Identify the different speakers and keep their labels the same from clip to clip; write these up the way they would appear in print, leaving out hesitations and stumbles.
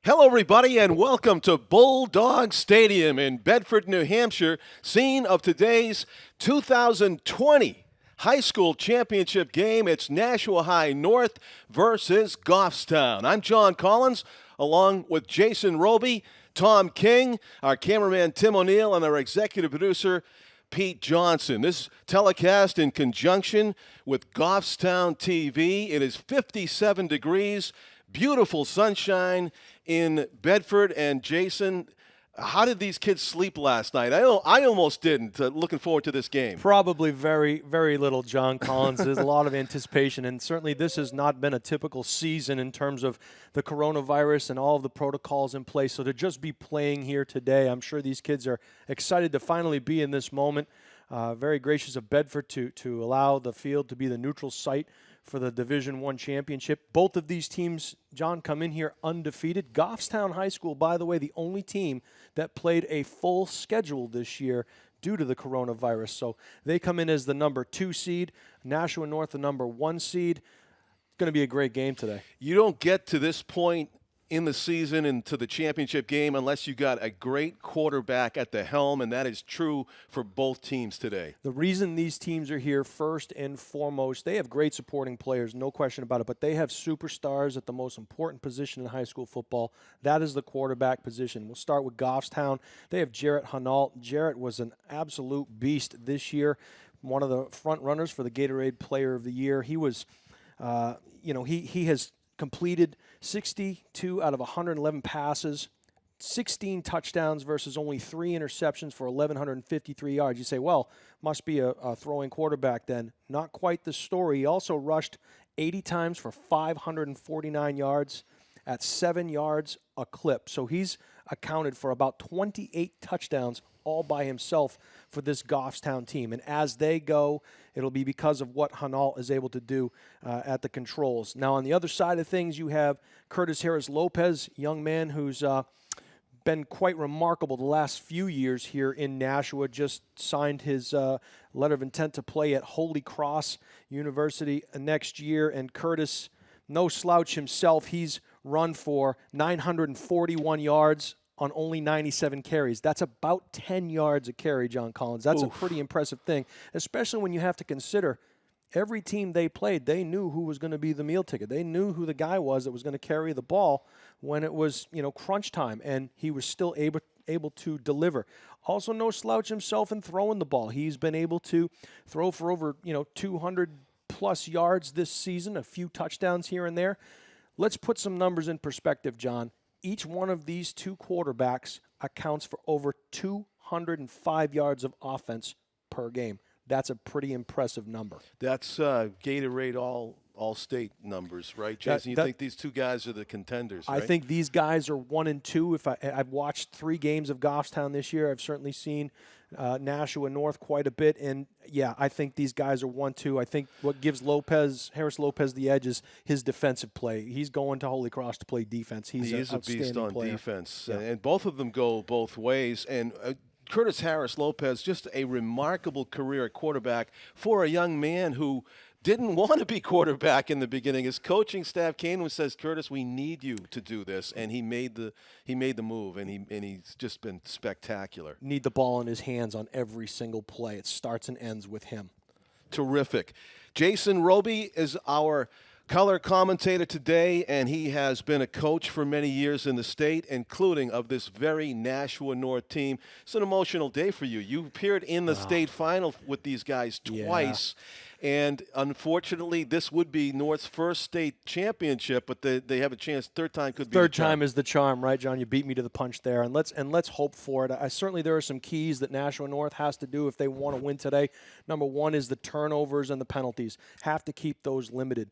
Speaker 1: Hello, everybody, and welcome to Bulldog Stadium in Bedford, New Hampshire, scene of today's 2020 high school championship game. It's Nashua High North versus Goffstown. I'm John Collins, along with Jason Roby, Tom King, our cameraman Tim O'Neill, and our executive producer Pete Johnson. This telecast in conjunction with Goffstown TV. It is 57 degrees, beautiful sunshine in Bedford. And Jason, how did these kids sleep last night? I almost didn't. Looking forward to this game.
Speaker 2: Probably very, very little, John Collins. There's a lot of anticipation, and certainly this has not been a typical season in terms of the coronavirus and all of the protocols in place. So to just be playing here today, I'm sure these kids are excited to finally be in this moment. Very gracious of Bedford to allow the field to be the neutral site for the Division I championship. Both of these teams, John, come in here undefeated. Goffstown High School, by the way, the only team that played a full schedule this year due to the coronavirus. So they come in as the number 2 seed, Nashua North the number 1 seed. It's going to be a great game today.
Speaker 1: You don't get to this point in the season and to the championship game unless you got a great quarterback at the helm, and that is true for both teams today.
Speaker 2: The reason these teams are here, first and foremost, they have great supporting players, no question about it, but they have superstars at the most important position in high school football. That is the quarterback position. We'll start with Goffstown. They have Jarrett Henault. Jarrett was an absolute beast this year, one of the front runners for the Gatorade Player of the Year. He was, he has completed 62 out of 111 passes, 16 touchdowns versus only 3 interceptions for 1,153 yards. You say, well, must be a throwing quarterback then. Not quite the story. He also rushed 80 times for 549 yards at 7 yards a clip. So he's accounted for about 28 touchdowns all by himself for this Goffstown team. And as they go, it'll be because of what Henault is able to do at the controls. Now, on the other side of things, you have Curtis Lopez, young man who's been quite remarkable the last few years here in Nashua. Just signed his letter of intent to play at Holy Cross University next year. And Curtis, no slouch himself, he's run for 941 yards on only 97 carries. That's about 10 yards a carry, John Collins. That's a pretty impressive thing, especially when you have to consider every team they played, they knew who was going to be the meal ticket. They knew who the guy was that was going to carry the ball when it was, crunch time, and he was still able to deliver. Also, no slouch himself in throwing the ball. He's been able to throw for over, 200-plus yards this season, a few touchdowns here and there. Let's put some numbers in perspective, John. Each one of these two quarterbacks accounts for over 205 yards of offense per game. That's a pretty impressive number.
Speaker 1: That's Gatorade all-state numbers, right, Jason? You think these two guys are the contenders, right?
Speaker 2: I think these guys are 1 and 2. I've watched 3 games of Goffstown this year. I've certainly seen Nashua North quite a bit, and yeah, I think these guys are 1-2. I think what gives Harris Lopez the edge is his defensive play. He's going to Holy Cross to play defense. He is
Speaker 1: a beast on
Speaker 2: player.
Speaker 1: Defense,
Speaker 2: yeah.
Speaker 1: And both of them go both ways. And Curtis Harris Lopez, just a remarkable career at quarterback for a young man who didn't want to be quarterback in the beginning. His coaching staff came and says, "Curtis, we need you to do this," and he made the move, and he's just been spectacular.
Speaker 2: Need the ball in his hands on every single play. It starts and ends with him.
Speaker 1: Terrific. Jason Roby is our color commentator today, and he has been a coach for many years in the state, including of this very Nashua North team. It's an emotional day for you. You appeared in the state final with these guys twice. And unfortunately, this would be North's first state championship, but they have a chance. Third time could be
Speaker 2: third time is the charm, right, John? You beat me to the punch there, and let's hope for it. Certainly there are some keys that Nashua North has to do if they want to win today. Number 1 is the turnovers and the penalties. Have to keep those limited.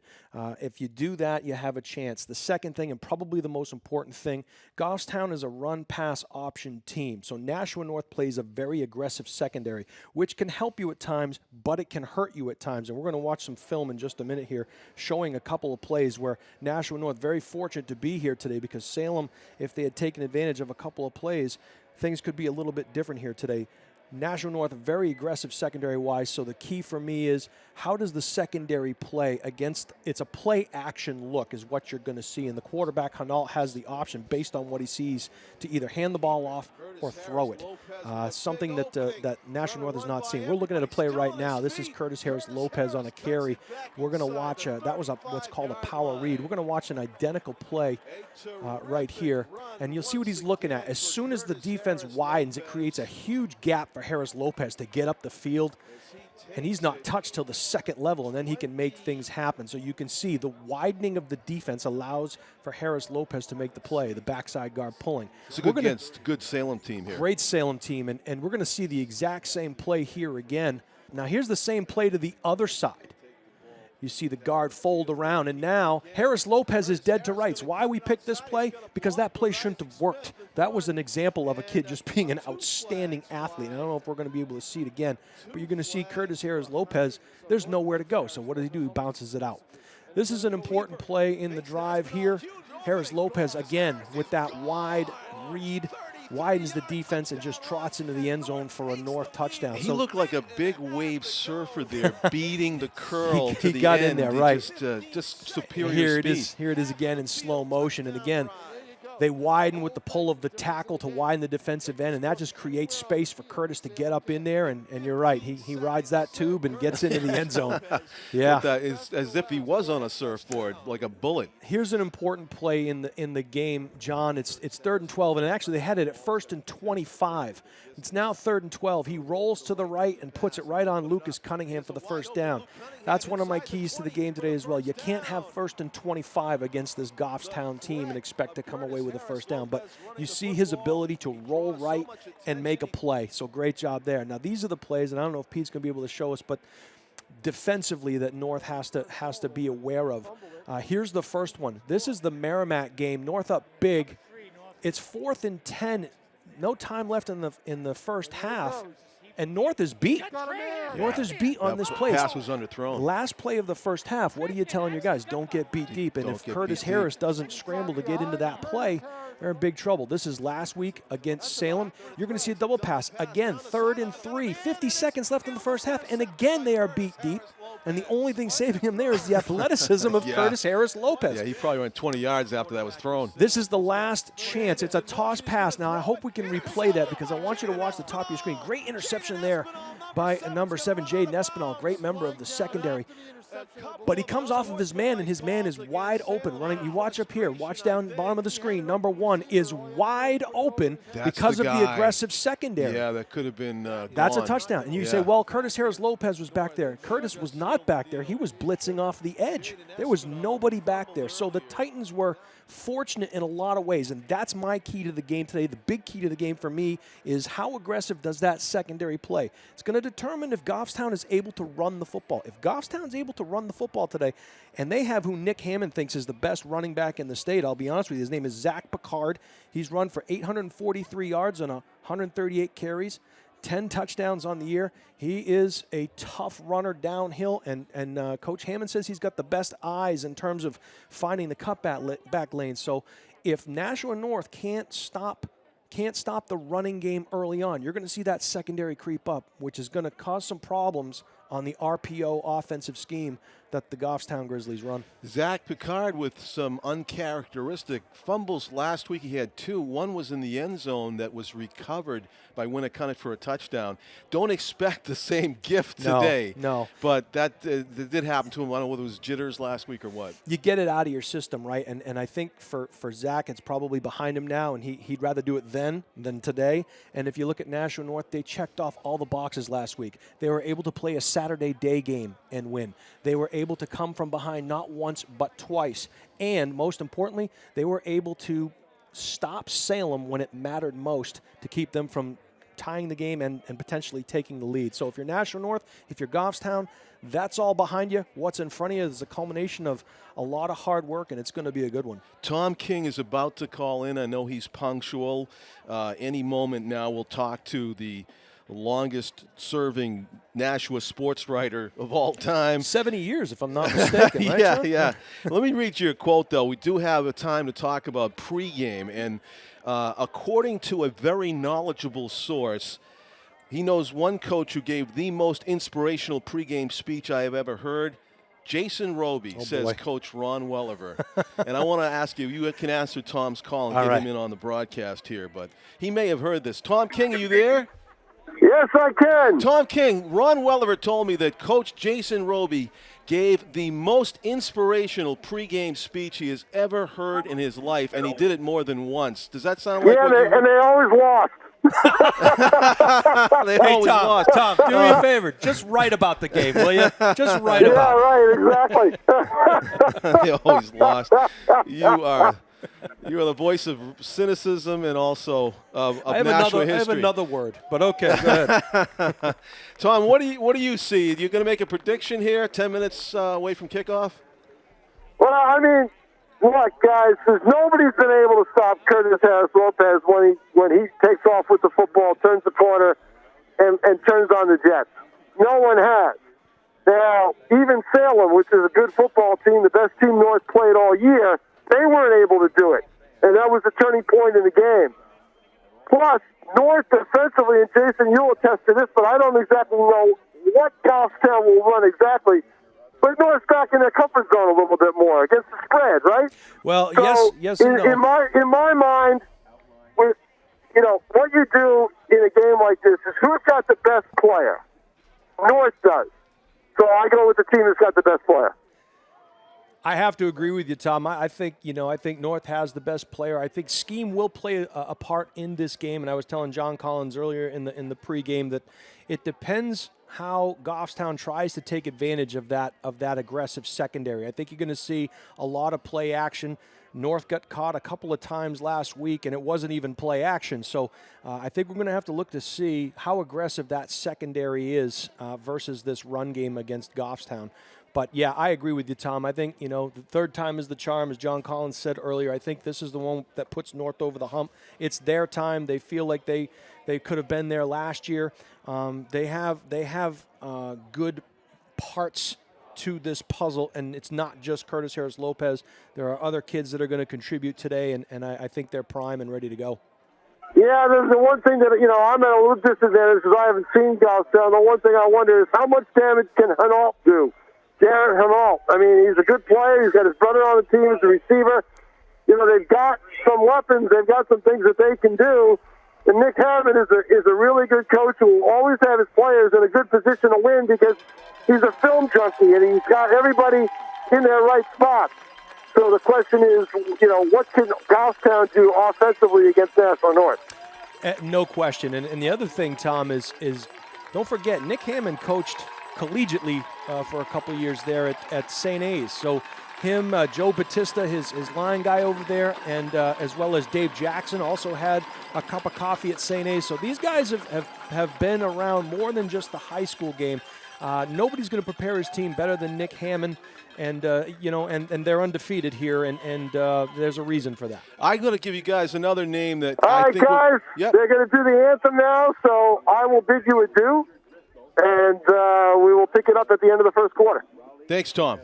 Speaker 2: If you do that, you have a chance. The second thing, and probably the most important thing, Goffstown is a run-pass option team. So Nashua North plays a very aggressive secondary, which can help you at times, but it can hurt you at times. And we're going to watch some film in just a minute here showing a couple of plays where Nashua North, very fortunate to be here today, because Salem, if they had taken advantage of a couple of plays, things could be a little bit different here today. Nashua North very aggressive secondary-wise, so the key for me is how does the secondary play against, it's a play-action look is what you're going to see, and the quarterback, Henault, has the option based on what he sees to either hand the ball off or throw it. Something that Nashua North is not seeing. We're looking at a play right now. This is Curtis Harris Lopez on a carry. We're going to watch, that was what's called a power read. We're going to watch an identical play right here, and you'll see what he's looking at. As soon as the defense widens, it creates a huge gap for Harris Lopez to get up the field, and he's not touched till the second level, and then he can make things happen. So you can see the widening of the defense allows for Harris Lopez to make the play, the backside guard pulling.
Speaker 1: It's a good Salem team here.
Speaker 2: Great Salem team, and we're going to see the exact same play here again. Now here's the same play to the other side. You see the guard fold around, and now Harris Lopez is dead to rights. Why we picked this play? Because that play shouldn't have worked. That was an example of a kid just being an outstanding athlete. And I don't know if we're going to be able to see it again, but you're going to see Curtis Harris Lopez, there's nowhere to go. So what does he do? He bounces it out. This is an important play in the drive here. Harris Lopez, again, with that wide read, widens the defense and just trots into the end zone for a North touchdown.
Speaker 1: He looked like a big wave surfer there, beating the curl to the end.
Speaker 2: He got in there, right.
Speaker 1: Just superior speed.
Speaker 2: Here it is again in slow motion. And again, they widen with the pull of the tackle to widen the defensive end, and that just creates space for Curtis to get up in there. And you're right, he rides that tube and gets into the end zone. Yeah,
Speaker 1: it's as if he was on a surfboard, like a bullet.
Speaker 2: Here's an important play in the game, John. It's 3rd and 12, and actually they had it at 1st and 25. It's now 3rd and 12. He rolls to the right and puts it right on Lucas Cunningham for the first down. That's one of my keys to the game today as well. You can't have 1st and 25 against this Goffstown team and expect to come away with a first down. But you see his ability to roll right and make a play. So great job there. Now these are the plays, and I don't know if Pete's going to be able to show us, but defensively that North has to be aware of. Here's the first one. This is the Merrimack game. North up big. It's 4th and 10. No time left in the first half, and North is beat. North is beat on this play.
Speaker 1: Pass was underthrown.
Speaker 2: Last play of the first half. What are you telling your guys? Don't get beat deep. And if Curtis Harris doesn't scramble to get into that play, they're in big trouble. This is last week against Salem. You're going to see a double pass. Again, 3rd and 3. 50 seconds left in the first half, and again they are beat deep. And the only thing saving him there is the athleticism of Curtis Harris Lopez.
Speaker 1: Yeah, he probably went 20 yards after that was thrown.
Speaker 2: This is the last chance. It's a toss pass. Now, I hope we can replay that because I want you to watch the top of your screen. Great interception there by number 7, Jaden Espinal, great member of the secondary. But he comes off of his man, and his man is wide open running. You watch up here. Watch down bottom of the screen. Number 1 is wide open because of the aggressive secondary.
Speaker 1: Yeah, that could have been
Speaker 2: That's
Speaker 1: gone.
Speaker 2: a touchdown. And you say, well, Curtis Harris Lopez was back there. Curtis was not back there. He was blitzing off the edge. There was nobody back there. So the Titans were fortunate in a lot of ways, and that's my key to the game today. The big key to the game for me is how aggressive does that secondary play. It's going to determine if Goffstown is able to run the football. If Goffstown is able to run the football today, and they have who Nick Hammond thinks is the best running back in the state, I'll be honest with you, his name is Zach Picard. He's run for 843 yards on 138 carries. 10 touchdowns on the year. He is a tough runner downhill, and Coach Hammond says he's got the best eyes in terms of finding the cutback lane. So if Nashua North can't stop the running game early on, you're going to see that secondary creep up, which is going to cause some problems on the RPO offensive scheme that the Goffstown Grizzlies run.
Speaker 1: Zach Picard with some uncharacteristic fumbles last week. He had 2. One was in the end zone that was recovered by Winnicott for a touchdown. Don't expect the same gift today.
Speaker 2: No.
Speaker 1: But that did happen to him. I don't know whether it was jitters last week or what.
Speaker 2: You get it out of your system, right? And I think for Zach, it's probably behind him now, and he'd rather do it then than today. And if you look at Nashua North, they checked off all the boxes last week. They were able to play a Saturday day game and win. They were able to come from behind not once but twice. And most importantly, they were able to stop Salem when it mattered most to keep them from tying the game and potentially taking the lead. So if you're Nashua North, if you're Goffstown, that's all behind you. What's in front of you is a culmination of a lot of hard work, and it's going to be a good one.
Speaker 1: Tom King is about to call in. I know he's punctual. Any moment now we'll talk to the longest-serving Nashua sports writer of all time.
Speaker 2: 70 years, if I'm not mistaken, right,
Speaker 1: Yeah,
Speaker 2: John?
Speaker 1: yeah. Let me read you a quote, though. We do have a time to talk about pregame, and according to a very knowledgeable source, He knows one coach who gave the most inspirational pregame speech I have ever heard. Jason Roby, says Coach Ron Welliver. And I want to ask you, you can answer Tom's call and get him in on the broadcast here, but he may have heard this. Tom King, are you there?
Speaker 3: Yes, I can.
Speaker 1: Tom King, Ron Welliver told me that Coach Jason Roby gave the most inspirational pregame speech he has ever heard in his life, and he did it more than once. Does that sound like what you heard?
Speaker 3: And they always lost.
Speaker 1: They always lost.
Speaker 2: Tom, do me a favor. Just write about the game, will you? Just write about
Speaker 3: it. Yeah, right, exactly.
Speaker 1: They always lost. You are the voice of cynicism and also of Nashua history.
Speaker 2: I have another word, but okay, go ahead.
Speaker 1: Tom, what do you see? You're going to make a prediction here, 10 minutes away from kickoff?
Speaker 3: Well, I mean, look, guys, nobody's been able to stop Curtis Harris Lopez when he takes off with the football, turns the corner, and turns on the Jets. No one has. Now, even Salem, which is a good football team, the best team North played all year, they weren't able to do it. And that was the turning point in the game. Plus, North defensively, and Jason, you'll attest to this, but I don't exactly know what Goffstown will run exactly. But North's back in their comfort zone a little bit more against the spread, right?
Speaker 2: Well,
Speaker 3: so
Speaker 2: yes and no.
Speaker 3: In my mind, what you do in a game like this is who's got the best player? North does. So I go with the team that's got the best player.
Speaker 2: I have to agree with you, Tom. I think North has the best player. I think scheme will play a part in this game. And I was telling John Collins earlier in the pregame that it depends how Goffstown tries to take advantage of that aggressive secondary. I think you're going to see a lot of play action. North got caught a couple of times last week, and it wasn't even play action. So I think we're going to have to look to see how aggressive that secondary is versus this run game against Goffstown. But, yeah, I agree with you, Tom. I think, the third time is the charm, as John Collins said earlier. I think this is the one that puts North over the hump. It's their time. They feel like they could have been there last year. They have good parts to this puzzle, and it's not just Curtis Harris Lopez. There are other kids that are going to contribute today, and I think they're prime and ready to go.
Speaker 3: Yeah, there's the one thing that, I'm at a little disadvantage because I haven't seen Goffstown. The one thing I wonder is how much damage can Henault do? Jarrett Henault. I mean, he's a good player. He's got his brother on the team as a receiver. They've got some weapons. They've got some things that they can do. And Nick Hammond is a really good coach who will always have his players in a good position to win because he's a film junkie and he's got everybody in their right spot. So the question is, what can Goffstown do offensively against Nashua North?
Speaker 2: No question. And the other thing, Tom, is don't forget, Nick Hammond coached collegiately for a couple of years there at St. A's. So him, Joe Batista, his line guy over there, and as well as Dave Jackson also had a cup of coffee at St. A's. So these guys have been around more than just the high school game. Nobody's going to prepare his team better than Nick Hammond, and they're undefeated here, and there's a reason for that.
Speaker 1: I'm going to give you guys another name that
Speaker 3: All right, guys, they're going to do the anthem now, so I will bid you adieu, and we will pick it up at the end of the first quarter.
Speaker 1: Thanks, Tom.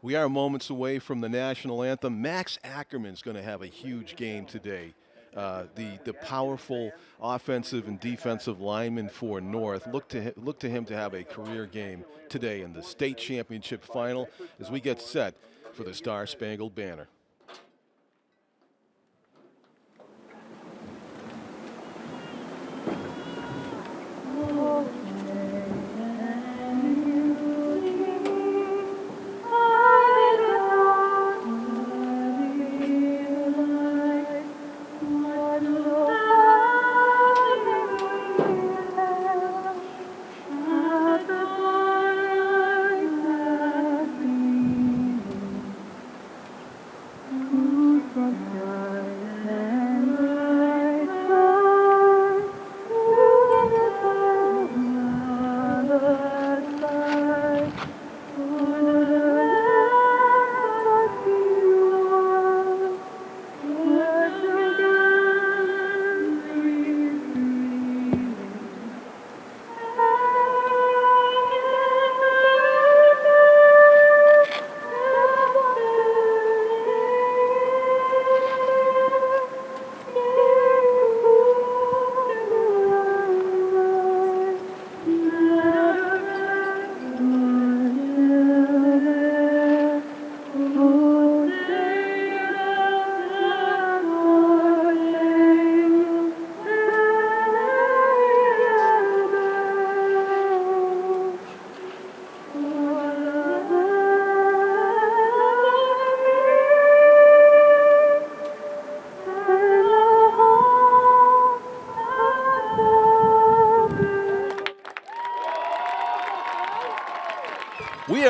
Speaker 1: We are moments away from the national anthem. Max Ackerman's going to have a huge game today. The powerful offensive and defensive lineman for North. Look to him to have a career game today in the state championship final as we get set for the Star Spangled Banner.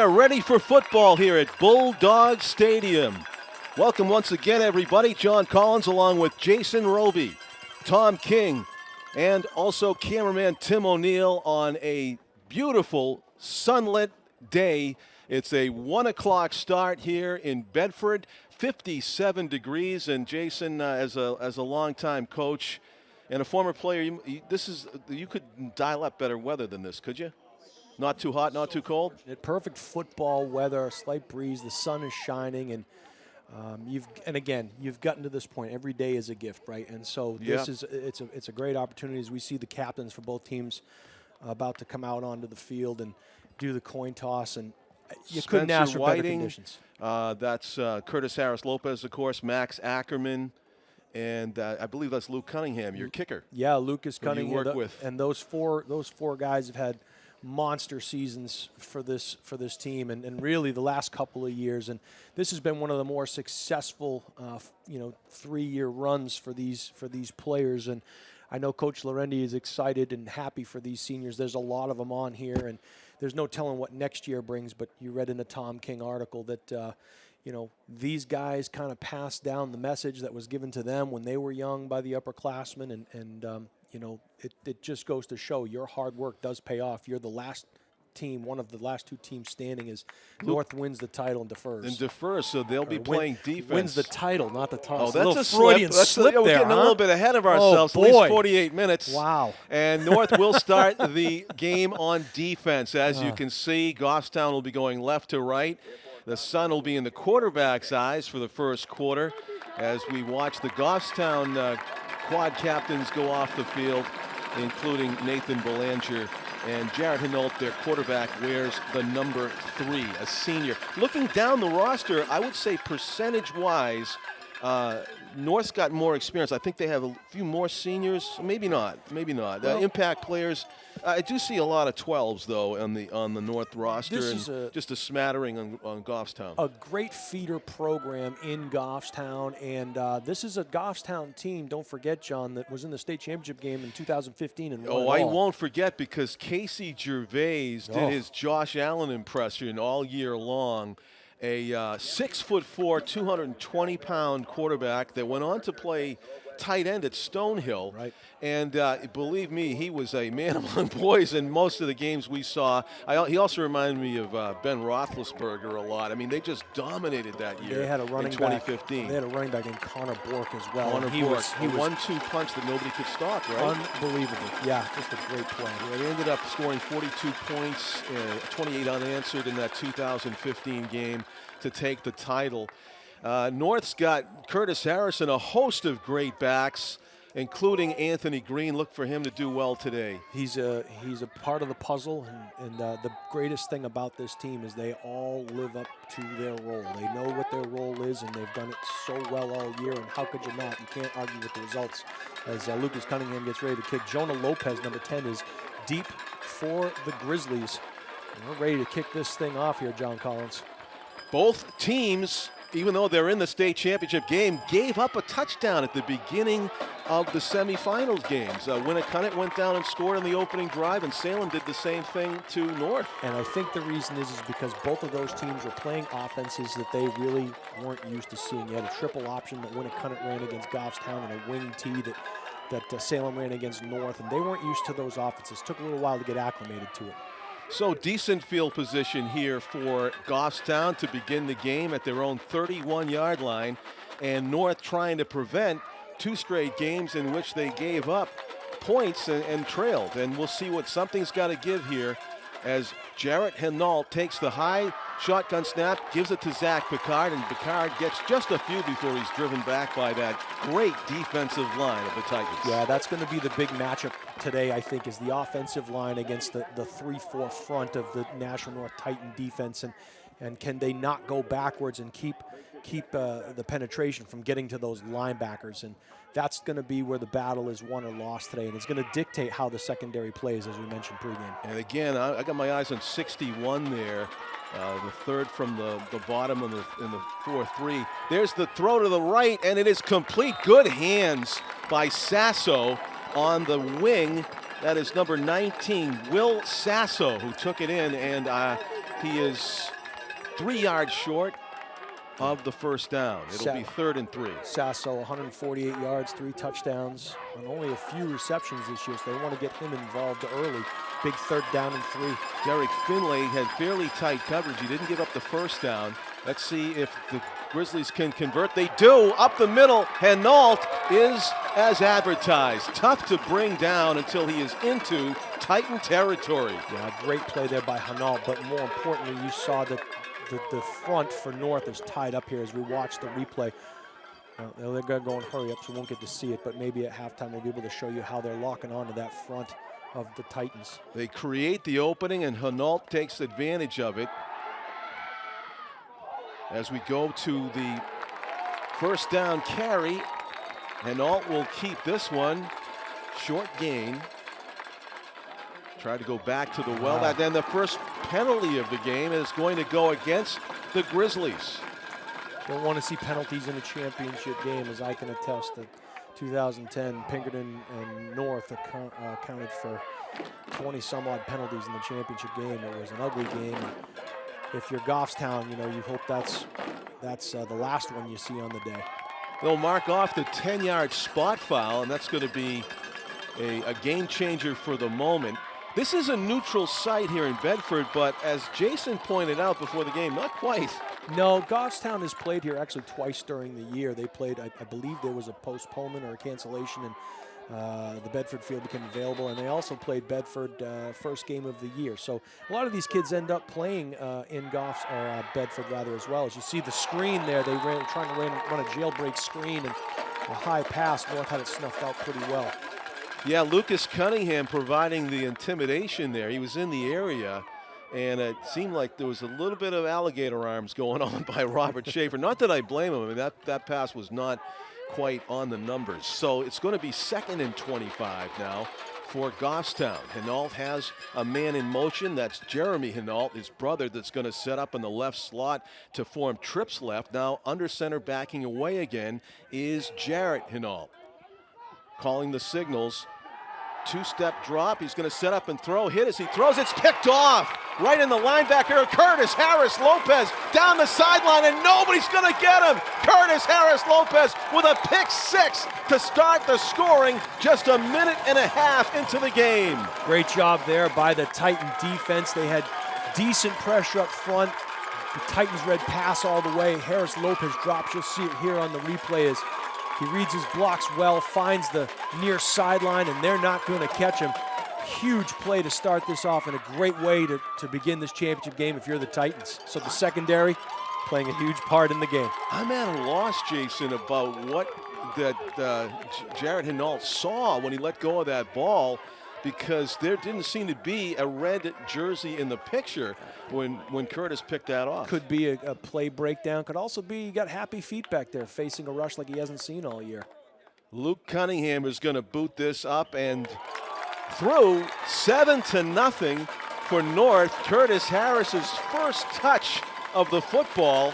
Speaker 1: are ready for football here at Bulldog Stadium. Welcome once again, everybody. John Collins along with Jason Roby, Tom King, and also cameraman Tim O'Neill on a beautiful sunlit day. It's a 1 o'clock start here in Bedford, 57 degrees. And Jason, as a longtime coach and a former player, you could dial up better weather than this, could you? Not too hot, not too cold?
Speaker 2: Perfect football weather, a slight breeze, the sun is shining, and you've gotten to this point. Every day is a gift, right? And so it's a great opportunity as we see the captains for both teams about to come out onto the field and do the coin toss, and you couldn't ask for better conditions.
Speaker 1: That's Curtis Harris Lopez, of course, Max Ackerman, and I believe that's Luke Cunningham, your kicker.
Speaker 2: Yeah, Lucas Cunningham.
Speaker 1: You work with.
Speaker 2: And those four guys have had monster seasons for this team, and really the last couple of years, and this has been one of the more successful 3-year runs for these players. And I know Coach Lorendi is excited and happy for these seniors. There's a lot of them on here, and there's no telling what next year brings. But you read in the Tom King article that these guys kind of passed down the message that was given to them when they were young by the upperclassmen, and it just goes to show your hard work does pay off. You're the last team, one of the last two teams standing, as North wins the title and defers.
Speaker 1: So they'll be playing defense.
Speaker 2: Wins the title, not the title.
Speaker 1: Oh, that's a
Speaker 2: Freudian slip.
Speaker 1: We're getting a little bit ahead of ourselves.
Speaker 2: Oh,
Speaker 1: at
Speaker 2: boy.
Speaker 1: least 48 minutes.
Speaker 2: Wow.
Speaker 1: And North will start the game on defense. As you can see, Goffstown will be going left to right. The sun will be in the quarterback's eyes for the first quarter as we watch the Goffstown quad captains go off the field, including Nathan Belanger, and Jarrett Henault, their quarterback, wears the number 3, a senior. Looking down the roster, I would say percentage-wise, North's got more experience. I think they have a few more seniors. Maybe not. Well, impact players. I do see a lot of 12s though on the North roster, and just a smattering on Goffstown.
Speaker 2: A great feeder program in Goffstown, and this is a Goffstown team. Don't forget, John, that was in the state championship game in 2015 and won it all.
Speaker 1: I won't forget, because Casey Gervais did his Josh Allen impression all year long. A 6'4", 220-pound quarterback that went on to play tight end at Stonehill.
Speaker 2: Right.
Speaker 1: And believe me, he was a man among boys in most of the games we saw. He also reminded me of Ben Roethlisberger a lot. I mean, they just dominated that year.
Speaker 2: They had a running
Speaker 1: in 2015.
Speaker 2: back. They had a running back named Connor Bork as well.
Speaker 1: Connor Bork, he 1-2 punch that nobody could stop, right?
Speaker 2: Unbelievable. Yeah, just a great play.
Speaker 1: Yeah, they ended up scoring 42 points, 28 unanswered in that 2015 game to take the title. North's got Curtis Harris and a host of great backs, including Anthony Green. Look for him to do well today.
Speaker 2: He's a part of the puzzle, and the greatest thing about this team is they all live up to their role. They know what their role is, and they've done it so well all year, and how could you not? You can't argue with the results. As Lucas Cunningham gets ready to kick, Jonah Lopez, number 10, is deep for the Grizzlies. And we're ready to kick this thing off here, John Collins.
Speaker 1: Both teams, even though they're in the state championship game, gave up a touchdown at the beginning of the semifinals games. Winnacunnet went down and scored on the opening drive, and Salem did the same thing to North.
Speaker 2: And I think the reason is because both of those teams were playing offenses that they really weren't used to seeing. You had a triple option that Winnacunnet ran against Goffstown, and a wing T that Salem ran against North, and they weren't used to those offenses. Took a little while to get acclimated to it.
Speaker 1: So decent field position here for Goffstown to begin the game at their own 31-yard line, and North trying to prevent 2 straight games in which they gave up points and trailed. And we'll see what something's got to give here as Jarrett Henault takes the high shotgun snap, gives it to Zach Picard, and Picard gets just a few before he's driven back by that great defensive line of the Titans.
Speaker 2: Yeah, that's going to be the big matchup today, I think, is the offensive line against the 3-4 front of the National North Titan defense, and can they not go backwards and keep the penetration from getting to those linebackers. And that's going to be where the battle is won or lost today, and it's going to dictate how the secondary plays, as we mentioned pregame.
Speaker 1: And again, I got my eyes on 61 there. The third from the bottom in the 4-3. There's the throw to the right, and it is complete. Good hands by Sasso on the wing. That is number 19, Will Sasso, who took it in. And He is 3 yards short of the first down. It'll be 3rd and 3.
Speaker 2: Sasso, 148 yards, 3 touchdowns, and only a few receptions this year, so they want to get him involved early. Big 3rd down and 3.
Speaker 1: Derek Finlay had fairly tight coverage. He didn't give up the first down. Let's see if the Grizzlies can convert. They do. Up the middle. Henault is as advertised. Tough to bring down until he is into Titan territory.
Speaker 2: Yeah, great play there by Henault, but more importantly, you saw that the front for North is tied up here as we watch the replay. They're going to go and hurry up, so we won't get to see it, but maybe at halftime we'll be able to show you how they're locking onto that front of the Titans.
Speaker 1: They create the opening, and Henault takes advantage of it. As we go to the first down carry, Henault will keep this one. Short gain. Try to go back to the well. And then the first penalty of the game is going to go against the Grizzlies.
Speaker 2: Don't want to see penalties in a championship game, as I can attest that 2010 Pinkerton and North accounted for 20 some odd penalties in the championship game. It was an ugly game. If you're Goffstown, you know, you hope that's the last one you see on the day.
Speaker 1: They'll mark off the 10-yard spot foul, and that's going to be a game changer for the moment. This is a neutral site here in Bedford, but as Jason pointed out before the game, not quite.
Speaker 2: No, Goffstown has played here actually twice during the year. They played, I believe there was a postponement or a cancellation, and the Bedford field became available, and they also played Bedford first game of the year. So a lot of these kids end up playing in Bedford rather as well. As you see the screen there, they ran trying to run a jailbreak screen, and a high pass. North had it snuffed out pretty well.
Speaker 1: Yeah, Lucas Cunningham providing the intimidation there. He was in the area, and it seemed like there was a little bit of alligator arms going on by Robert Schaefer. Not that I blame him. I mean, that pass was not quite on the numbers. So it's going to be 2nd and 25 now for Goffstown. Henault has a man in motion. That's Jeremy Henault, his brother, that's going to set up in the left slot to form trips left. Now under center backing away again is Jarrett Henault. Calling the signals. 2-step drop. He's going to set up and throw. Hit as he throws. It's picked off. Right in the linebacker, Curtis Harris Lopez down the sideline, and nobody's going to get him. Curtis Harris Lopez with a pick 6 to start the scoring just a minute and a half into the game.
Speaker 2: Great job there by the Titan defense. They had decent pressure up front. The Titans read pass all the way. Harris Lopez drops. You'll see it here on the replay as he reads his blocks well, finds the near sideline, and they're not going to catch him. Huge play to start this off, and a great way to begin this championship game if you're the Titans. So the secondary playing a huge part in the game.
Speaker 1: I'm at a loss, Jason, about what that Jarrett Henault saw when he let go of that ball, because there didn't seem to be a red jersey in the picture when Curtis picked that off.
Speaker 2: Could be a play breakdown. Could also be you got happy feet back there facing a rush like he hasn't seen all year.
Speaker 1: Luke Cunningham is going to boot this up and through. 7-0 for North. Curtis Harris's first touch of the football,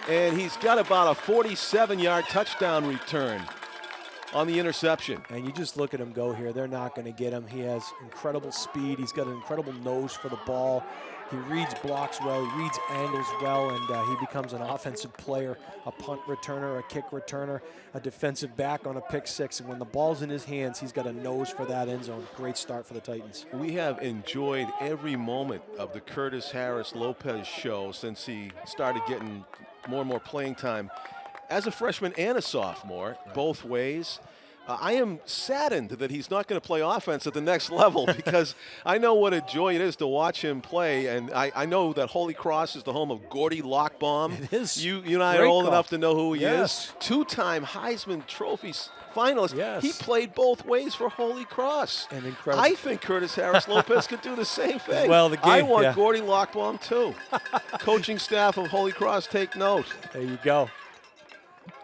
Speaker 1: and he's got about a 47-yard touchdown return on the interception.
Speaker 2: And you just look at him go here. They're not going to get him. He has incredible speed. He's got an incredible nose for the ball. He reads blocks well. He reads angles well, and he becomes an offensive player, a punt returner, a kick returner, a defensive back on a pick 6. And when the ball's in his hands, he's got a nose for that end zone. Great start for the Titans.
Speaker 1: We have enjoyed every moment of the Curtis Harris Lopez show since he started getting more and more playing time as a freshman and a sophomore, both ways. I am saddened that he's not going to play offense at the next level, because I know what a joy it is to watch him play. And I know that Holy Cross is the home of Gordy Lockbaum.
Speaker 2: It is.
Speaker 1: You and I are old enough to know who he
Speaker 2: Yes.
Speaker 1: is. 2-time Heisman Trophy finalist.
Speaker 2: Yes.
Speaker 1: He played both ways for Holy Cross.
Speaker 2: And incredible.
Speaker 1: I think Curtis Harris Lopez could do the same thing.
Speaker 2: Well, the game,
Speaker 1: I want
Speaker 2: yeah.
Speaker 1: Gordy Lockbaum too. Coaching staff of Holy Cross, take note.
Speaker 2: There you go.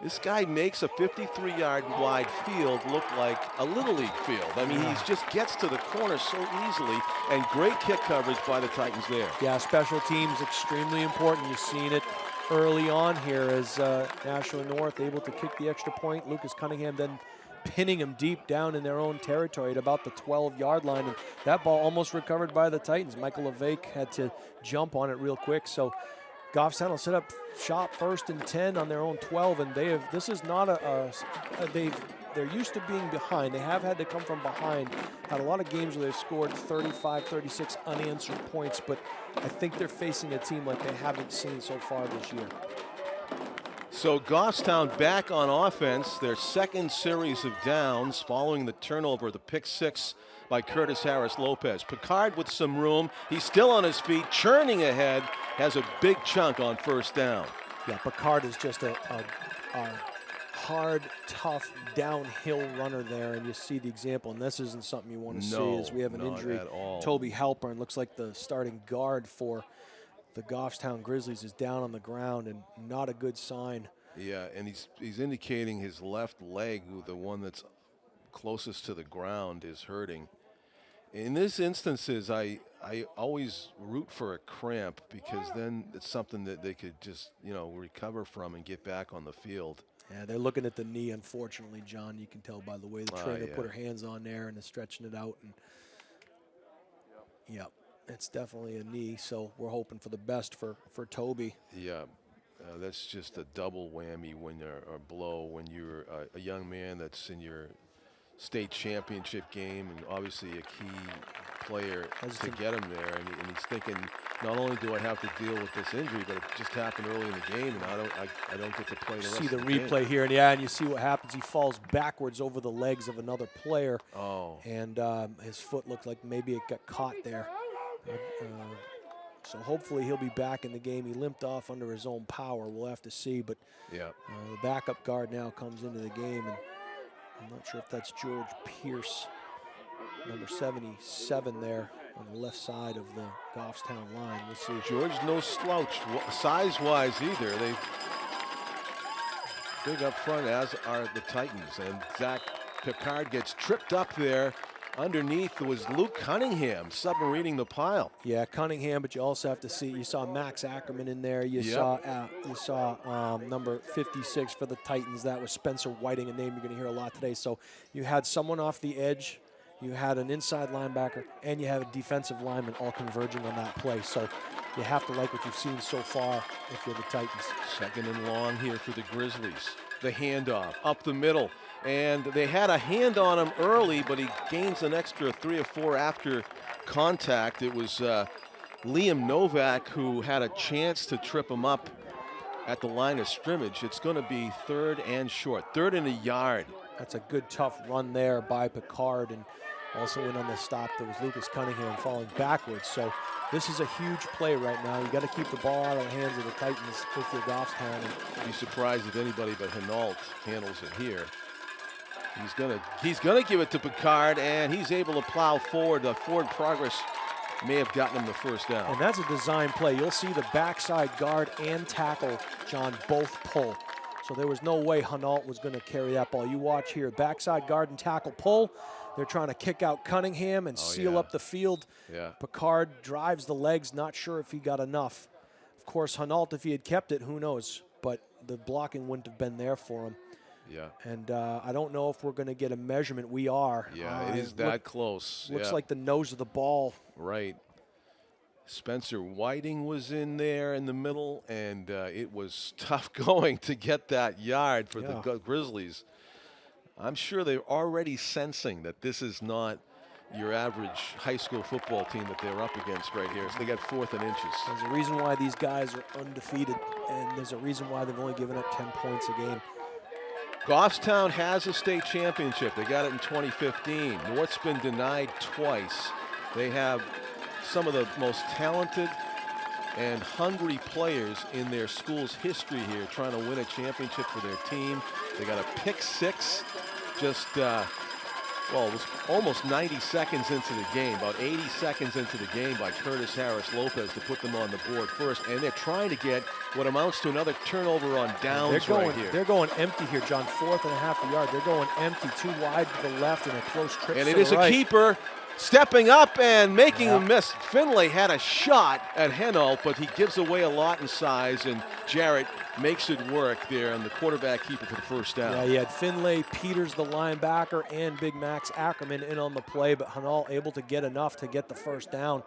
Speaker 1: This guy makes a 53-yard wide field look like a Little League field. I mean, he just gets to the corner so easily, and great kick coverage by the Titans there.
Speaker 2: Yeah, special teams extremely important. You've seen it early on here as Nashua North able to kick the extra point. Lucas Cunningham then pinning them deep down in their own territory at about the 12-yard line. And that ball almost recovered by the Titans. Michael LeVake had to jump on it real quick. So Goffstown will set up shop 1st and 10 on their own 12, and this is not they're used to being behind. They have had to come from behind. Had a lot of games where they've scored 35, 36 unanswered points, but I think they're facing a team like they haven't seen so far this year.
Speaker 1: So Goffstown back on offense, their second series of downs following the turnover, the pick 6 by Curtis Harris Lopez. Picard with some room. He's still on his feet, churning ahead, has a big chunk on 1st down.
Speaker 2: Yeah, Picard is just a hard, tough, downhill runner there, and you see the example, and this isn't something you want to see as we have an injury.
Speaker 1: At all.
Speaker 2: Toby Halpern looks like the starting guard for the Goffstown Grizzlies is down on the ground, and not a good sign.
Speaker 1: Yeah, and he's indicating his left leg, the one that's closest to the ground, is hurting. In these instances, I always root for a cramp, because then it's something that they could just, recover from and get back on the field.
Speaker 2: Yeah, they're looking at the knee, unfortunately, John. You can tell by the way the trainer put her hands on there and is stretching it out. And yeah, it's definitely a knee, so we're hoping for the best for Toby.
Speaker 1: Yeah, that's just a double whammy when you're a blow when you're a young man that's in your state championship game, and obviously a key player to get him there, and he's thinking, not only do I have to deal with this injury, but it just happened early in the game, and I don't get to play the rest of the game.
Speaker 2: See the replay here, and you see what happens. He falls backwards over the legs of another player, and his foot looked like maybe it got caught there. So hopefully he'll be back in the game. He limped off under his own power. We'll have to see, but the backup guard now comes into the game, and I'm not sure if that's George Pierce, number 77 there on the left side of the Goffstown line. We'll see.
Speaker 1: George, no slouch size-wise either. They big up front, as are the Titans. And Zach Picard gets tripped up there. Underneath was Luke Cunningham submarining the pile.
Speaker 2: Yeah, Cunningham, but you also have to see, you saw Max Ackerman in there. You saw number 56 for the Titans. That was Spencer Whiting, a name you're going to hear a lot today. So you had someone off the edge, you had an inside linebacker, and you have a defensive lineman all converging on that play. So you have to like what you've seen so far if you're the Titans. 2nd
Speaker 1: and long here for the Grizzlies. The handoff up the middle. And they had a hand on him early, but he gains an extra 3 or 4 after contact. It was Liam Novak who had a chance to trip him up at the line of scrimmage. It's going to be 3rd and short, 3rd and a yard.
Speaker 2: That's a good, tough run there by Picard, and also in on the stop there was Lucas Cunningham falling backwards. So this is a huge play right now. You got to keep the ball out of the hands of the Titans if you're Goffstown.
Speaker 1: I'd be surprised if anybody but Henault handles it here. He's gonna give it to Picard, and he's able to plow forward. The forward progress may have gotten him the 1st down.
Speaker 2: And that's a design play. You'll see the backside guard and tackle, John, both pull. So there was no way Henault was going to carry that ball. You watch here, backside guard and tackle pull. They're trying to kick out Cunningham and seal up the field.
Speaker 1: Yeah.
Speaker 2: Picard drives the legs, not sure if he got enough. Of course, Henault, if he had kept it, who knows? But the blocking wouldn't have been there for him.
Speaker 1: Yeah.
Speaker 2: And I don't know if we're going to get a measurement. We are.
Speaker 1: Yeah, it is that close.
Speaker 2: Looks like the nose of the ball.
Speaker 1: Right. Spencer Whiting was in there in the middle, and it was tough going to get that yard for the Grizzlies. I'm sure they're already sensing that this is not your average high school football team that they're up against right here. So they got 4th and inches.
Speaker 2: There's a reason why these guys are undefeated, and there's a reason why they've only given up 10 points a game.
Speaker 1: Goffstown has a state championship. They got it in 2015. North's been denied twice. They have some of the most talented and hungry players in their school's history here trying to win a championship for their team. They got a pick 6 just, it was almost 90 seconds into the game, about 80 seconds into the game by Curtis Harris Lopez to put them on the board first. And they're trying to get what amounts to another turnover on downs right here.
Speaker 2: They're going empty here, John, 4th and a half a yard. They're going empty, too wide to the left and a close trip.
Speaker 1: And it is a keeper stepping up and making a miss. Finlay had a shot at Henault, but he gives away a lot in size, and Jarrett makes it work there, and the quarterback keeper for the first down.
Speaker 2: Yeah, you had Finlay, Peters, the linebacker, and Big Max Ackerman in on the play, but Henault able to get enough to get the first down.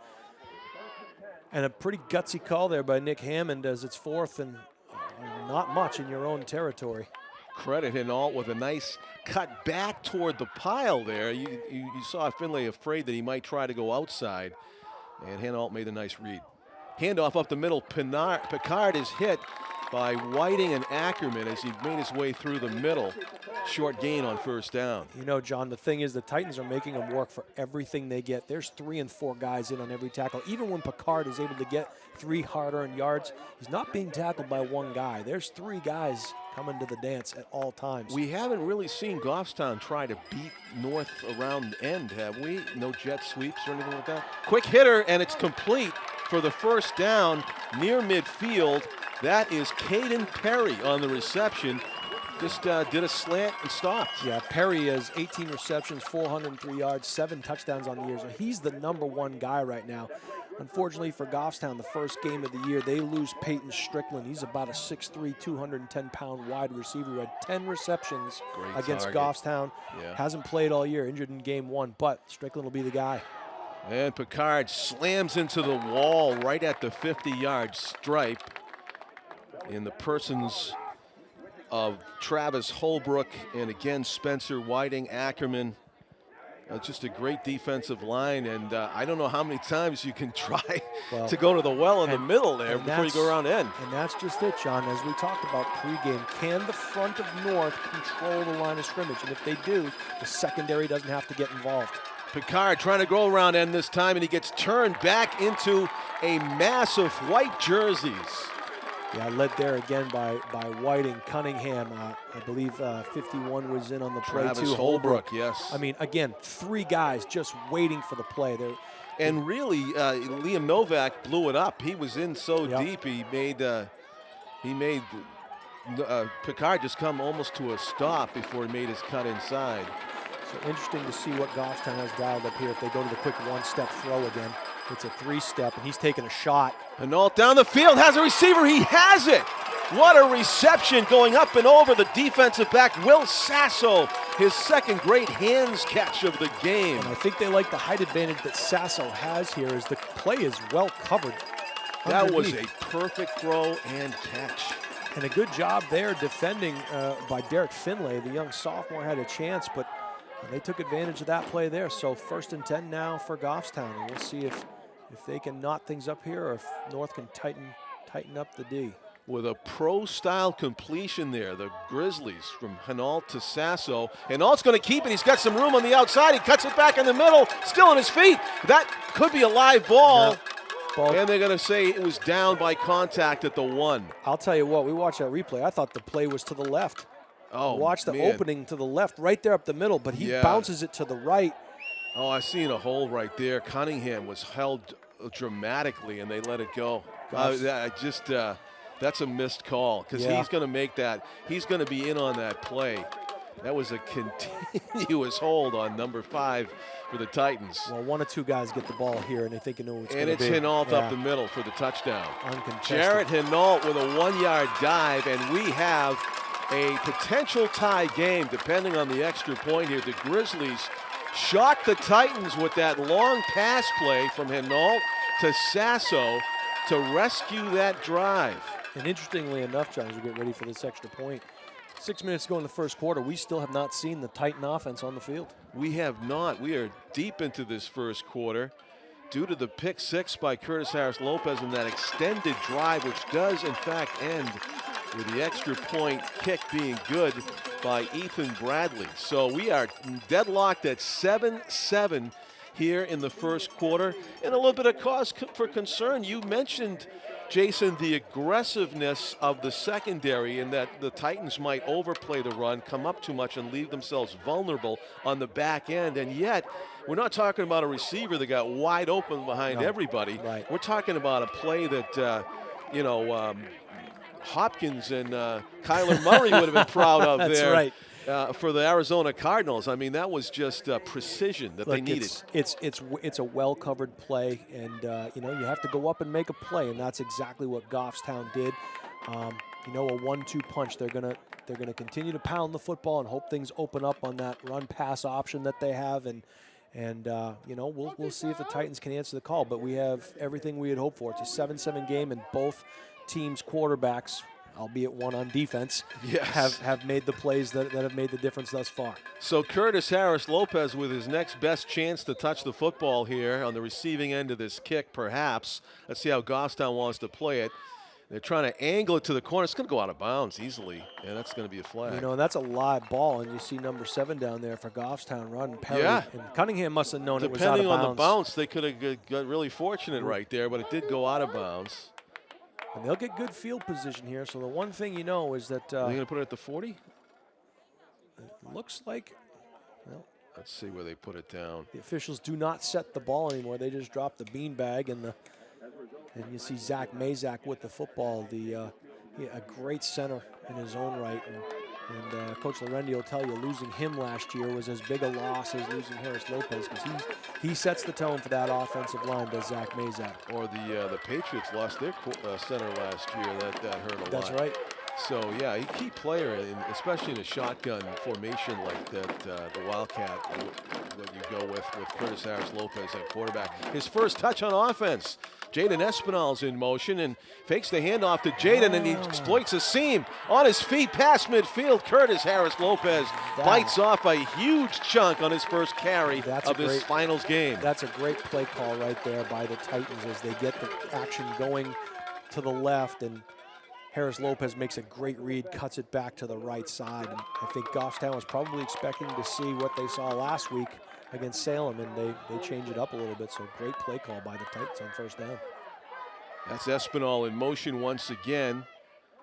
Speaker 2: And a pretty gutsy call there by Nick Hammond as it's fourth and not much in your own territory.
Speaker 1: Credit Henault with a nice cut back toward the pile there. You saw Finlay afraid that he might try to go outside, and Henault made a nice read. Handoff up the middle. Picard is hit by Whiting and Ackerman as he made his way through the middle. Short gain on first down.
Speaker 2: You know, John, the thing is the Titans are making them work for everything they get. There's 3 and 4 guys in on every tackle. Even when Picard is able to get 3 hard-earned yards, he's not being tackled by one guy. There's 3 guys coming to the dance at all times.
Speaker 1: We haven't really seen Goffstown try to beat North around the end, have we? No jet sweeps or anything like that? Quick hitter, and it's complete for the first down near midfield. That is Caden Perry on the reception. Just did a slant and stopped.
Speaker 2: Yeah, Perry has 18 receptions, 403 yards, 7 touchdowns on the year. So he's the #1 guy right now. Unfortunately for Goffstown, the first game of the year, they lose Peyton Strickland. He's about a 6'3", 210-pound wide receiver who had 10 receptions against Goffstown.
Speaker 1: Yeah.
Speaker 2: Hasn't played all year, injured in game 1, but Strickland will be the guy.
Speaker 1: And Picard slams into the wall right at the 50-yard stripe in the persons of Travis Holbrook and again Spencer Whiting, Ackerman. Just a great defensive line, and I don't know how many times you can try to go to the well in the middle there before you go around end.
Speaker 2: And that's just it, John. As we talked about pregame, can the front of North control the line of scrimmage? And if they do, the secondary doesn't have to get involved.
Speaker 1: Picard trying to go around end this time, and he gets turned back into a mass of white jerseys.
Speaker 2: Yeah, led there again by Whiting. Cunningham, I believe 51 was in on the play
Speaker 1: Travis
Speaker 2: too.
Speaker 1: Holbrook, yes.
Speaker 2: I mean, again, 3 guys just wwaiting for the play.
Speaker 1: And really, Liam Novak blew it up. He was in so deep, he made Picard just come almost to a stop before he made his cut inside.
Speaker 2: So interesting to see what Goffstown has dialed up here if they go to the quick 1-step throw again. It's a 3-step, and he's taking a shot.
Speaker 1: Henault down the field, has a receiver, he has it! What a reception going up and over the defensive back, Will Sasso, his second great hands catch of the game.
Speaker 2: And I think they like the height advantage that Sasso has here as the play is well covered.
Speaker 1: That was a perfect throw and catch.
Speaker 2: And a good job there defending by Derek Finlay. The young sophomore had a chance, but they took advantage of that play there. So 1st and 10 now for Goffstown, and we'll see if they can knot things up here or if North can tighten up the D.
Speaker 1: With a pro-style completion there, the Grizzlies from Henault to Sasso. Henault's going to keep it. He's got some room on the outside. He cuts it back in the middle, still on his feet. That could be a live ball. And they're going to say it was down by contact at the 1.
Speaker 2: I'll tell you what, we watched that replay. I thought the play was to the left.
Speaker 1: Oh,
Speaker 2: watch the opening to the left, right there up the middle, but he bounces it to the right.
Speaker 1: Oh, I seen a hole right there. Cunningham was held dramatically, and they let it go. That's a missed call because he's going to make that. He's going to be in on that play. That was a continuous hold on number 5 for the Titans.
Speaker 2: Well, 1 or 2 guys get the ball here, and they think you know what's going to be.
Speaker 1: And it's Henault up the middle for the touchdown.
Speaker 2: Uncontested.
Speaker 1: Jarrett Henault with a 1-yard dive, and we have a potential tie game depending on the extra point here. The Grizzlies shocked the Titans with that long pass play from Henault to Sasso to rescue that drive.
Speaker 2: And interestingly enough, John, as we get ready for this extra point, 6 minutes to go in the first quarter, we still have not seen the Titan offense on the field.
Speaker 1: We have not. We are deep into this first quarter due to the pick 6 by Curtis Harris Lopez and that extended drive, which does in fact end with the extra point kick being good by Ethan Bradley. So we are deadlocked at 7-7 here in the first quarter, and a little bit of cause for concern. You mentioned, Jason, the aggressiveness of the secondary and that the Titans might overplay the run, come up too much, and leave themselves vulnerable on the back end. And yet, we're not talking about a receiver that got wide open behind everybody.
Speaker 2: Right.
Speaker 1: We're talking about a play that, Hopkins and Kyler Murray would have been proud of there.
Speaker 2: Right.
Speaker 1: For the Arizona Cardinals. I mean, that was just precision that they needed.
Speaker 2: It's a well-covered play, and you have to go up and make a play, and that's exactly what Goffstown did. a 1-2 punch. They're gonna continue to pound the football and hope things open up on that run-pass option that they have, and we'll see if the Titans can answer the call. But we have everything we had hoped for. It's a 7-7 game, and both teams' quarterbacks, albeit one on defense,
Speaker 1: yes,
Speaker 2: have made the plays that have made the difference thus far.
Speaker 1: So Curtis Harris Lopez with his next best chance to touch the football here on the receiving end of this kick, perhaps. Let's see how Goffstown wants to play it. They're trying to angle it to the corner. It's going to go out of bounds easily, and that's going to be a flag.
Speaker 2: That's a live ball, and you see number 7 down there for Goffstown running. Perry.
Speaker 1: Yeah.
Speaker 2: And Cunningham must have known it was out of bounds.
Speaker 1: Depending on the bounce, they could have got really fortunate right there, but it did go out of bounds.
Speaker 2: And they'll get good field position here. So the one thing you know is that
Speaker 1: Are they going to put it at the 40?
Speaker 2: It looks like. Well,
Speaker 1: let's see where they put it down.
Speaker 2: The officials do not set the ball anymore. They just drop the beanbag, and you see Zach Mazak with the football. A great center in his own right, and Coach Lorendi will tell you losing him last year was as big a loss as losing Harris Lopez, because he sets the tone for that offensive line, does Zach Mazak.
Speaker 1: Or the Patriots lost their center last year. That hurt a lot.
Speaker 2: That's right.
Speaker 1: So, yeah, a key player, especially in a shotgun formation like that, the Wildcat, what you go with Curtis Harris Lopez at quarterback. His first touch on offense. Jaden Espinal's in motion and fakes the handoff to Jaden, and he exploits a seam on his feet past midfield. Curtis Harris Lopez bites off a huge chunk on his first carry of his finals game.
Speaker 2: That's a great play call right there by the Titans as they get the action going to the left, and Harris Lopez makes a great read, cuts it back to the right side. And I think Goffstown was probably expecting to see what they saw last week against Salem, and they change it up a little bit. So great play call by the Titans on first down.
Speaker 1: That's Espinal in motion once again.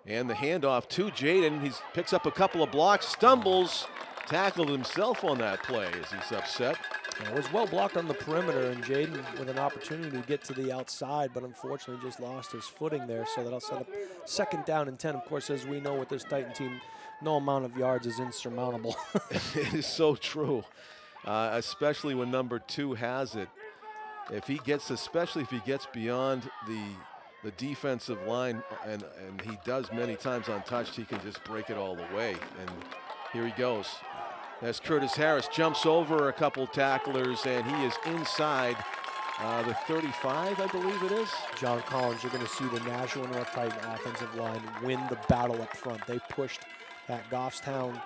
Speaker 1: And the handoff to Jaden. He picks up a couple of blocks, stumbles, tackled himself on that play as he's upset.
Speaker 2: It was well blocked on the perimeter, and Jaden with an opportunity to get to the outside, but unfortunately just lost his footing there. So that'll set up second down and 10. Of course, as we know with this Titan team, no amount of yards is insurmountable.
Speaker 1: It is so true, especially when number 2 has it. Especially if he gets beyond the defensive line, and he does many times untouched, he can just break it all the way. And here he goes. As Curtis Harris jumps over a couple tacklers, and he is inside the 35, I believe it is.
Speaker 2: John Collins, you're going to see the Nashua North Titan offensive line win the battle up front. They pushed that Goffstown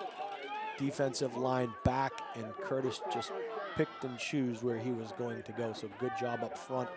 Speaker 2: defensive line back, and Curtis just picked and chose where he was going to go. So good job up front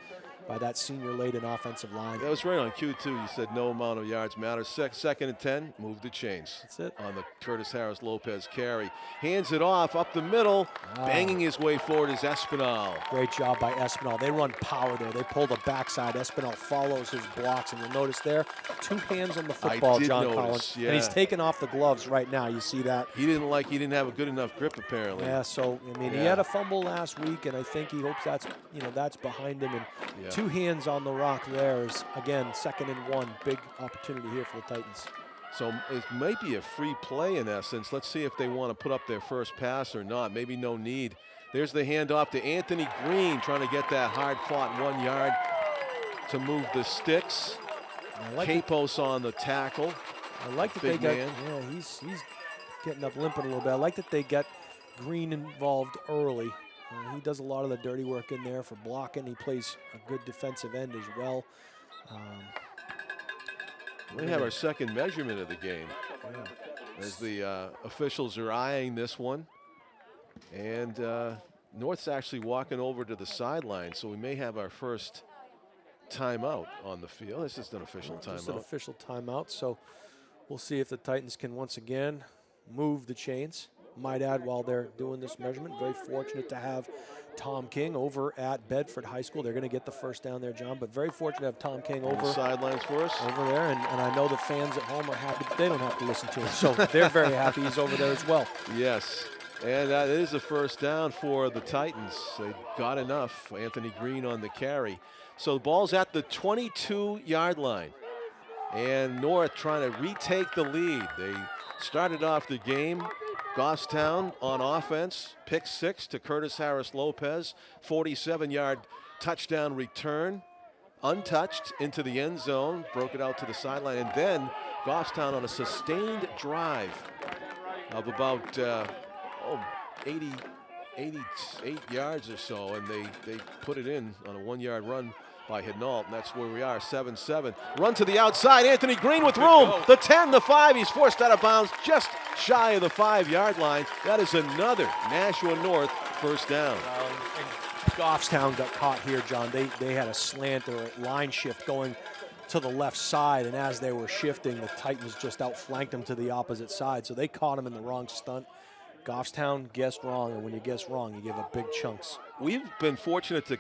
Speaker 2: by that senior laden offensive line.
Speaker 1: That was right on cue, too. You said no amount of yards matters. Second and 10, move the chains.
Speaker 2: That's it.
Speaker 1: On the Curtis Harris Lopez carry. Hands it off up the middle. Banging his way forward is Espinal.
Speaker 2: Great job by Espinal. They run power there. They pull the backside. Espinal follows his blocks, and you'll notice there, 2 hands on the football, John Collins.
Speaker 1: Yeah.
Speaker 2: And he's taking off the gloves right now. You see that?
Speaker 1: He didn't have a good enough grip, apparently.
Speaker 2: Yeah, so, he had a fumble last week, and I think he hopes that's behind him. And 2 hands on the rock there is, again, 2nd and 1. Big opportunity here for the Titans.
Speaker 1: So it might be a free play in essence. Let's see if they want to put up their first pass or not. Maybe no need. There's the handoff to Anthony Green, trying to get that hard-fought 1 yard to move the sticks. Capos on the tackle.
Speaker 2: I like that they got, he's getting up limping a little bit. I like that they get Green involved early. He does a lot of the dirty work in there for blocking. He plays a good defensive end as well.
Speaker 1: We have our second measurement of the game. As the officials are eyeing this one. And North's actually walking over to the sideline, so we may have our first timeout on the field. It's just an official timeout.
Speaker 2: Just an official timeout, so we'll see if the Titans can once again move the chains. Might add, while they're doing this measurement, very fortunate to have Tom King over at Bedford High School. They're going to get the first down there, John, but very fortunate to have Tom King over
Speaker 1: the sidelines for us.
Speaker 2: Over there, and I know the fans at home are happy. They don't have to listen to him, so they're very happy he's over there as well.
Speaker 1: Yes, and that is a first down for the Titans. They got enough. Anthony Green on the carry. So the ball's at the 22-yard line, and North trying to retake the lead. They started off the game. Goffstown on offense, pick 6 to Curtis Harris Lopez, 47-yard touchdown return untouched into the end zone, broke it out to the sideline, and then Goffstown on a sustained drive of about 88 yards or so, and they put it in on a 1-yard run by Henault, and that's where we are, 7-7. Run to the outside, Anthony Green with room. The 10, the 5, he's forced out of bounds just shy of the 5-yard line. That is another Nashua North first down.
Speaker 2: Goffstown got caught here, John. They had a slant or a line shift going to the left side, and as they were shifting, the Titans just outflanked them to the opposite side, so they caught him in the wrong stunt. Goffstown guessed wrong, and when you guess wrong, you give up big chunks.
Speaker 1: We've been fortunate to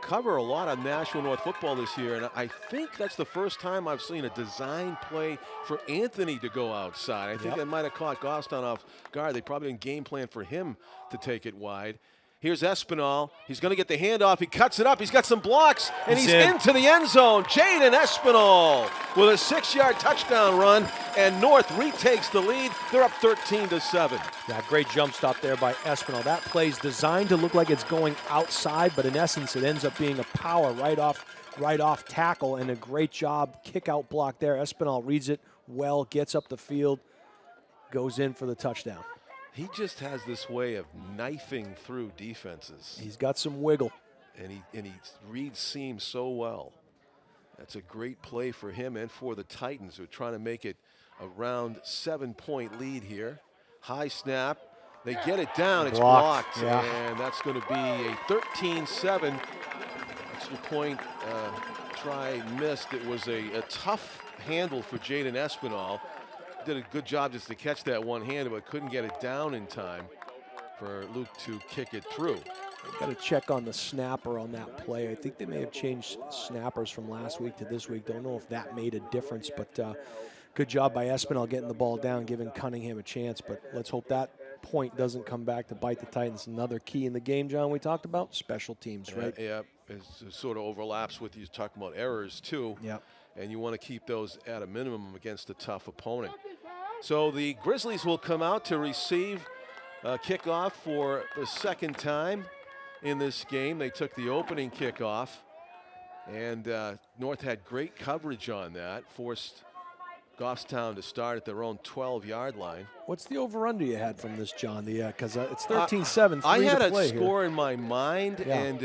Speaker 1: cover a lot of Nashua North football this year, and I think that's the first time I've seen a design play for Anthony to go outside. I think that might have caught Goffstown off guard. They probably didn't game plan for him to take it wide. Here's Espinal. He's going to get the handoff. He cuts it up. He's got some blocks, and he's into the end zone. Jaden Espinal with a 6-yard touchdown run, and North retakes the lead. They're up 13-7.
Speaker 2: Yeah, great jump stop there by Espinal. That play's designed to look like it's going outside, but in essence, it ends up being a power right off tackle, and a great job kick-out block there. Espinal reads it well, gets up the field, goes in for the touchdown.
Speaker 1: He just has this way of knifing through defenses.
Speaker 2: He's got some wiggle.
Speaker 1: And he reads seams so well. That's a great play for him and for the Titans, who are trying to make it around 7-point lead here. High snap. They get it down. It's blocked. And that's going to be a 13-7. Extra point try missed. It was a tough handle for Jaden Espinal. Did a good job just to catch that one-handed, but couldn't get it down in time for Luke to kick it through.
Speaker 2: Got to check on the snapper on that play. I think they may have changed snappers from last week to this week. Don't know if that made a difference, but good job by Espinal getting the ball down, giving Cunningham a chance. But let's hope that point doesn't come back to bite the Titans. Another key in the game, John, we talked about, special teams, right?
Speaker 1: Yeah, it sort of overlaps with you talking about errors, too.
Speaker 2: Yeah.
Speaker 1: And you want to keep those at a minimum against a tough opponent. So the Grizzlies will come out to receive kickoff for the second time in this game. They took the opening kickoff, and North had great coverage on that, forced Goffstown to start at their own 12-yard line.
Speaker 2: What's the over-under you had from this, John? Because it's 13-7.
Speaker 1: I had a
Speaker 2: here.
Speaker 1: score in my mind, and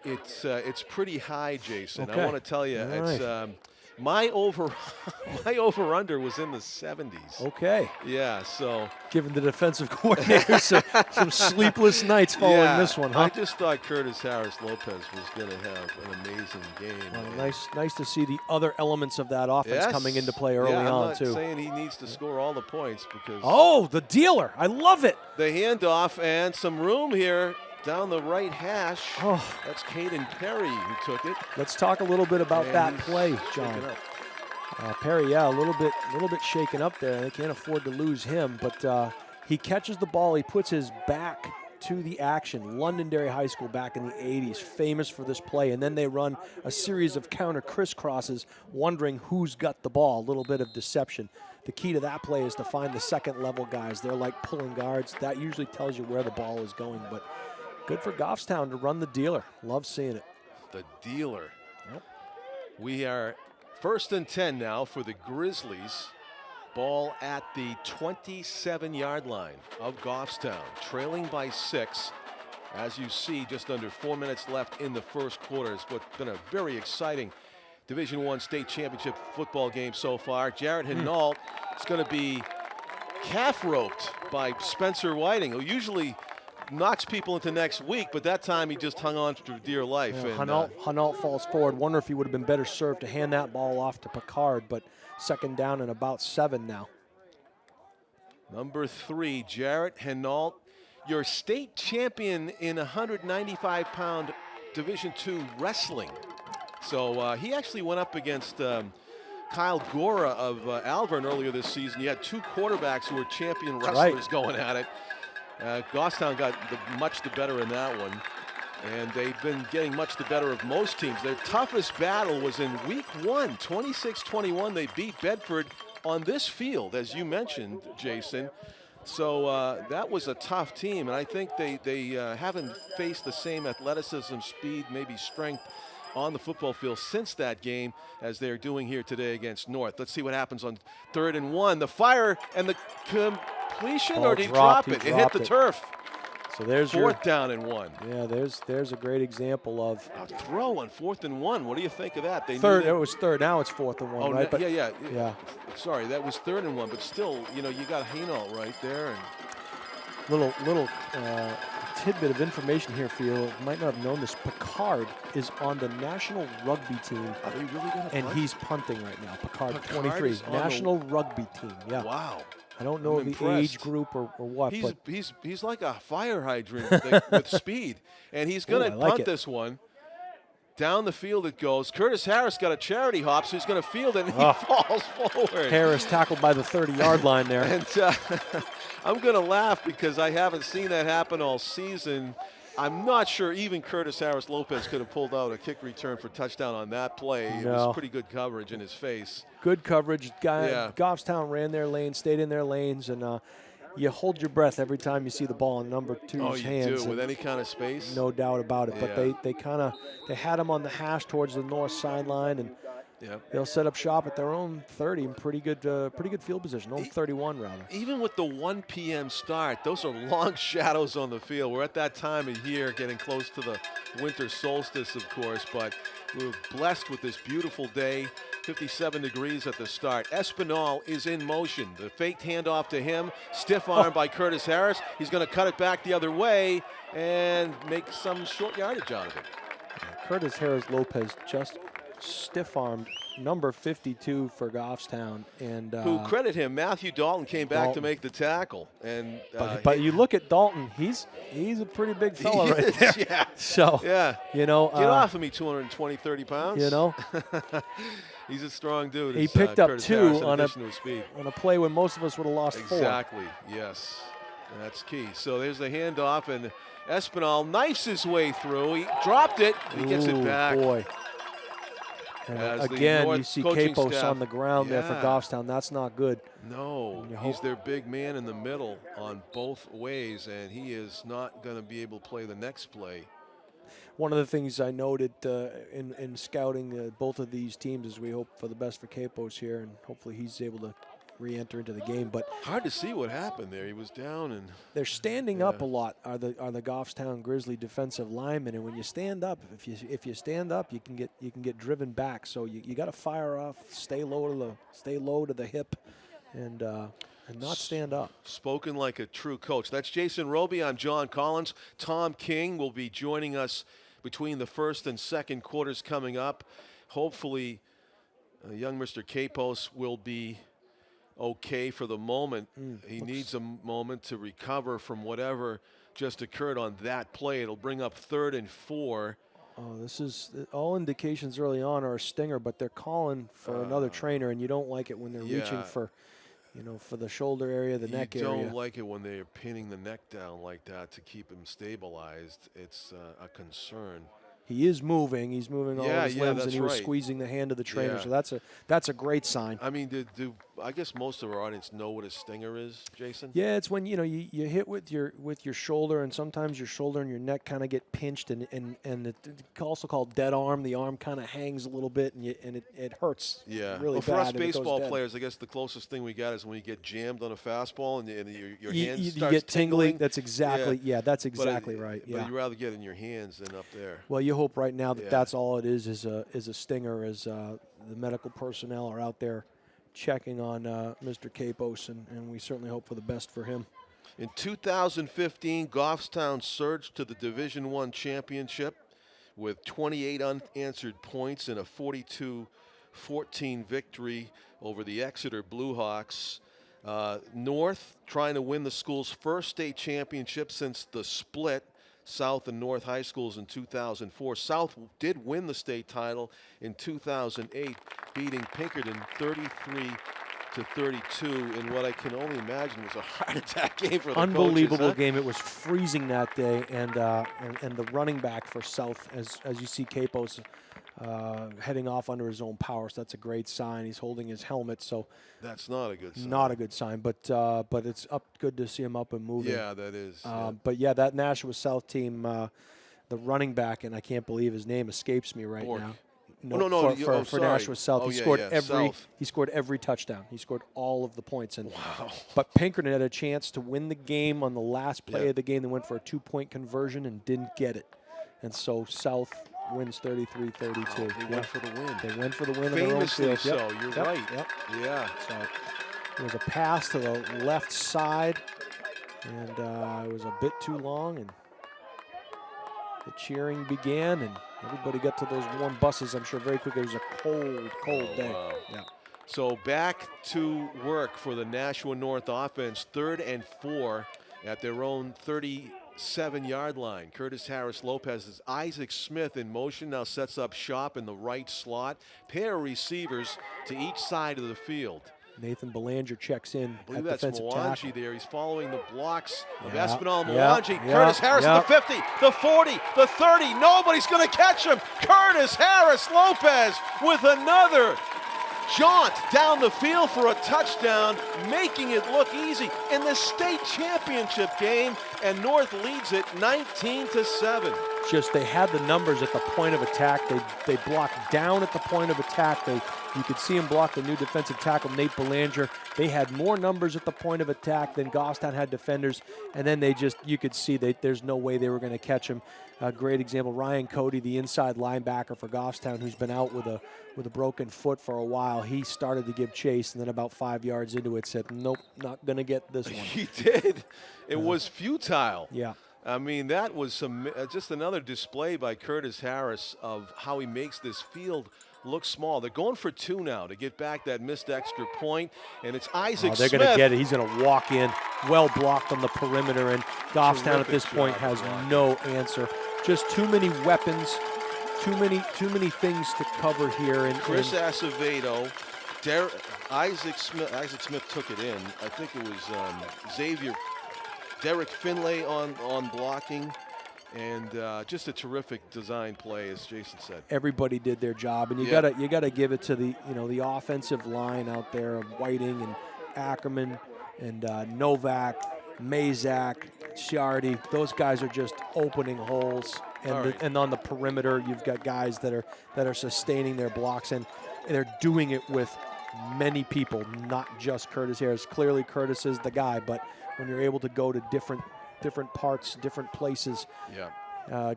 Speaker 1: it's pretty high, Jason.
Speaker 2: Okay.
Speaker 1: I want to tell you, it's my over-under was in the 70s.
Speaker 2: Okay.
Speaker 1: Yeah, so.
Speaker 2: Giving the defensive coordinator some sleepless nights following this one, huh?
Speaker 1: I just thought Curtis Harris-Lopez was going to have an amazing game.
Speaker 2: Well, nice to see the other elements of that offense coming into play early on, too.
Speaker 1: I'm not saying he needs to score all the points because.
Speaker 2: Oh, the dealer. I love it.
Speaker 1: The handoff and some room here down the right hash.
Speaker 2: Oh.
Speaker 1: That's Caden Perry who took it.
Speaker 2: Let's talk a little bit about that play, John. Perry, a little bit shaken up there. They can't afford to lose him, but he catches the ball. He puts his back to the action. Londonderry High School back in the 80s, famous for this play. And then they run a series of counter crisscrosses, wondering who's got the ball. A little bit of deception. The key to that play is to find the second-level guys. They're like pulling guards. That usually tells you where the ball is going, but good for Goffstown to run the dealer. Love seeing it.
Speaker 1: The dealer.
Speaker 2: Yep.
Speaker 1: We are 1st and 10 now for the Grizzlies. Ball at the 27-yard line of Goffstown, trailing by 6. As you see, just under 4 minutes left in the first quarter. It's been a very exciting Division I state championship football game so far. Jarrett Henault is going to be calf roped by Spencer Whiting, who usually knocks people into next week, but that time he just hung on for dear life.
Speaker 2: Yeah,
Speaker 1: and
Speaker 2: Henault falls forward. Wonder if he would have been better served to hand that ball off to Picard, but second down and about 7 now.
Speaker 1: Number 3, Jarrett Henault, your state champion in 195-pound Division II wrestling. So he actually went up against Kyle Gora of Alvern earlier this season. You had 2 quarterbacks who were champion wrestlers going at it. Goffstown got much the better in that one, and they've been getting much the better of most teams. Their toughest battle was in week 1, 26-21. They beat Bedford on this field, as you mentioned, Jason. So that was a tough team, and I think they haven't faced the same athleticism, speed, maybe strength on the football field since that game, as they're doing here today against North. Let's see what happens on 3rd and 1. The fire and the completion, or did he drop it? It hit the turf.
Speaker 2: So there's
Speaker 1: 4th down and 1.
Speaker 2: Yeah, there's a great example of
Speaker 1: a throw on 4th and 1. What do you think of that?
Speaker 2: Third. It was 3rd. Now it's 4th and 1,
Speaker 1: oh,
Speaker 2: right? But
Speaker 1: yeah.
Speaker 2: Sorry,
Speaker 1: that was 3rd and 1, but still, you got Henault right there. And
Speaker 2: little tidbit of information here for you. You might not have known this. Picard is on the national rugby team.
Speaker 1: Are they really going to
Speaker 2: And
Speaker 1: punt?
Speaker 2: he's punting right now. Picard 23,
Speaker 1: is on
Speaker 2: national rugby team. Yeah.
Speaker 1: Wow.
Speaker 2: I don't know
Speaker 1: I'm
Speaker 2: the
Speaker 1: impressed.
Speaker 2: age group or what, but
Speaker 1: He's like a fire hydrant with speed, and he's going to punt this one. Down the field it goes. Curtis Harris got a charity hop, so he's going to field it, and he falls forward.
Speaker 2: Harris tackled by the 30-yard line there.
Speaker 1: And I'm going to laugh because I haven't seen that happen all season. I'm not sure even Curtis Harris Lopez could have pulled out a kick return for touchdown on that play. It was pretty good coverage in his face.
Speaker 2: Good coverage. Goffstown ran their lane, stayed in their lanes, and you hold your breath every time you see the ball in number 2's hands.
Speaker 1: Oh, you do, with any kind of space?
Speaker 2: No doubt about it.
Speaker 1: Yeah.
Speaker 2: But they had him on the hash towards the north sideline, and they'll set up shop at their own 30 in pretty good field position, own 31 rather.
Speaker 1: Even with the 1 p.m. start, those are long shadows on the field. We're at that time of year, getting close to the winter solstice, of course, but we're blessed with this beautiful day. 57 degrees at the start. Espinal is in motion. The faked handoff to him. Stiff arm by Curtis Harris. He's going to cut it back the other way and make some short yardage out of it.
Speaker 2: Curtis Harris Lopez just stiff-armed number 52 for Goffstown, and
Speaker 1: who credit him? Matthew Dalton came back to make the tackle, and
Speaker 2: but you look at Dalton, he's a pretty big fella right there.
Speaker 1: Yeah.
Speaker 2: So
Speaker 1: get off of me, 220, 30 pounds. He's a strong dude.
Speaker 2: He picked up
Speaker 1: Curtis
Speaker 2: 2
Speaker 1: Harris,
Speaker 2: on a play when most of us would have lost 4.
Speaker 1: Exactly. Yes, and that's key. So there's the handoff, and Espinal knifes his way through. He dropped it. He gets it back.
Speaker 2: Boy. And again, you see Capos on the ground there for Goffstown. That's not good.
Speaker 1: No, he's their big man in the middle on both ways, and he is not going to be able to play the next play.
Speaker 2: One of the things I noted in scouting both of these teams is we hope for the best for Capos here, and hopefully he's able to re-enter into the game. But
Speaker 1: hard to see what happened there. He was down, and
Speaker 2: they're standing up a lot. Are the Goffstown Grizzly defensive linemen, and when you stand up, if you stand up, you can get driven back. So you got to fire off, stay low to the hip, and not stand up.
Speaker 1: Spoken like a true coach. That's Jason Roby. I'm John Collins. Tom King will be joining us between the first and second quarters coming up. Hopefully, young Mr. Capos will be okay for the moment. He needs a moment to recover from whatever just occurred on that play. It'll bring up 3rd and 4.
Speaker 2: Oh, this is all indications early on are a stinger, but they're calling for another trainer, and you don't like it when they're reaching for, for the shoulder area, the neck area.
Speaker 1: You don't like it when they're pinning the neck down like that to keep him stabilized. It's a concern.
Speaker 2: He is moving. He's moving all his limbs, and he was squeezing the hand of the trainer. So that's a great sign.
Speaker 1: I mean, do I guess most of our audience know what a stinger is, Jason?
Speaker 2: Yeah, it's when you hit with your shoulder, and sometimes your shoulder and your neck kind of get pinched, and it's also called dead arm. The arm kind of hangs a little bit, and it hurts.
Speaker 1: Yeah,
Speaker 2: really
Speaker 1: for
Speaker 2: bad,
Speaker 1: us baseball players, I guess the closest thing we got is when you get jammed on a fastball and your hands
Speaker 2: you
Speaker 1: starts
Speaker 2: get tingling.
Speaker 1: tingling.
Speaker 2: That's exactly that's exactly right. Yeah,
Speaker 1: but you rather get in your hands than up there.
Speaker 2: Well, you hope right now that that's all it is a stinger, as the medical personnel are out there checking on Mr. Capos, and we certainly hope for the best for him.
Speaker 1: In 2015, Goffstown surged to the Division I championship with 28 unanswered points in a 42-14 victory over the Exeter Bluehawks. North trying to win the school's first state championship since the split. South and North High Schools in 2004. South did win the state title in 2008, beating Pinkerton 33-32 in what I can only imagine was a heart attack game for the
Speaker 2: Unbelievable
Speaker 1: coaches,
Speaker 2: game. It was freezing that day, and the running back for South, as you see Capos heading off under his own power, so that's a great sign. He's holding his helmet, so
Speaker 1: that's not a good sign.
Speaker 2: Not a good sign, but it's good to see him up and moving.
Speaker 1: Yeah, that is.
Speaker 2: But that Nashua South team, running back, and I can't believe his name escapes me right
Speaker 1: Bork.
Speaker 2: now. For
Speaker 1: sorry.
Speaker 2: Nashua South.
Speaker 1: Oh,
Speaker 2: He
Speaker 1: yeah,
Speaker 2: scored
Speaker 1: yeah, South.
Speaker 2: He scored every touchdown. He scored all of the points. And
Speaker 1: Wow.
Speaker 2: but Pinkerton had a chance to win the game on the last play
Speaker 1: Yeah.
Speaker 2: of the game. They went for a 2-point conversion and didn't get it. And so South wins 33-32.
Speaker 1: They went for the win.
Speaker 2: They went for the win in their own
Speaker 1: Famously
Speaker 2: field.
Speaker 1: so. You're right.
Speaker 2: Yep.
Speaker 1: Yeah.
Speaker 2: So it was a pass to the left side, and it was a bit too long, and the cheering began, and everybody got to those warm buses, I'm sure, very quickly. It was a cold day.
Speaker 1: Wow.
Speaker 2: Yeah.
Speaker 1: So back to work for the Nashua North offense, 3rd and 4 at their own 37-yard line. Curtis Harris Lopez is Isaac Smith in motion, now sets up shop in the right slot. Pair of receivers to each side of the field.
Speaker 2: Nathan Belanger checks in
Speaker 1: I believe
Speaker 2: at
Speaker 1: that's
Speaker 2: defensive
Speaker 1: Mwangi
Speaker 2: tackle.
Speaker 1: there. He's following the blocks of
Speaker 2: Yeah,
Speaker 1: Espinal and
Speaker 2: yeah,
Speaker 1: Mwangi.
Speaker 2: yeah,
Speaker 1: Curtis Harris
Speaker 2: yeah.
Speaker 1: at the 50, the 40, the 30. Nobody's going to catch him. Curtis Harris Lopez with another jaunt down the field for a touchdown, making it look easy in the state championship game, and North leads it 19-7.
Speaker 2: Just they had the numbers at the point of attack. They blocked down at the point of attack. You could see him block the new defensive tackle, Nate Belanger. They had more numbers at the point of attack than Goffstown had defenders, and then you could see there's no way they were going to catch him. A great example, Ryan Cody, the inside linebacker for Goffstown, who's been out with a broken foot for a while. He started to give chase, and then about 5 yards into it said, nope, not going to get this one.
Speaker 1: He did. It was futile.
Speaker 2: Yeah.
Speaker 1: I mean, that was just another display by Curtis Harris of how he makes this field look small. They're going for 2 now to get back that missed extra point, and it's Isaac
Speaker 2: They're
Speaker 1: Smith.
Speaker 2: going to get it. He's going to walk in, well blocked on the perimeter, and Goffstown at this
Speaker 1: Terrific
Speaker 2: point
Speaker 1: job
Speaker 2: has
Speaker 1: blocking.
Speaker 2: no answer. Just too many weapons, too many things to cover here. And
Speaker 1: Chris Acevedo, Isaac Smith took it in. I think it was Derek Finlay on blocking, and just a terrific design play, as Jason said.
Speaker 2: everybody did their job, and you gotta give it to the offensive line out there of Whiting and Ackerman and Novak, Mazak, Shardy. Those guys are just opening holes, and on the perimeter you've got guys that are sustaining their blocks, and they're doing it with many people, not just Curtis Harris. Clearly Curtis is the guy, but when you're able to go to different parts, different places.
Speaker 1: Yeah.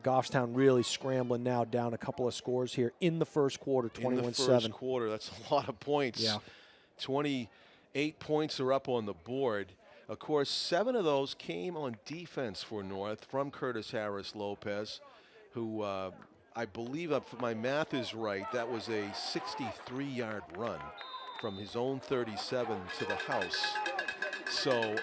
Speaker 2: Goffstown really scrambling now, down a couple of scores here in the first quarter, 21-7.
Speaker 1: In the first quarter, that's a lot of points.
Speaker 2: Yeah.
Speaker 1: 28 points are up on the board. Of course, 7 of those came on defense for North from Curtis Harris Lopez, who I believe, if my math is right, that was a 63-yard run from his own 37 to the house. So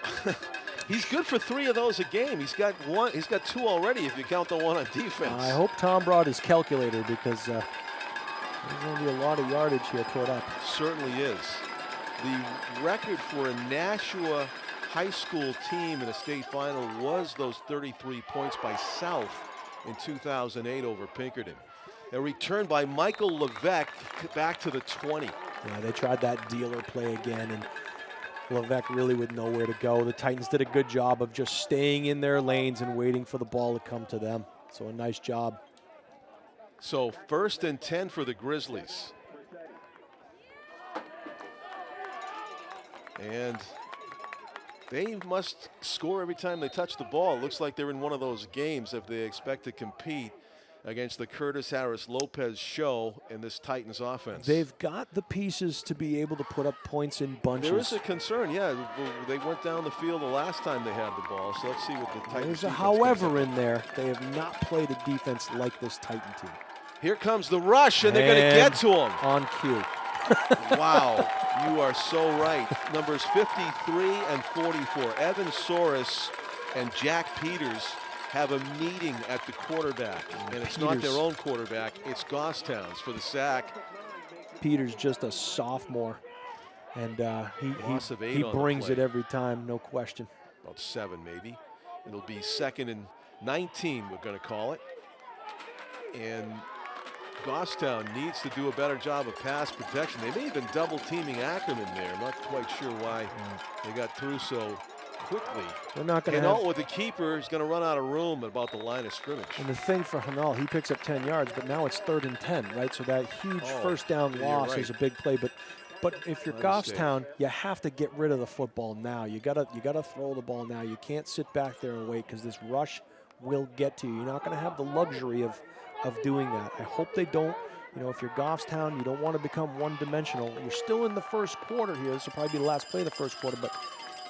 Speaker 1: he's good for 3 of those a game. He's got 2 already if you count the one on defense.
Speaker 2: I hope Tom brought his calculator, because there's going to be a lot of yardage here toward up.
Speaker 1: Certainly is. The record for a Nashua high school team in a state final was those 33 points by South in 2008 over Pinkerton. A return by Michael Levesque back to the 20.
Speaker 2: Yeah, they tried that dealer play again, and Levesque really with nowhere to go. The Titans did a good job of just staying in their lanes and waiting for the ball to come to them. So a nice job.
Speaker 1: So 1st and 10 for the Grizzlies. And they must score every time they touch the ball. It looks like they're in one of those games if they expect to compete against the Curtis Harris Lopez show in this Titans offense.
Speaker 2: They've got the pieces to be able to put up points in bunches.
Speaker 1: There is a concern, yeah. They went down the field the last time they had the ball, so let's see what the Titans
Speaker 2: There's a
Speaker 1: defense
Speaker 2: however
Speaker 1: can do.
Speaker 2: in there. They have not played a defense like this Titan team.
Speaker 1: Here comes the rush, and they're going to get to him.
Speaker 2: On cue.
Speaker 1: Wow, you are so right. Numbers 53 and 44. Evan Soros and Jack Peters have a meeting at the quarterback. And it's not their own quarterback, it's Goffstown's for the sack.
Speaker 2: Peters just a sophomore, and
Speaker 1: Loss of 8
Speaker 2: he
Speaker 1: on the
Speaker 2: brings
Speaker 1: play.
Speaker 2: it every time, no question.
Speaker 1: About 7 maybe. It'll be 2nd and 19, we're going to call it. And Goffstown needs to do a better job of pass protection. They may have been double teaming Ackerman there. I'm not quite sure why they got through so quickly.
Speaker 2: We're not going to
Speaker 1: Henault
Speaker 2: have.
Speaker 1: with the keeper is going to run out of room at about the line of scrimmage.
Speaker 2: And the thing for Henault, he picks up 10 yards, but now it's 3rd and 10, right? So that huge first down loss is a big play. But if you're Goffstown, you have to get rid of the football now. You gotta throw the ball now. You can't sit back there and wait because this rush will get to you. You're not going to have the luxury of doing that. I hope they don't. You know, if you're Goffstown, you don't want to become one-dimensional. You're still in the first quarter here. This will probably be the last play of the first quarter, but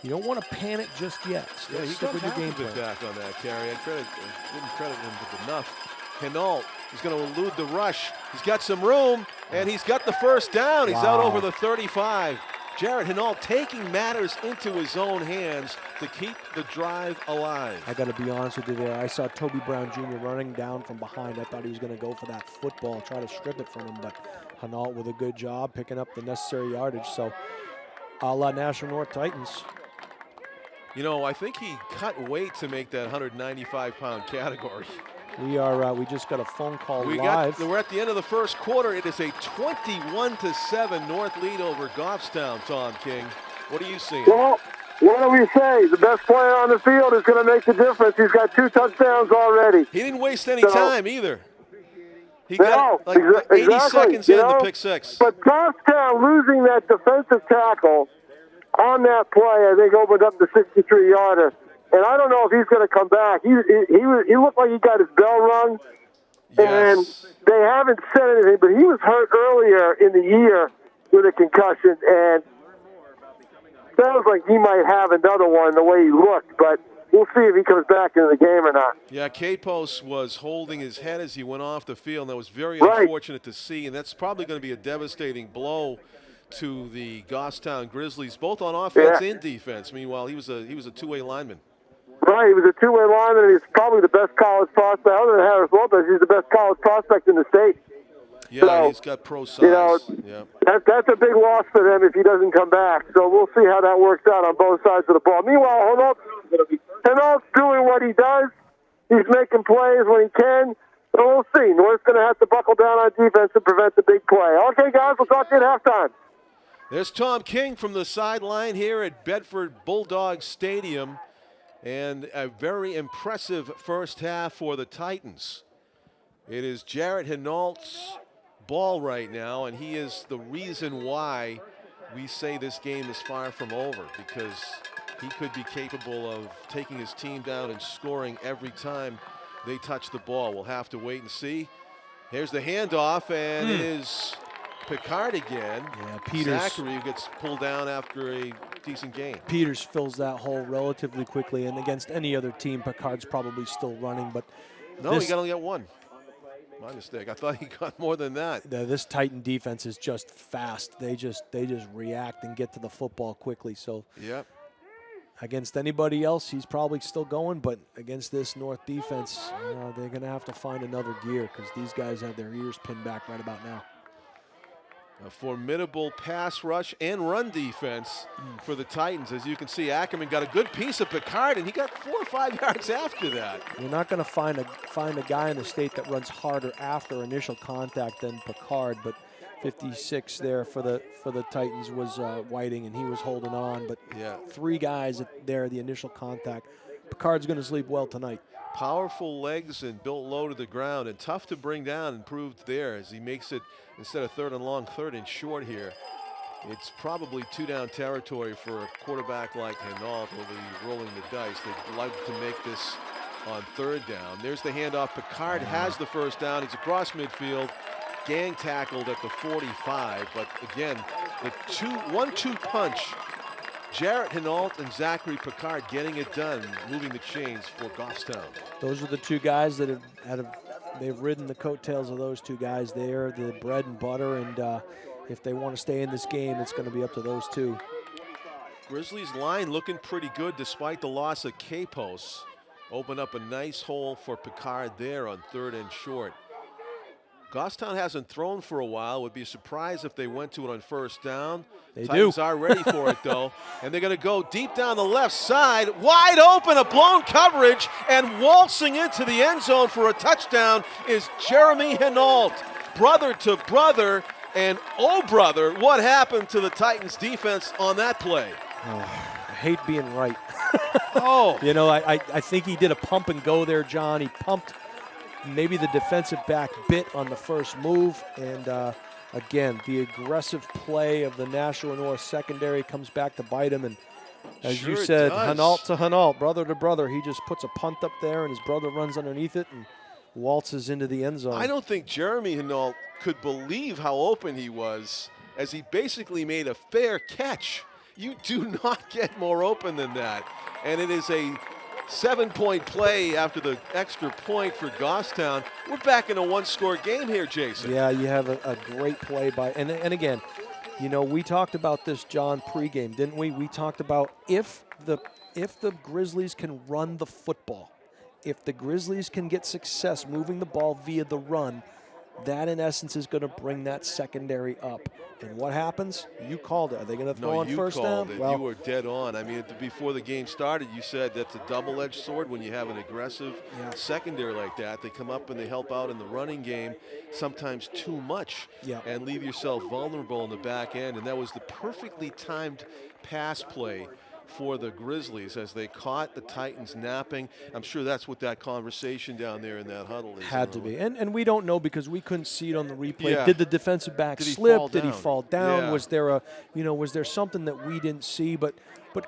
Speaker 2: you don't want to panic just yet.
Speaker 1: Yeah, he
Speaker 2: stick
Speaker 1: got
Speaker 2: with your game
Speaker 1: half of it
Speaker 2: plan.
Speaker 1: back on that carry. I didn't credit him with enough. Henault is going to elude the rush. He's got some room, and he's got the first down. He's out over the 35. Jarrett Henault taking matters into his own hands to keep the drive alive.
Speaker 2: I got to be honest with you there. I saw Toby Brown Jr. running down from behind. I thought he was going to go for that football, try to strip it from him, but Henault with a good job picking up the necessary yardage. So, a la Nashua North Titans.
Speaker 1: You know, I think he cut weight to make that 195-pound category.
Speaker 2: We just got a phone call live.
Speaker 1: We're at the end of the first quarter. It is a 21-7 North lead over Goffstown, Tom King. What are you seeing?
Speaker 3: Well, what do we say? The best player on the field is going to make the difference. He's got 2 touchdowns already.
Speaker 1: He didn't waste any time either. He
Speaker 3: No,
Speaker 1: got like 80 seconds in the pick six.
Speaker 3: But Goffstown losing that defensive tackle on that play, I think, opened up the 63-yarder. And I don't know if he's going to come back. He looked like he got his bell rung. And they haven't said anything, but he was hurt earlier in the year with a concussion. And sounds like he might have another one the way he looked. But we'll see if he comes back into the game or not.
Speaker 1: Yeah, Capos was holding his head as he went off the field. And that was very unfortunate to see. And that's probably going to be a devastating blow to the Goffstown Grizzlies, both on offense and defense. Meanwhile, he was a two-way lineman.
Speaker 3: Right, he was a two-way lineman, and he's probably the best college prospect. Other than Harris Lopez, he's the best college prospect in the state.
Speaker 1: Yeah, so, he's got pro size.
Speaker 3: You know, that's a big loss for them if he doesn't come back. So we'll see how that works out on both sides of the ball. Meanwhile, Henault's doing what he does. He's making plays when he can. So we'll see. North's going to have to buckle down on defense to prevent the big play. Okay, guys, we'll talk to you at halftime.
Speaker 1: There's Tom King from the sideline here at Bedford Bulldog Stadium. And a very impressive first half for the Titans. It is Jarrett Henault's ball right now, and he is the reason why we say this game is far from over, because he could be capable of taking his team down and scoring every time they touch the ball. We'll have to wait and see. Here's the handoff, and it is Picard again.
Speaker 2: Yeah, Peters.
Speaker 1: Zachary gets pulled down after a decent game.
Speaker 2: Peters fills that hole relatively quickly, and against any other team, Picard's probably still running. But
Speaker 1: no, he got only got one. My mistake. I thought he got more than that.
Speaker 2: This Titan defense is just fast. They just react and get to the football quickly. So against anybody else, he's probably still going. But against this North defense, they're going to have to find another gear because these guys have their ears pinned back right about now.
Speaker 1: A formidable pass rush and run defense for the Titans. As you can see, Ackerman got a good piece of Picard, and he got 4 or 5 yards after that.
Speaker 2: You're not going to find a guy in the state that runs harder after initial contact than Picard, but 56 there for the Titans was Whiting, and he was holding on. But 3 guys there, the initial contact. Picard's going to sleep well tonight.
Speaker 1: Powerful legs and built low to the ground, and tough to bring down, and proved there as he makes it, instead of 3rd and long, 3rd and short here. It's probably 2-down territory for a quarterback like Henault. Will be rolling the dice. They'd like to make this on 3rd down. There's the handoff. Picard has the first down. He's across midfield, gang tackled at the 45. But again, the 1-2 punch. Jarrett Henault and Zachary Picard getting it done, moving the chains for Goffstown.
Speaker 2: Those are the 2 guys that they've ridden the coattails of those 2 guys. They're the bread and butter, and if they want to stay in this game, it's going to be up to those 2.
Speaker 1: Grizzlies line looking pretty good despite the loss of Capos. Open up a nice hole for Picard there on 3rd and short. Goffstown hasn't thrown for a while. Would be surprised if they went to it on 1st down.
Speaker 2: They
Speaker 1: Titans are ready for it, though. And they're going to go deep down the left side. Wide open, a blown coverage, and waltzing into the end zone for a touchdown is Jeremy Henault. Brother to brother, and oh brother, what happened to the Titans defense on that play?
Speaker 2: hate being right.
Speaker 1: Oh.
Speaker 2: You know, I think he did a pump and go there, John. He pumped. Maybe the defensive back bit on the first move. And, again, the aggressive play of the Nashua North secondary comes back to bite him. And as
Speaker 1: Sure
Speaker 2: you
Speaker 1: it
Speaker 2: said,
Speaker 1: does.
Speaker 2: Henault to Henault, brother to brother. He just puts a punt up there, and his brother runs underneath it and waltzes into the end zone.
Speaker 1: I don't think Jeremy Henault could believe how open he was as he basically made a fair catch. You do not get more open than that. And it is a 7-point play after the extra point for Goffstown. We're back in a one-score game here, Jason.
Speaker 2: Yeah, you have a great play by, and again, you know, we talked about this, John, pregame, didn't we? We talked about if the Grizzlies can run the football, if the Grizzlies can get success moving the ball via the run, that in essence is going to bring that secondary up. And what happens? You called it. Are they going to throw on first down?
Speaker 1: No, you called it. Well, you were dead on. I mean, before the game started, you said that's a double-edged sword when you have an aggressive secondary like that. They come up and they help out in the running game, sometimes too much, and leave yourself vulnerable in the back end. And that was the perfectly timed pass play for the Grizzlies as they caught the Titans napping. I'm sure that's what that conversation down there in that huddle is.
Speaker 2: Had to be. And we don't know because we couldn't see it on the replay.
Speaker 1: Yeah.
Speaker 2: Did the defensive back
Speaker 1: Did he
Speaker 2: slip?
Speaker 1: fall
Speaker 2: Did he
Speaker 1: down?
Speaker 2: fall down?
Speaker 1: Yeah.
Speaker 2: Was there was there something that we didn't see? But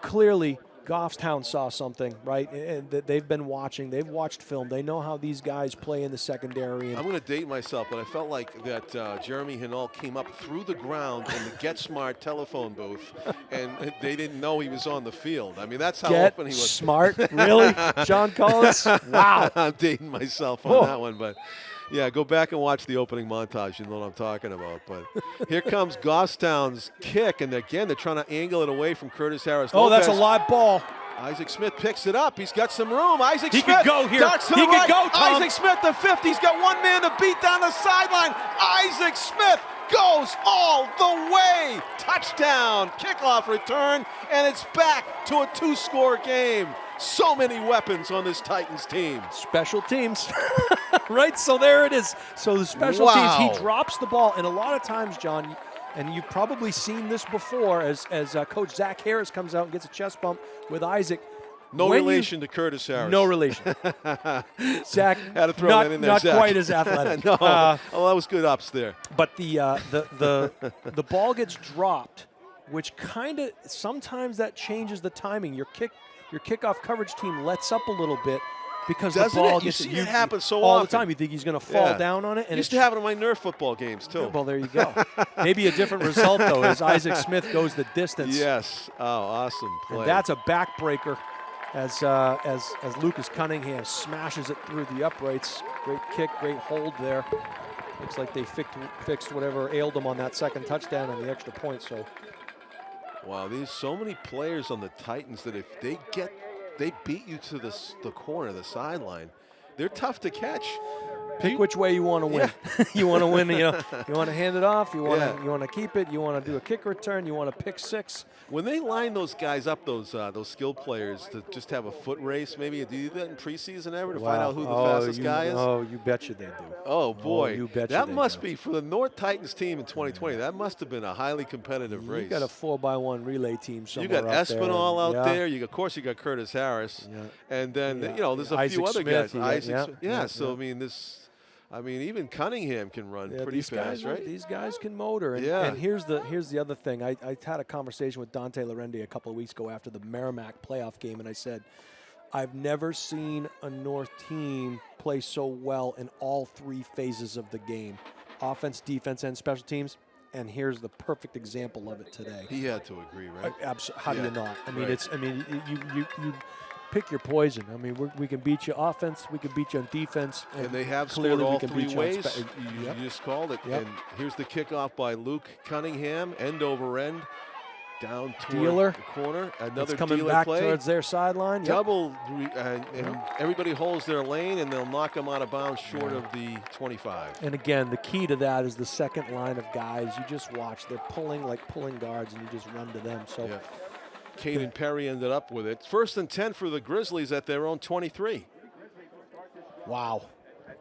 Speaker 2: clearly Goffstown saw something, right? And they've been watching. They've watched film. They know how these guys play in the secondary. And
Speaker 1: I'm going to date myself, but I felt like that Jeremy Henault came up through the ground in the Get Smart telephone booth, and they didn't know he was on the field. I mean, that's how open he was.
Speaker 2: Smart? Really? John Collins? Wow.
Speaker 1: I'm dating myself on that one, but yeah, go back and watch the opening montage. You know what I'm talking about. But here comes Goffstown's kick, and again, they're trying to angle it away from Curtis Harris.
Speaker 2: Oh,
Speaker 1: Lopez.
Speaker 2: that's a live ball.
Speaker 1: Isaac Smith picks it up. He's got some room. Isaac
Speaker 2: He
Speaker 1: Smith
Speaker 2: could go here.
Speaker 1: darts to
Speaker 2: He
Speaker 1: the
Speaker 2: could
Speaker 1: right.
Speaker 2: go, Tom.
Speaker 1: Isaac Smith, the 50. He's got one man to beat down the sideline. Isaac Smith goes all the way. Touchdown, kickoff return, and it's back to a 2-score game. So many weapons on this Titans team.
Speaker 2: Special teams, right? So there it is. So the special teams, he drops the ball. And a lot of times, John, and you've probably seen this before as Coach Zach Harris comes out and gets a chest bump with Isaac.
Speaker 1: No relation to Curtis Harris.
Speaker 2: No relation. Zach,
Speaker 1: had to throw that in there,
Speaker 2: not
Speaker 1: Zach.
Speaker 2: quite as athletic.
Speaker 1: No, that was good ups there.
Speaker 2: But the ball gets dropped, which kind of sometimes that changes the timing. Your kickoff coverage team lets up a little bit because the ball gets.
Speaker 1: You see it happen so
Speaker 2: all
Speaker 1: often.
Speaker 2: the time. You think he's going to fall down on it, and
Speaker 1: used to happen in my Nerf football games too.
Speaker 2: Well, there you go. Maybe a different result though, as Isaac Smith goes the distance.
Speaker 1: Yes. Oh, awesome play.
Speaker 2: And that's a backbreaker, as Lucas Cunningham smashes it through the uprights. Great kick, great hold there. Looks like they fixed whatever ailed them on that second touchdown and the extra point. So.
Speaker 1: Wow, there's so many players on the Titans that if they beat you to the corner, the sideline, they're tough to catch.
Speaker 2: Pick which way you want to win.
Speaker 1: Yeah.
Speaker 2: You want to win, you want to hand it off, you want to keep it, you want to do a kick return, you want to pick six.
Speaker 1: When they line those guys up, those skilled players, to just have a foot race, maybe do you do that in preseason ever to find out who the fastest guy is?
Speaker 2: Oh, you betcha they do.
Speaker 1: Oh boy,
Speaker 2: you betcha
Speaker 1: that
Speaker 2: they
Speaker 1: must
Speaker 2: do.
Speaker 1: be for the North Titans team in 2020. That must have been a highly competitive race.
Speaker 2: You got a 4x1 relay team somewhere.
Speaker 1: You got
Speaker 2: out
Speaker 1: Espinal
Speaker 2: there.
Speaker 1: out there. Of course, you got Curtis Harris, and then there's a
Speaker 2: Isaac
Speaker 1: few other
Speaker 2: Smith,
Speaker 1: guys.
Speaker 2: Isaac,
Speaker 1: So I mean, even Cunningham can run pretty fast, right?
Speaker 2: These guys can motor. And here's the other thing. I had a conversation with Dante Larendi a couple of weeks ago after the Merrimack playoff game, and I said, I've never seen a North team play so well in all three phases of the game: offense, defense, and special teams. And here's the perfect example of it today.
Speaker 1: He had to agree, right?
Speaker 2: How do you not? I mean, you pick your poison. I mean, we can beat you offense, we can beat you on defense.
Speaker 1: And they have
Speaker 2: clearly
Speaker 1: scored all
Speaker 2: we can
Speaker 1: three
Speaker 2: beat you
Speaker 1: ways.
Speaker 2: on
Speaker 1: You just called it.
Speaker 2: Yep.
Speaker 1: And here's the kickoff by Luke Cunningham, end over end, down toward
Speaker 2: Dealer.
Speaker 1: the corner. Another
Speaker 2: It's coming
Speaker 1: dealer
Speaker 2: back
Speaker 1: play.
Speaker 2: towards their sideline. Yep.
Speaker 1: Double, and everybody holds their lane, and they'll knock them out of bounds short of the 25.
Speaker 2: And again, the key to that is the second line of guys. You just watch. They're pulling guards, and you just run to them. So.
Speaker 1: Yeah. Caden Perry ended up with it. 1st and 10 for the Grizzlies at their own 23.
Speaker 2: Wow.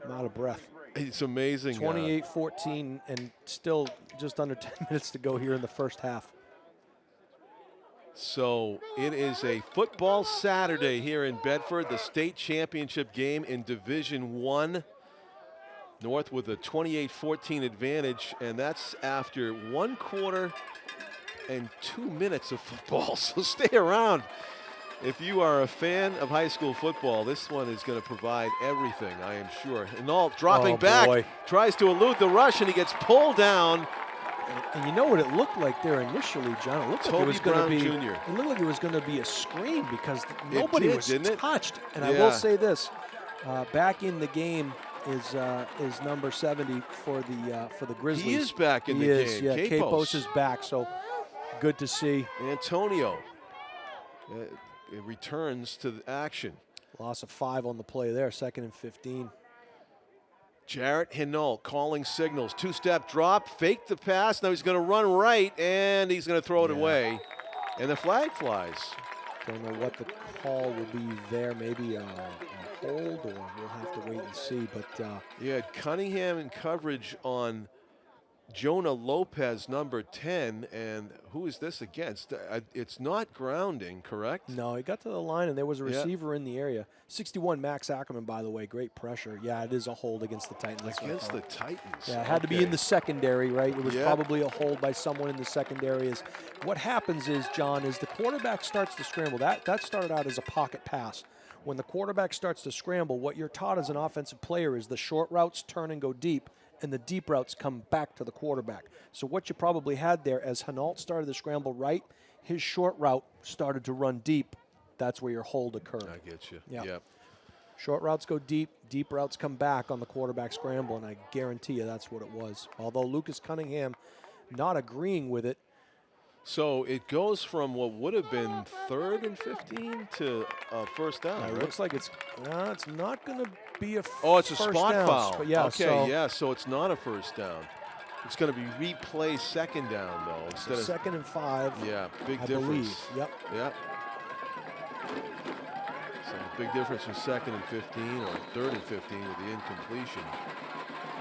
Speaker 2: I'm out of breath.
Speaker 1: It's amazing.
Speaker 2: 28-14 and still just under 10 minutes to go here in the first half.
Speaker 1: So it is a football Saturday here in Bedford, the state championship game in Division I. North with a 28-14 advantage, and that's after 1 quarter and 2 minutes of football. So stay around. If you are a fan of high school football, this one is going to provide everything, I am sure. Henault dropping back,
Speaker 2: boy.
Speaker 1: tries to elude the rush, and he gets pulled down.
Speaker 2: And you know what it looked like there initially, John? It looked like it was going to be.
Speaker 1: Jr.
Speaker 2: It looked like it was going to be a screen because nobody was touched. And I
Speaker 1: Yeah.
Speaker 2: will say this: back in the game is number 70 for the Grizzlies.
Speaker 1: He is back in the game.
Speaker 2: Yeah,
Speaker 1: Capos.
Speaker 2: Capos is back. So good to see.
Speaker 1: Antonio it returns to the action.
Speaker 2: Loss of 5 on the play there. 2nd and 15.
Speaker 1: Jarrett Henault calling signals. 2-step drop, fake the pass. Now he's going to run right, and he's going to throw it away. And the flag flies.
Speaker 2: Don't know what the call will be there. Maybe a hold, or we'll have to wait and see. But
Speaker 1: you had Cunningham in coverage on Jonah Lopez, number 10. And who is this against? It's not grounding, correct?
Speaker 2: no, he got to the line, and there was a receiver in the area. 61, Max Ackerman, by the way. Great pressure. Yeah, it is a hold against the Titans.
Speaker 1: Against the Titans.
Speaker 2: Yeah, it had to be in the secondary, right? It was probably a hold by someone in the secondary. What happens is, John, is the quarterback starts to scramble. That started out as a pocket pass. When the quarterback starts to scramble, what you're taught as an offensive player is the short routes turn and go deep, and the deep routes come back to the quarterback. So what you probably had there, as Henault started to scramble right, his short route started to run deep. That's where your hold occurred.
Speaker 1: I get you.
Speaker 2: Yeah.
Speaker 1: Yep.
Speaker 2: Short routes go deep, deep routes come back on the quarterback scramble, and I guarantee you that's what it was. Although Lucas Cunningham not agreeing with it.
Speaker 1: So it goes from what would have been 3rd and 15 to first down,
Speaker 2: It
Speaker 1: right?
Speaker 2: looks like it's not going to be a
Speaker 1: it's a
Speaker 2: first
Speaker 1: spot
Speaker 2: down.
Speaker 1: foul.
Speaker 2: But yeah,
Speaker 1: Okay, so it's not a first down. It's going to be replay 2nd down, though. Instead of
Speaker 2: 2nd and 5.
Speaker 1: Yeah, big
Speaker 2: I
Speaker 1: difference.
Speaker 2: believe. Yep.
Speaker 1: Yep. So big difference from 2nd and 15 or 3rd and 15 with the incompletion.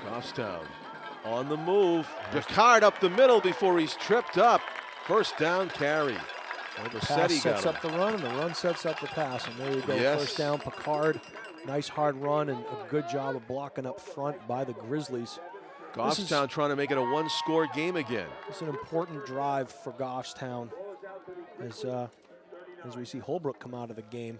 Speaker 1: Goffstown on the move. Picard up the middle before he's tripped up. First down carry.
Speaker 2: The pass sets up the run, and the run sets up the pass. And there you go.
Speaker 1: Yes.
Speaker 2: First down, Picard. Nice hard run and a good job of blocking up front by the Grizzlies.
Speaker 1: Goffstown trying to make it a 1-score game again.
Speaker 2: It's an important drive for Goffstown as we see Holbrook come out of the game.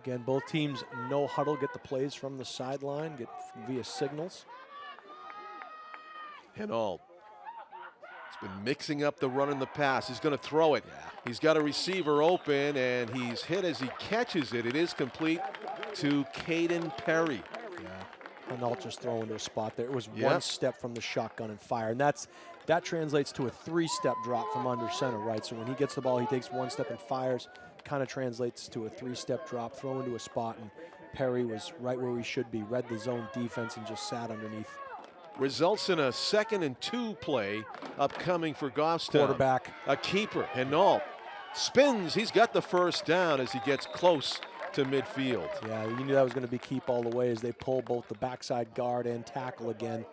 Speaker 2: Again, both teams no huddle, get the plays from the sideline, get via signals.
Speaker 1: Henault has been mixing up the run and the pass. He's going to throw it. He's got a receiver open, and he's hit as he catches it. It is complete to Caden Perry.
Speaker 2: Yeah, Henault just throwing to a spot there. It was one step from the shotgun and fire, and that translates to a 3-step drop from under center, right? So when he gets the ball, he takes 1 step and fires. Kind of translates to a 3-step drop, throw into a spot, and Perry was right where he should be, read the zone defense and just sat underneath.
Speaker 1: Results in a 2nd and 2 play upcoming for Goffstown.
Speaker 2: Quarterback.
Speaker 1: A keeper, Henault, spins. He's got the first down as he gets close to midfield.
Speaker 2: Yeah, you knew that was going to be keep all the way as they pull both the backside guard and tackle again.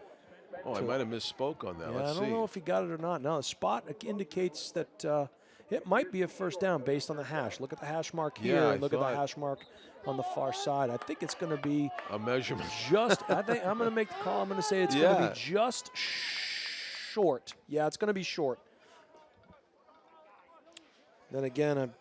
Speaker 1: Oh, I might have misspoke on that.
Speaker 2: Yeah,
Speaker 1: Let's see.
Speaker 2: I don't know if he got it or not. No, the spot indicates that it might be a first down based on the hash. Look at the hash mark here and look at the hash mark on the far side. I think it's going to be
Speaker 1: a measurement.
Speaker 2: I think I'm going to make the call. I'm going to say it's going to be just short. Yeah, it's going to be short. Then again,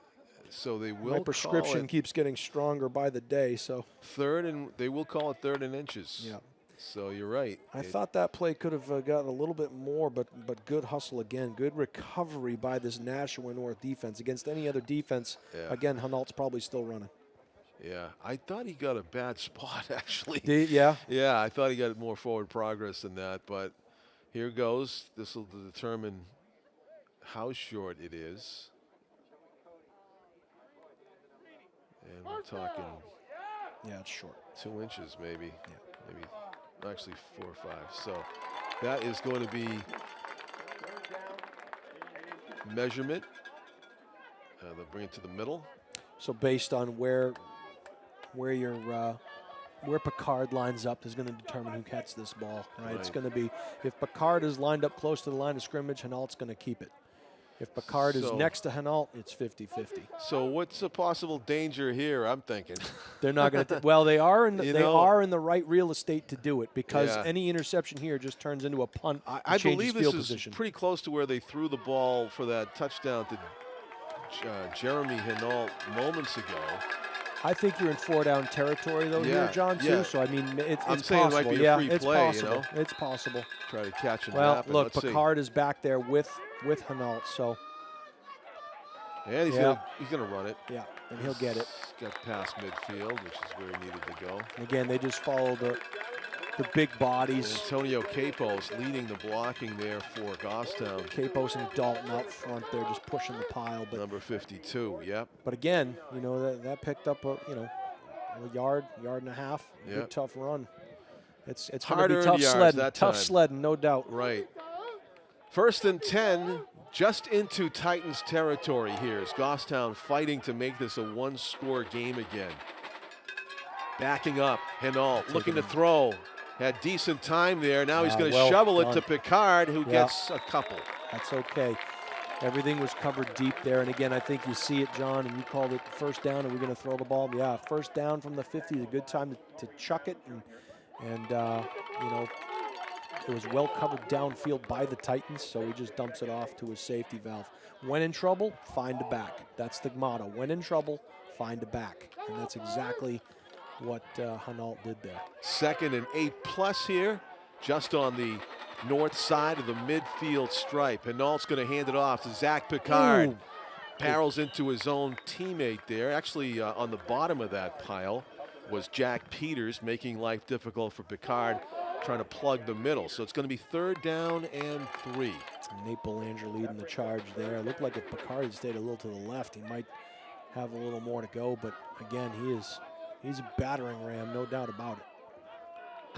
Speaker 1: so they will.
Speaker 2: My prescription keeps getting stronger by the day. So
Speaker 1: they will call it 3rd and inches.
Speaker 2: Yeah.
Speaker 1: So you're right.
Speaker 2: I thought that play could have gotten a little bit more, but good hustle again. Good recovery by this Nashua North defense. Against any other defense, again, Henault's probably still running.
Speaker 1: Yeah, I thought he got a bad spot, actually.
Speaker 2: Yeah,
Speaker 1: I thought he got more forward progress than that, but here goes. This will determine how short it is. And we're talking...
Speaker 2: Yeah, it's short.
Speaker 1: 2 inches, maybe. Yeah. Maybe. Actually 4 or 5. So that is going to be measurement. They'll bring it to the middle.
Speaker 2: So based on where your where Picard lines up is going to determine who gets this ball, right? It's
Speaker 1: Right.
Speaker 2: going to be, if Picard is lined up close to the line of scrimmage, Henault's going to keep it. If Picard is
Speaker 1: So-
Speaker 2: next to Henault, it's 50-50.
Speaker 1: So what's a possible danger here? I'm thinking.
Speaker 2: They're not going to. Well, they are in
Speaker 1: You
Speaker 2: they
Speaker 1: know-
Speaker 2: are in the right real estate to do it, because
Speaker 1: Yeah.
Speaker 2: any interception here just turns into a punt.
Speaker 1: I
Speaker 2: and changes
Speaker 1: believe this
Speaker 2: field
Speaker 1: is
Speaker 2: position.
Speaker 1: pretty close to where they threw the ball for that touchdown to Jeremy Henault moments ago.
Speaker 2: I think you're in 4-down territory though
Speaker 1: Yeah,
Speaker 2: here, John. Too.
Speaker 1: yeah.
Speaker 2: So I mean, it's
Speaker 1: I'm saying it
Speaker 2: possible.
Speaker 1: might be a
Speaker 2: yeah,
Speaker 1: free
Speaker 2: it's
Speaker 1: play, you
Speaker 2: possible.
Speaker 1: know?
Speaker 2: It's possible.
Speaker 1: Try to catch and
Speaker 2: Well,
Speaker 1: happen.
Speaker 2: look,
Speaker 1: Let's see.
Speaker 2: Picard is back there with Henault, so
Speaker 1: And he's
Speaker 2: Yeah.
Speaker 1: gonna run it.
Speaker 2: yeah, and he'll get it.
Speaker 1: Got past midfield, which is where he needed to go.
Speaker 2: And again, they just follow the big bodies.
Speaker 1: Antonio Capos leading the blocking there for Goffstown.
Speaker 2: Capos and Dalton out front, they're just pushing the pile. But
Speaker 1: Number 52, yep.
Speaker 2: again, you know that picked up a yard and a half.
Speaker 1: Yep.
Speaker 2: Good tough run. It's going to
Speaker 1: Hard-earned
Speaker 2: be tough
Speaker 1: yards
Speaker 2: sledding.
Speaker 1: that
Speaker 2: Tough
Speaker 1: time.
Speaker 2: sledding, no doubt.
Speaker 1: Right. 1st and 10, just into Titans territory here as Goffstown fighting to make this a one-score game again. Backing up, Henault looking to throw. Had decent time there. Now he's going to
Speaker 2: well
Speaker 1: shovel it
Speaker 2: done.
Speaker 1: to Picard, who
Speaker 2: Yeah.
Speaker 1: gets a couple.
Speaker 2: That's okay. Everything was covered deep there. And again, I think you see it, John, and you called it first down. Are we going to throw the ball? Yeah, first down from the 50 is a good time to chuck it. And it was well covered downfield by the Titans, so he just dumps it off to his safety valve. When in trouble, find a back. That's the motto. When in trouble, find a back. And that's exactly what Henault did there.
Speaker 1: 2nd and 8+ here, just on the north side of the midfield stripe. Henault's going to hand it off to Zach Picard.
Speaker 2: Ooh.
Speaker 1: Barrels into his own teammate there. Actually, on the bottom of that pile was Jack Peters, making life difficult for Picard, trying to plug the middle. So it's going to be 3rd down and 3.
Speaker 2: Nate Belanger leading the charge there. It looked like if Picard had stayed a little to the left, he might have a little more to go. But again, he's a battering ram, no doubt about it.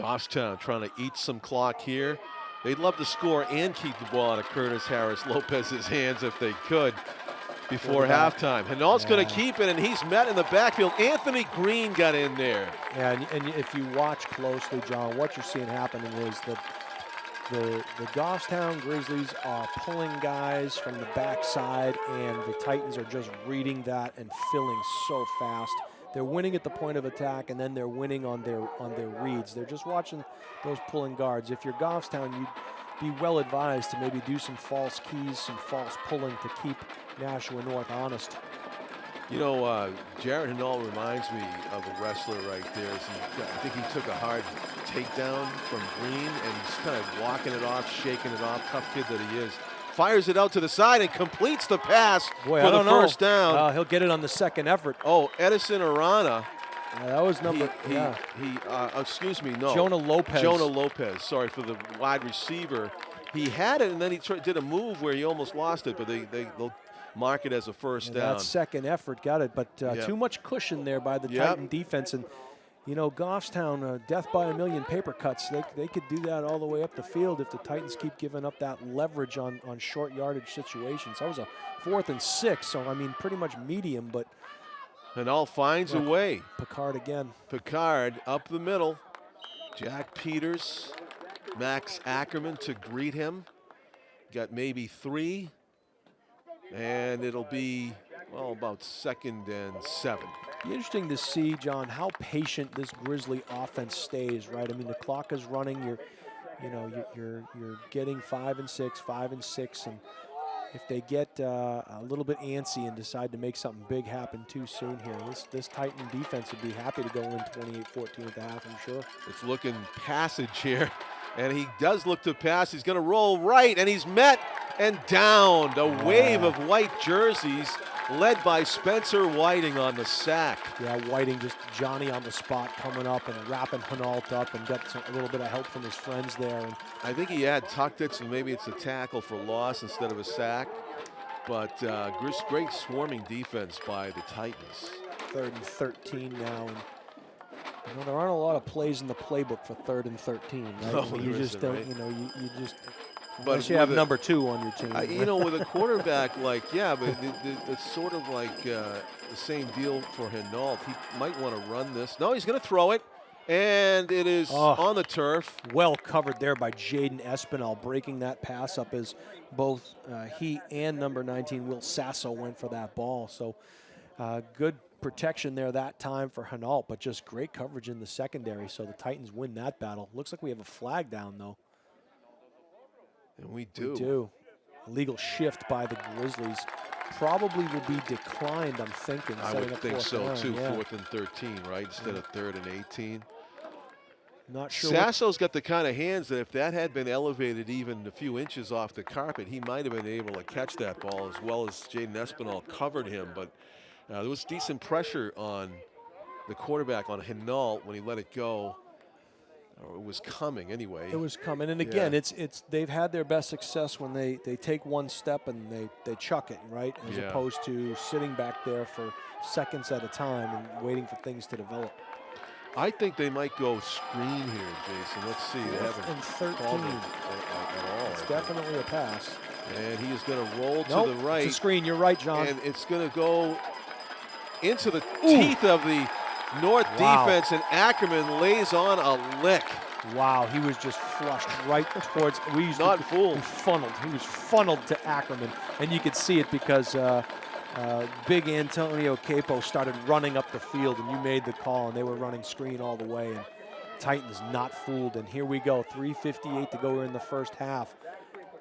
Speaker 1: Goffstown trying to eat some clock here. They'd love to score and keep the ball out of Curtis Harris Lopez's hands if they could before
Speaker 2: Quarterback.
Speaker 1: halftime. Henault's going to
Speaker 2: Yeah.
Speaker 1: keep it, and he's met in the backfield. Anthony Green got in there.
Speaker 2: Yeah, and if you watch closely, John, what you're seeing happening is that the Goffstown Grizzlies are pulling guys from the backside, and the Titans are just reading that and filling so fast. They're winning at the point of attack, and then they're winning on their reads. They're just watching those pulling guards. If you're Goffstown, you'd be well advised to maybe do some false keys, some false pulling to keep Nashua North honest.
Speaker 1: You know, Jarrett Henault reminds me of a wrestler right there. I think he took a hard takedown from Green, and he's kind of walking it off, shaking it off. Tough kid that he is. Fires it out to the side and completes the pass
Speaker 2: Boy,
Speaker 1: for
Speaker 2: I
Speaker 1: the
Speaker 2: don't know.
Speaker 1: first down.
Speaker 2: He'll get it on the second effort.
Speaker 1: Oh, Edison Arana.
Speaker 2: Yeah, that was number.
Speaker 1: Excuse me, no.
Speaker 2: Jonah Lopez.
Speaker 1: Jonah Lopez, sorry, for the wide receiver. He had it, and then he did a move where he almost lost it, but they'll mark it as a first down.
Speaker 2: That second effort got it, but
Speaker 1: Yep.
Speaker 2: too much cushion there by the
Speaker 1: Yep.
Speaker 2: Titan defense. And, you know, Goffstown, death by a million paper cuts, they could do that all the way up the field if the Titans keep giving up that leverage on short yardage situations. That was a 4th and 6, so, I mean, pretty much medium, but
Speaker 1: Henault finds a way.
Speaker 2: Picard again.
Speaker 1: Picard up the middle. Jack Peters, Max Ackerman to greet him. Got maybe 3. And it'll be, well, about 2nd and 7.
Speaker 2: Be interesting to see, John, how patient this Grizzly offense stays, right? I mean, the clock is running. You're getting 5 and 6, 5 and 6, and if they get a little bit antsy and decide to make something big happen too soon here, this Titan defense would be happy to go in 28-14 at the half, I'm sure.
Speaker 1: It's looking passage here, and he does look to pass. He's going to roll right, and he's met and downed. A wave of white jerseys led by Spencer Whiting on the sack.
Speaker 2: Yeah, Whiting just Johnny on the spot coming up and wrapping Henault up and got a little bit of help from his friends there. And
Speaker 1: I think he had tucked it, so maybe it's a tackle for loss instead of a sack. But great swarming defense by the Titans.
Speaker 2: 3rd and 13 now. And, you know, there aren't a lot of plays in the playbook for 3rd and 13. Right?
Speaker 1: No,
Speaker 2: I mean,
Speaker 1: there
Speaker 2: you just
Speaker 1: isn't,
Speaker 2: don't,
Speaker 1: right?
Speaker 2: you know, you just,
Speaker 1: But
Speaker 2: unless you have
Speaker 1: with a-
Speaker 2: number 2 on your team.
Speaker 1: You know, with a quarterback like, yeah, but it's sort of like the same deal for Henault. He might want to run this. No, he's going to throw it. And it is on the turf.
Speaker 2: Well covered there by Jaden Espinal, breaking that pass up as both he and number 19, Will Sasso, went for that ball. So good protection there that time for Henault, but just great coverage in the secondary. So the Titans win that battle. Looks like we have a flag down, though.
Speaker 1: And we do.
Speaker 2: We do. Illegal shift by the Grizzlies. Probably will be declined, I'm thinking.
Speaker 1: I would think so,
Speaker 2: down.
Speaker 1: too.
Speaker 2: Yeah.
Speaker 1: 4th and 13, right, instead of 3rd and 18.
Speaker 2: Not sure.
Speaker 1: Sasso's got the kind of hands that if that had been elevated even a few inches off the carpet, he might have been able to catch that ball as well as Jaden Espinal covered him. But there was decent pressure on the quarterback, on Henault, when he let it go. Or it was coming anyway.
Speaker 2: It was coming, and again, it's they've had their best success when they take one step and they chuck it, right, as opposed to sitting back there for seconds at a time and waiting for things to develop.
Speaker 1: I think they might go screen here, Jason. Let's see. They haven't
Speaker 2: and 13.
Speaker 1: called it at all.
Speaker 2: It's definitely a pass.
Speaker 1: And he is going to roll
Speaker 2: Nope,
Speaker 1: to the right.
Speaker 2: it's a screen. You're right, John.
Speaker 1: And it's going to go into the teeth of the North defense, and Ackerman lays on a lick.
Speaker 2: Wow, he was just flushed right towards. We used
Speaker 1: Not
Speaker 2: to,
Speaker 1: fooled.
Speaker 2: Funneled. He was funneled to Ackerman, and you could see it because big Antonio Capo started running up the field, and you made the call, and they were running screen all the way. And Titans not fooled, and here we go. 3:58 to go in the first half.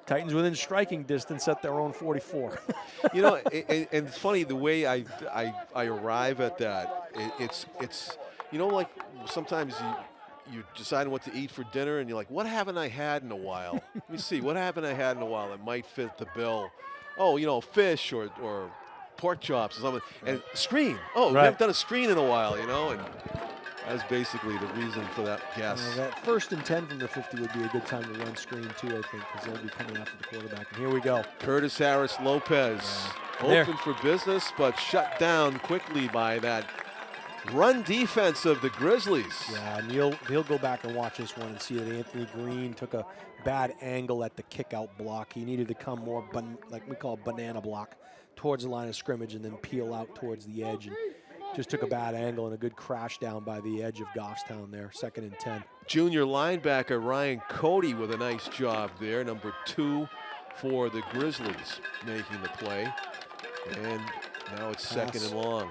Speaker 2: Titans within striking distance at their own 44.
Speaker 1: You know, and it's funny the way I arrive at that. It's you know, like sometimes you decide what to eat for dinner, and you're like, what haven't I had in a while? Let me see, what haven't I had in a while that might fit the bill? Oh, you know, fish or pork chops or something. And screen. Oh, we haven't done a screen in a while, you know, and that's basically the reason for that guess.
Speaker 2: That 1st and 10 from the 50 would be a good time to run screen too, I think, because they'll be coming after the quarterback. And here we go.
Speaker 1: Curtis Harris Lopez open for business, but shut down quickly by that run defense of the Grizzlies.
Speaker 2: Yeah, and he'll go back and watch this one and see that Anthony Green took a bad angle at the kick-out block. He needed to come more, like we call banana block, towards the line of scrimmage and then peel out towards the edge. And just took a bad angle and a good crash down by the edge of Goffstown there, 2nd and 10.
Speaker 1: Junior linebacker Ryan Cody with a nice job there, number 2 for the Grizzlies, making the play. And now it's 2nd and long.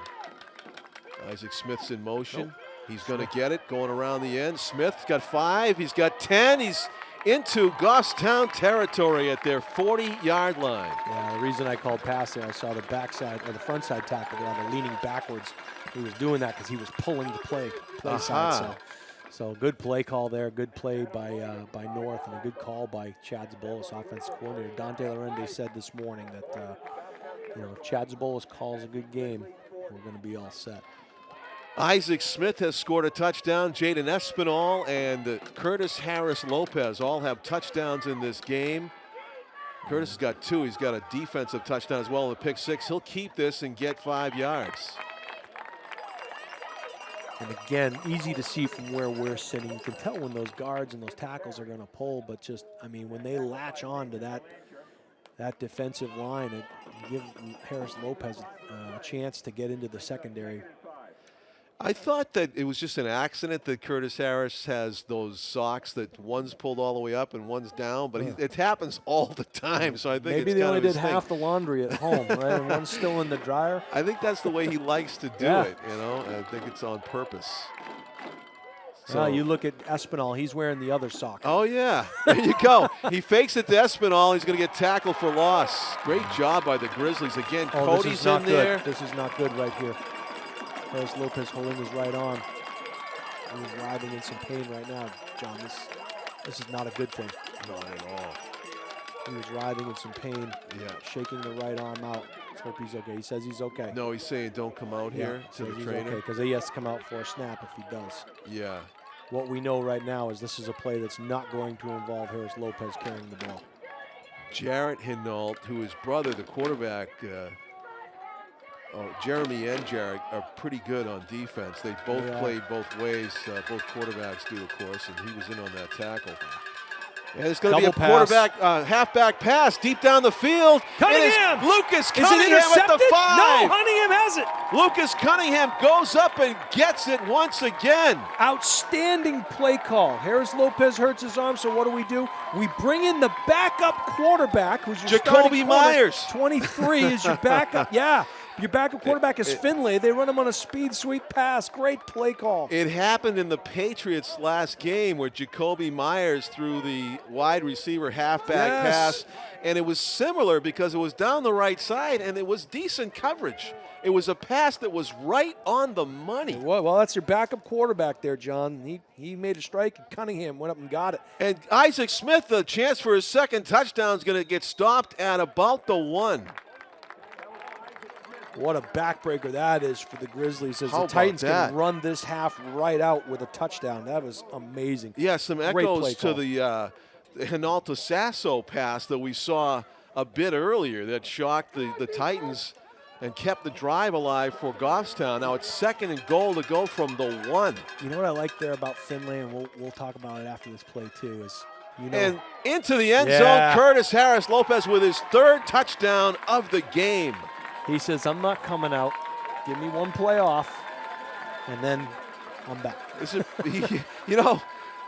Speaker 1: Isaac Smith's in motion. He's going to get it, going around the end. Smith's got 5, he's got 10, he's into Goffstown territory at their 40-yard line.
Speaker 2: Yeah, the reason I called pass there, I saw the backside or the front side tackle rather leaning backwards. He was doing that because he was pulling the play side. So good play call there, good play by North, and a good call by Chad Zabolis, offensive coordinator. Dante Larende said this morning that if Chad Zabolis calls a good game, we're going to be all set.
Speaker 1: Isaac Smith has scored a touchdown. Jaden Espinal and Curtis Harris Lopez all have touchdowns in this game. Curtis has got 2. He's got a defensive touchdown as well in the pick 6. He'll keep this and get 5 yards.
Speaker 2: And again, easy to see from where we're sitting. You can tell when those guards and those tackles are going to pull, but just, I mean, when they latch on to that defensive line, it gives Harris Lopez a chance to get into the secondary.
Speaker 1: I thought that it was just an accident that Curtis Harris has those socks that one's pulled all the way up and one's down, but it happens all the time. So I think
Speaker 2: maybe they only did half the laundry at home, right? And one's still in the dryer.
Speaker 1: I think that's the way he likes to do it. You know, I think it's on purpose.
Speaker 2: So you look at Espinal; he's wearing the other sock.
Speaker 1: Oh yeah, there you go. He fakes it to Espinal. He's going to get tackled for loss. Great job by the Grizzlies again. Cody's in there.
Speaker 2: This is not good right here. Harris Lopez holding his right arm. He's writhing in some pain right now, John. This is not a good thing.
Speaker 1: Not at all.
Speaker 2: He was writhing in some pain, shaking the right arm out. Let's hope he's okay. He says he's okay.
Speaker 1: No, he's saying don't come out here to the trainer.
Speaker 2: Because he has to come out for a snap if he does.
Speaker 1: Yeah.
Speaker 2: What we know right now is this is a play that's not going to involve Harris Lopez carrying the ball.
Speaker 1: Jarrett Henault, who is brother, the quarterback, Jeremy and Jarrett are pretty good on defense. They both played both ways. Both quarterbacks do, of course, and he was in on that tackle. And it's going to be a
Speaker 2: Double
Speaker 1: quarterback, halfback pass deep down the field.
Speaker 2: Cunningham!
Speaker 1: It is Lucas
Speaker 2: Is it
Speaker 1: Cunningham at
Speaker 2: intercepted?
Speaker 1: the 5.
Speaker 2: No, Cunningham has it.
Speaker 1: Lucas Cunningham goes up and gets it once again.
Speaker 2: Outstanding play call. Harris Lopez hurts his arm, so what do? We bring in the backup quarterback, who's your
Speaker 1: Jacoby
Speaker 2: starting quarterback.
Speaker 1: Myers.
Speaker 2: 23 is your backup. Yeah, your backup quarterback is Finlay. They run him on a speed sweep pass. Great play call.
Speaker 1: It happened in the Patriots last game where Jacoby Myers threw the wide receiver halfback pass, and it was similar because it was down the right side and it was decent coverage. It was a pass that was right on the money.
Speaker 2: Well, that's your backup quarterback there, John. He made a strike, and Cunningham went up and got it.
Speaker 1: And Isaac Smith, the chance for his second touchdown, is going to get stopped at about the 1.
Speaker 2: What a backbreaker that is for the Grizzlies as
Speaker 1: How
Speaker 2: the
Speaker 1: about
Speaker 2: Titans
Speaker 1: that?
Speaker 2: can run this half right out with a touchdown. That was amazing.
Speaker 1: Yeah, some
Speaker 2: Great
Speaker 1: echoes
Speaker 2: play
Speaker 1: to
Speaker 2: call.
Speaker 1: the Henault to Sasso pass that we saw a bit earlier that shocked the Titans and kept the drive alive for Goffstown. Now it's 2nd and goal to go from the 1.
Speaker 2: You know what I like there about Finlay, and we'll talk about it after this play too, is
Speaker 1: And into the end zone, Curtis Harris Lopez with his 3rd touchdown of the game.
Speaker 2: He says, I'm not coming out. Give me one play off, and then I'm back.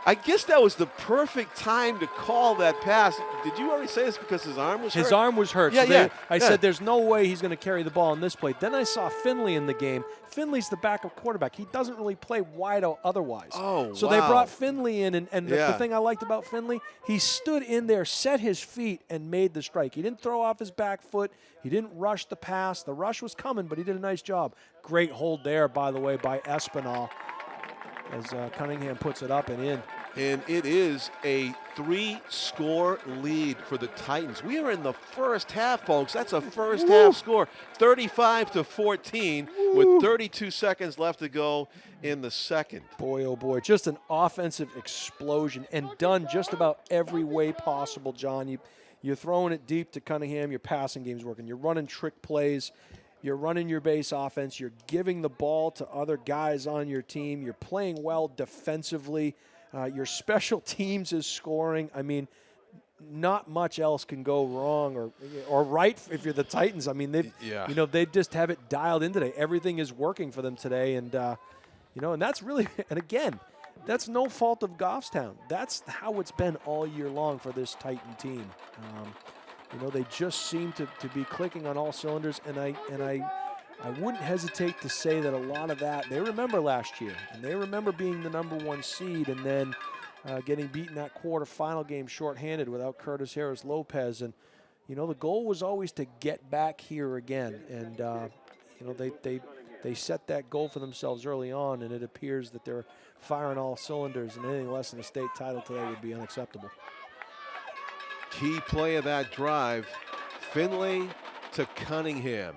Speaker 1: I guess that was the perfect time to call that pass. Did you already say this because his arm was hurt?
Speaker 2: His arm was hurt.
Speaker 1: Yeah,
Speaker 2: so
Speaker 1: yeah.
Speaker 2: I said there's no way he's going to carry the ball in this play. Then I saw Finlay in the game. Finley's the backup quarterback. He doesn't really play wide out otherwise.
Speaker 1: Oh,
Speaker 2: so
Speaker 1: wow.
Speaker 2: they brought Finlay in, and the thing I liked about Finlay, he stood in there, set his feet, and made the strike. He didn't throw off his back foot. He didn't rush the pass. The rush was coming, but he did a nice job. Great hold there, by the way, by Espinal as Cunningham puts it up and in.
Speaker 1: And it is a 3-score lead for the Titans. We are in the first half, folks. That's a first half score, 35-14, with 32 seconds left to go in the second.
Speaker 2: Boy, oh boy, just an offensive explosion and done just about every way possible, John. You're throwing it deep to Cunningham. Your passing game's working. You're running trick plays. You're running your base offense. You're giving the ball to other guys on your team. You're playing well defensively. Your special teams is scoring. I mean, not much else can go wrong or right if you're the Titans. I mean, they just have it dialed in today. Everything is working for them today, and and that's really, and again, that's no fault of Goffstown. That's how it's been all year long for this Titan team. They just seem to be clicking on all cylinders, and I wouldn't hesitate to say that a lot of that, they remember last year, and they remember being the #1 seed and then getting beaten that quarterfinal game shorthanded without Curtis Harris Lopez. And, the goal was always to get back here again. And, they set that goal for themselves early on, and it appears that they're firing all cylinders, and anything less than a state title today would be unacceptable.
Speaker 1: Key play of that drive, Finlay to Cunningham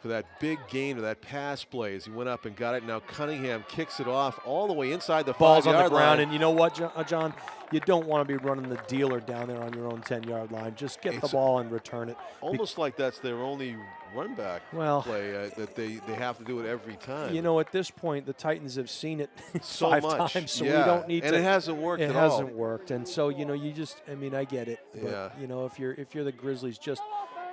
Speaker 1: for that big gain of that pass play as he went up and got it. Now Cunningham kicks it off all the way inside the 5-yard line.
Speaker 2: Ball's on the ground, and you know what, John? You don't want to be running the dealer down there on your own 10-yard line. Just get the ball and return it.
Speaker 1: Almost like that's their only run back play, that they have to do it every time.
Speaker 2: At this point, the Titans have seen it
Speaker 1: so
Speaker 2: 5
Speaker 1: much.
Speaker 2: times, so we don't need to.
Speaker 1: And it hasn't worked at all.
Speaker 2: It hasn't worked, and so, you just, I get it. But, if you're the Grizzlies, just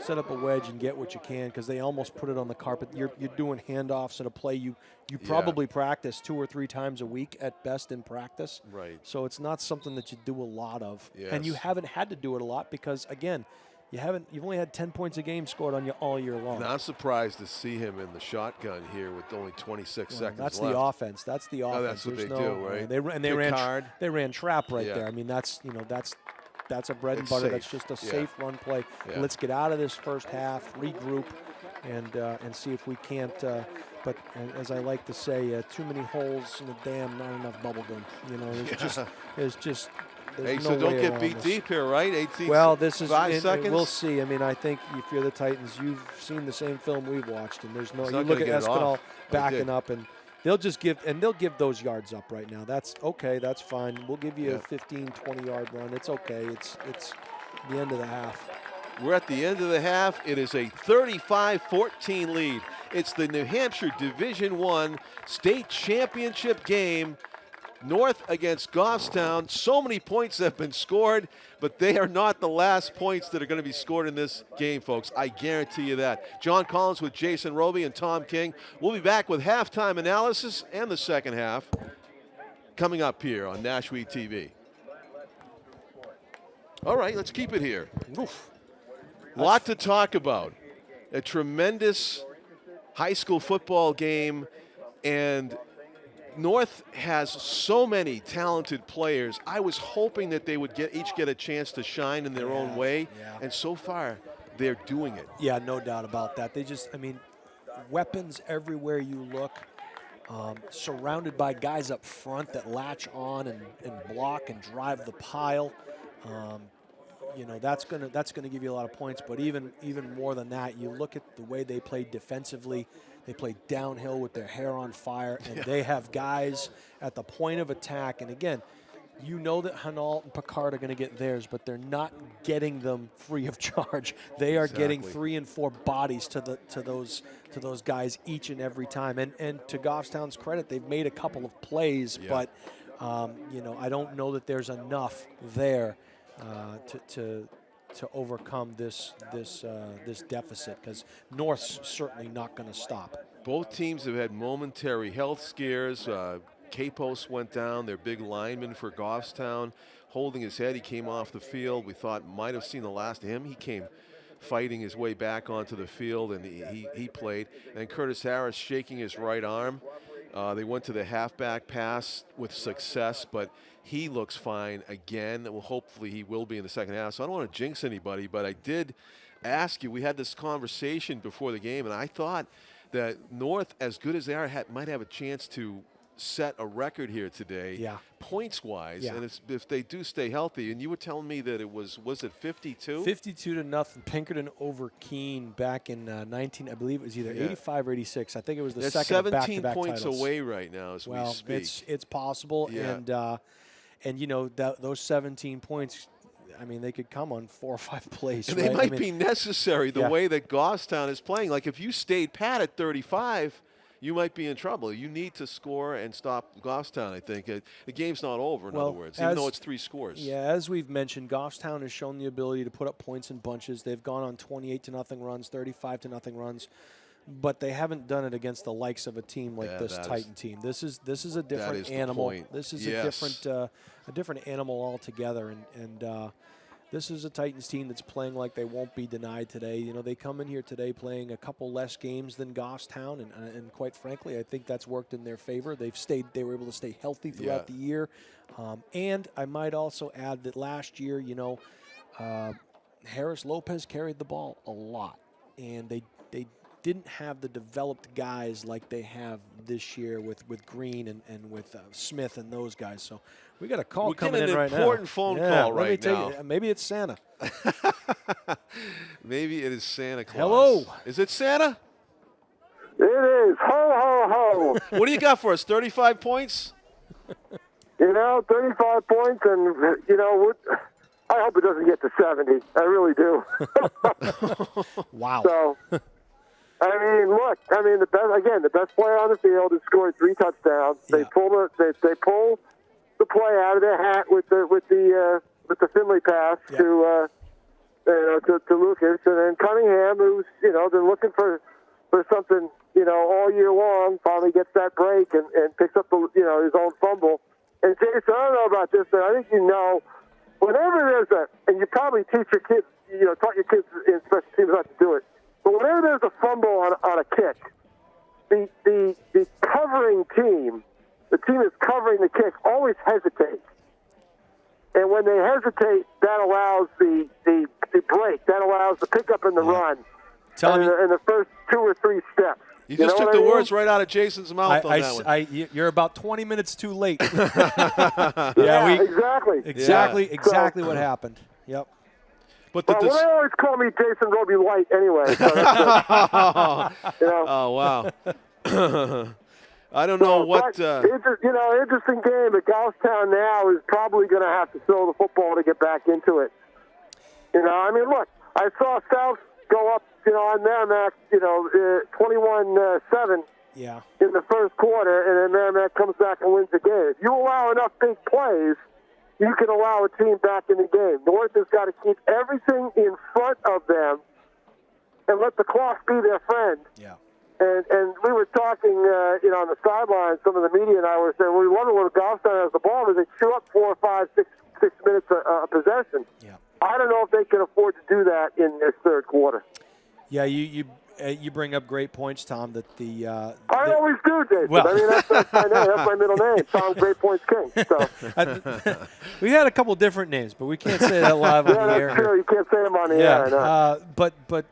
Speaker 2: set up a wedge and get what you can, because they almost put it on the carpet. You're doing handoffs at a play you probably practice 2 or 3 times a week at best in practice.
Speaker 1: Right.
Speaker 2: So it's not something that you do a lot of.
Speaker 1: Yes.
Speaker 2: And you haven't had to do it a lot because, again, you've only had 10 points a game scored on you all year long.
Speaker 1: Not surprised to see him in the shotgun here with only 26 seconds
Speaker 2: that's
Speaker 1: left.
Speaker 2: The offense. That's the offense.
Speaker 1: Oh, that's what
Speaker 2: There's
Speaker 1: they do, right?
Speaker 2: They ran trap right there. I mean, that's a bread and butter.
Speaker 1: Safe.
Speaker 2: That's just a safe run play. Yeah. Let's get out of this first half, regroup, and see if we can't. But as I like to say, too many holes in the dam, not enough bubble gum. There's just.
Speaker 1: Hey,
Speaker 2: no
Speaker 1: so don't
Speaker 2: way
Speaker 1: get
Speaker 2: around
Speaker 1: beat
Speaker 2: this.
Speaker 1: Deep here, right? 18.
Speaker 2: Well, this is
Speaker 1: 5 seconds.
Speaker 2: We'll see. I mean, I think if you're the Titans, you've seen the same film we've watched, and there's no.
Speaker 1: It's
Speaker 2: You
Speaker 1: not
Speaker 2: look
Speaker 1: gonna
Speaker 2: at
Speaker 1: get it
Speaker 2: Espinal
Speaker 1: off.
Speaker 2: backing up, and they'll give those yards up right now. That's okay. That's fine. We'll give you a 15, 20-yard run. It's okay. It's the end of the half.
Speaker 1: We're at the end of the half. It is a 35-14 lead. It's the New Hampshire Division I state championship game. North against Goffstown. So many points have been scored, but they are not the last points that are going to be scored in this game, folks. I guarantee you that. John Collins with Jason Roby and Tom King. We'll be back with halftime analysis and the second half coming up here on Nashua TV. All right, let's keep it here.
Speaker 2: Oof.
Speaker 1: Lot to talk about. A tremendous high school football game, and North has so many talented players. I was hoping that they would each get a chance to shine in their own way, and so far they're doing it.
Speaker 2: Yeah, no doubt about that. They just, I mean, weapons everywhere you look, surrounded by guys up front that latch on and block and drive the pile. You know, that's gonna give you a lot of points. But even more than that, you look at the way they play defensively. They play downhill with their hair on fire, and they have guys at the point of attack. And again, you know that Henault and Picard are going to get theirs, but they're not getting them free of charge. They are getting 3 and 4 bodies to those guys each and every time. And to Goffstown's credit, they've made a couple of plays, but you know, I don't know that there's enough there to overcome this deficit, because North's certainly not going to stop.
Speaker 1: Both teams have had momentary health scares. Capos went down, their big lineman for Goffstown, holding his head. He came off the field. We thought might have seen the last of him. He came fighting his way back onto the field, and he played. And Curtis Harris shaking his right arm. They went to the halfback pass with success, but he looks fine again. Well, hopefully he will be in the second half. So I don't want to jinx anybody, but I did ask you. We had this conversation before the game, and I thought that North, as good as they are, might have a chance to set a record here today, points-wise. And if they do stay healthy, and you were telling me that it was it 52?
Speaker 2: 52-0, Pinkerton over Keene back in 19, I believe it was either 85 or 86. I think it was the second back-to-back
Speaker 1: 17 points
Speaker 2: titles.
Speaker 1: away right now as we speak.
Speaker 2: It's possible, and you know, those 17 points, I mean, they could come on 4 or 5 plays.
Speaker 1: And they might be necessary the way that Goffstown is playing. Like if you stayed pat at 35, you might be in trouble. You need to score and stop Goffstown, I think. The game's not over, in other words, even though it's 3 scores.
Speaker 2: Yeah, as we've mentioned, Goffstown has shown the ability to put up points in bunches. They've gone on 28-0 runs, 35-0 runs, but they haven't done it against the likes of a team like this Titan team. This is a different animal. This is a different animal altogether, and this is a Titans team that's playing like they won't be denied today. You know, they come in here today playing a couple less games than Goffstown, and quite frankly, I think that's worked in their favor. They were able to stay healthy throughout the year. And I might also add that last year, you know, Harris Lopez carried the ball a lot, and they didn't have the developed guys like they have this year with Green and with Smith and those guys. So we got a call coming in right now.
Speaker 1: An important phone call right now.
Speaker 2: Maybe it's Santa.
Speaker 1: Maybe it is Santa Claus.
Speaker 2: Hello.
Speaker 1: Is it Santa?
Speaker 3: It is. Ho, ho, ho.
Speaker 1: What do you got for us, 35 points?
Speaker 3: You know, 35 points, and, you know, I hope it doesn't get to 70. I really do.
Speaker 2: Wow.
Speaker 3: So, I mean, look. I mean, the best player on the field has scored 3 touchdowns. They pull the play out of their hat with the Finley pass to Lucas, and then Cunningham, who's been looking for something all year long, finally gets that break and picks up his own fumble. And Jason, I don't know about this, but I think whenever there's and you probably teach your kids, taught your kids in special teams not to do it. But whenever there's a fumble on a kick, the covering team, the team that's covering the kick, always hesitates. And when they hesitate, that allows the break. That allows the pickup in the run. In the first 2 or 3 steps.
Speaker 1: You just took the words right out of Jason's mouth on that one.
Speaker 2: You're about 20 minutes too late.
Speaker 3: Exactly.
Speaker 2: Exactly what happened. Yep.
Speaker 3: But they always call me Jason Roby Light anyway. So
Speaker 1: Oh, wow. I don't know what.
Speaker 3: Interesting game. But Goffstown now is probably going to have to throw the football to get back into it. I mean, look, I saw South go up, on Merrimack, 21-7
Speaker 2: Yeah.
Speaker 3: in the first quarter, and then Merrimack comes back and wins the game. If you allow enough big plays, you can allow a team back in the game. North has got to keep everything in front of them and let the clock be their friend.
Speaker 2: Yeah.
Speaker 3: And we were talking, on the sidelines, some of the media and I were saying, we wonder when Goffstown has the ball, do they chew up 4, 5, 6 minutes of possession?
Speaker 2: Yeah.
Speaker 3: I don't know if they can afford to do that in this third quarter.
Speaker 2: Yeah, you bring up great points, Tom, that
Speaker 3: I always do, Jason.
Speaker 2: Well.
Speaker 3: I mean, that's my name. That's my middle name. Tom Great Points King. So.
Speaker 2: We had a couple different names, but we can't say that live on the air.
Speaker 3: Yeah, that's true. You can't say them on the air. I know.
Speaker 2: But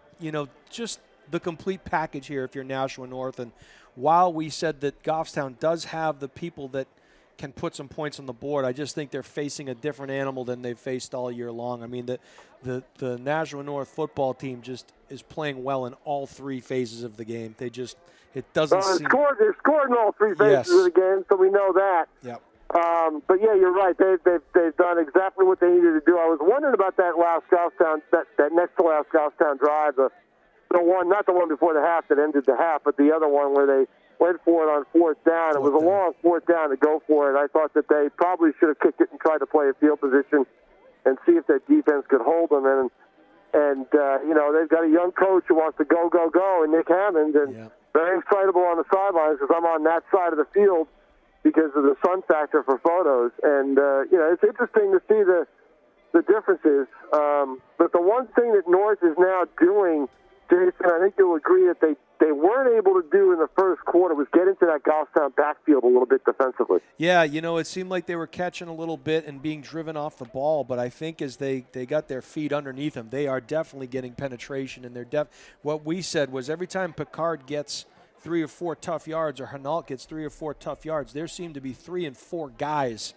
Speaker 2: just the complete package here if you're Nashua North. And while we said that Goffstown does have the people that can put some points on the board, I just think they're facing a different animal than they've faced all year long. I mean, the Nashua North football team just is playing well in all three phases of the game. It doesn't seem...
Speaker 3: They've scored in all three phases of the game, so we know that.
Speaker 2: Yep.
Speaker 3: But yeah, you're right. They've done exactly what they needed to do. I was wondering about that last Goffstown, that next to last Goffstown drive, the one, not the one before the half that ended the half, but the other one where they went for it on fourth down. It was a long fourth down to go for it. I thought that they probably should have kicked it and tried to play a field position and see if that defense could hold them. And they've got a young coach who wants to go, and Nick Hammond, and very excitable on the sidelines because I'm on that side of the field because of the sun factor for photos. And, it's interesting to see the differences. But the one thing that North is now doing, Jason, I think you'll agree that they weren't able to do in the first quarter was get into that Goffstown backfield a little bit defensively.
Speaker 2: Yeah, it seemed like they were catching a little bit and being driven off the ball, but I think as they got their feet underneath them, they are definitely getting penetration. And what we said was every time Picard gets 3 or 4 tough yards or Henault gets 3 or 4 tough yards, there seem to be 3 and 4 guys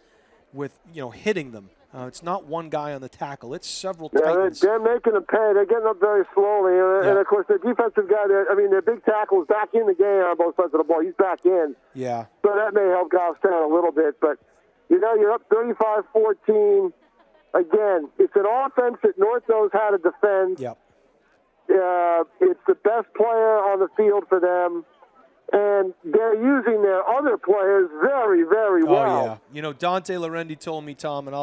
Speaker 2: with hitting them. It's not one guy on the tackle. It's several Titans.
Speaker 3: They're making them pay. They're getting up very slowly. And, of course, the defensive guy, their big tackle is back in the game on both sides of the ball. He's back in.
Speaker 2: Yeah.
Speaker 3: So that may help Goffstown a little bit. But, you're up 35-14. Again, it's an offense that North knows how to defend.
Speaker 2: Yep.
Speaker 3: It's the best player on the field for them. And they're using their other players very, very well.
Speaker 2: Oh, yeah. Dante Lorendi told me, Tom, and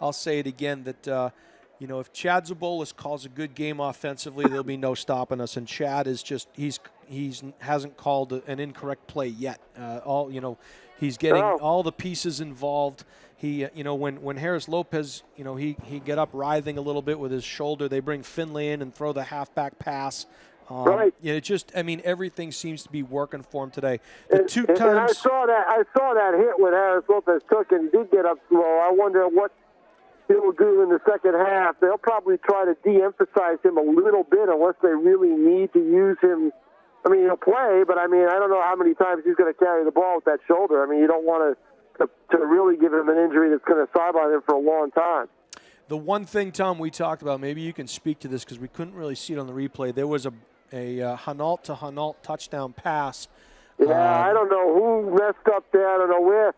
Speaker 2: I'll say it again, that, if Chad Zabolis calls a good game offensively, there'll be no stopping us. And Chad is just, he's hasn't called an incorrect play yet. He's getting all the pieces involved. He, when Harris Lopez, he get up writhing a little bit with his shoulder, they bring Finley in and throw the halfback pass.
Speaker 3: Right.
Speaker 2: Everything seems to be working for him today.
Speaker 3: And I saw that hit when Harris Lopez took and he did get up slow. I wonder what he'll do in the second half. They'll probably try to de-emphasize him a little bit unless they really need to use him. I mean, he'll play, but I don't know how many times he's going to carry the ball with that shoulder. I mean, you don't want to really give him an injury that's going to sideline him for a long time.
Speaker 2: The one thing, Tom, we talked about, maybe you can speak to this because we couldn't really see it on the replay. There was a Henault to Henault touchdown pass.
Speaker 3: Yeah, I don't know who messed up there. I don't know where.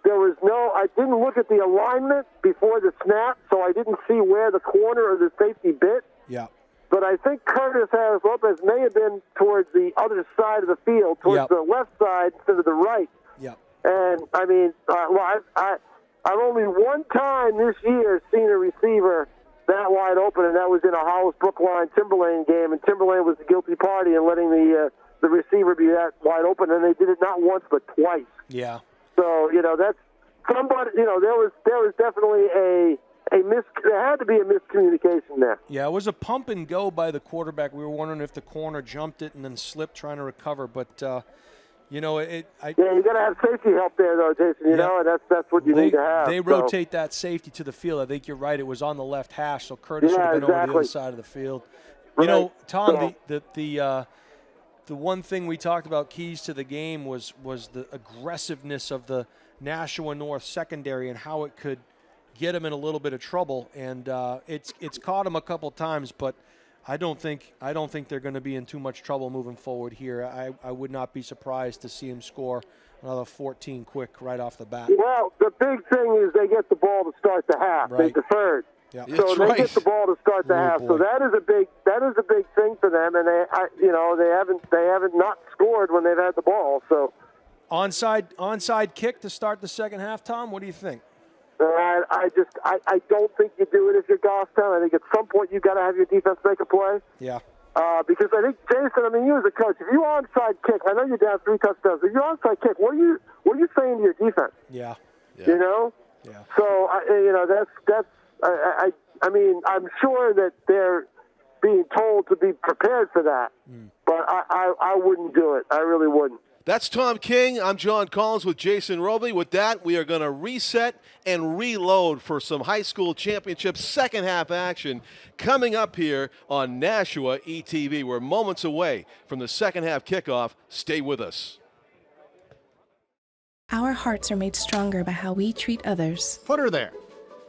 Speaker 3: I didn't look at the alignment before the snap, so I didn't see where the corner or the safety bit.
Speaker 2: Yeah.
Speaker 3: But I think Curtis Harris Lopez may have been towards the other side of the field, towards the left side instead of the right.
Speaker 2: Yeah.
Speaker 3: And, I mean, I've only one time this year seen a receiver that wide open, and that was in a Hollis Brookline Timberlane game, and Timberlane was the guilty party in letting the receiver be that wide open, and they did it not once but twice.
Speaker 2: Yeah.
Speaker 3: So that's somebody. There was definitely there had to be a miscommunication there.
Speaker 2: Yeah, it was a pump and go by the quarterback. We were wondering if the corner jumped it and then slipped trying to recover, but you got
Speaker 3: to have safety help there, though, Jason. You know, and that's what you need to have.
Speaker 2: They rotate that safety to the field. I think you're right. It was on the left hash, so Curtis should have been over the other side of the field.
Speaker 3: Right.
Speaker 2: Tom, the one thing we talked about keys to the game was the aggressiveness of the Nashua North secondary and how it could get them in a little bit of trouble. And it's caught them a couple times, but I don't think they're going to be in too much trouble moving forward here. I would not be surprised to see him score another 14 quick right off the bat.
Speaker 3: Well, the big thing is they get the ball to start the half.
Speaker 2: Right.
Speaker 3: They deferred. So they get the ball to start the half.
Speaker 2: Boy.
Speaker 3: So that is a big thing for them, and they haven't not scored when they've had the ball. So
Speaker 2: onside kick to start the second half, Tom. What do you think?
Speaker 3: I don't think you do it if you're Goffstown. I think at some point you got to have your defense make a play.
Speaker 2: Yeah.
Speaker 3: Because I think Jason, you as a coach, if you onside kick, I know you're down 3 touchdowns. If you onside kick, what are you saying to your defense?
Speaker 2: Yeah.
Speaker 3: You know.
Speaker 2: Yeah.
Speaker 3: So that's. I'm sure that they're being told to be prepared for that, but I wouldn't do it. I really wouldn't.
Speaker 1: That's Tom King. I'm John Collins with Jason Roby. With that, we are going to reset and reload for some high school championship second half action coming up here on Nashua ETV. We're moments away from the second half kickoff. Stay with us.
Speaker 4: Our hearts are made stronger by how we treat others.
Speaker 5: Put her there.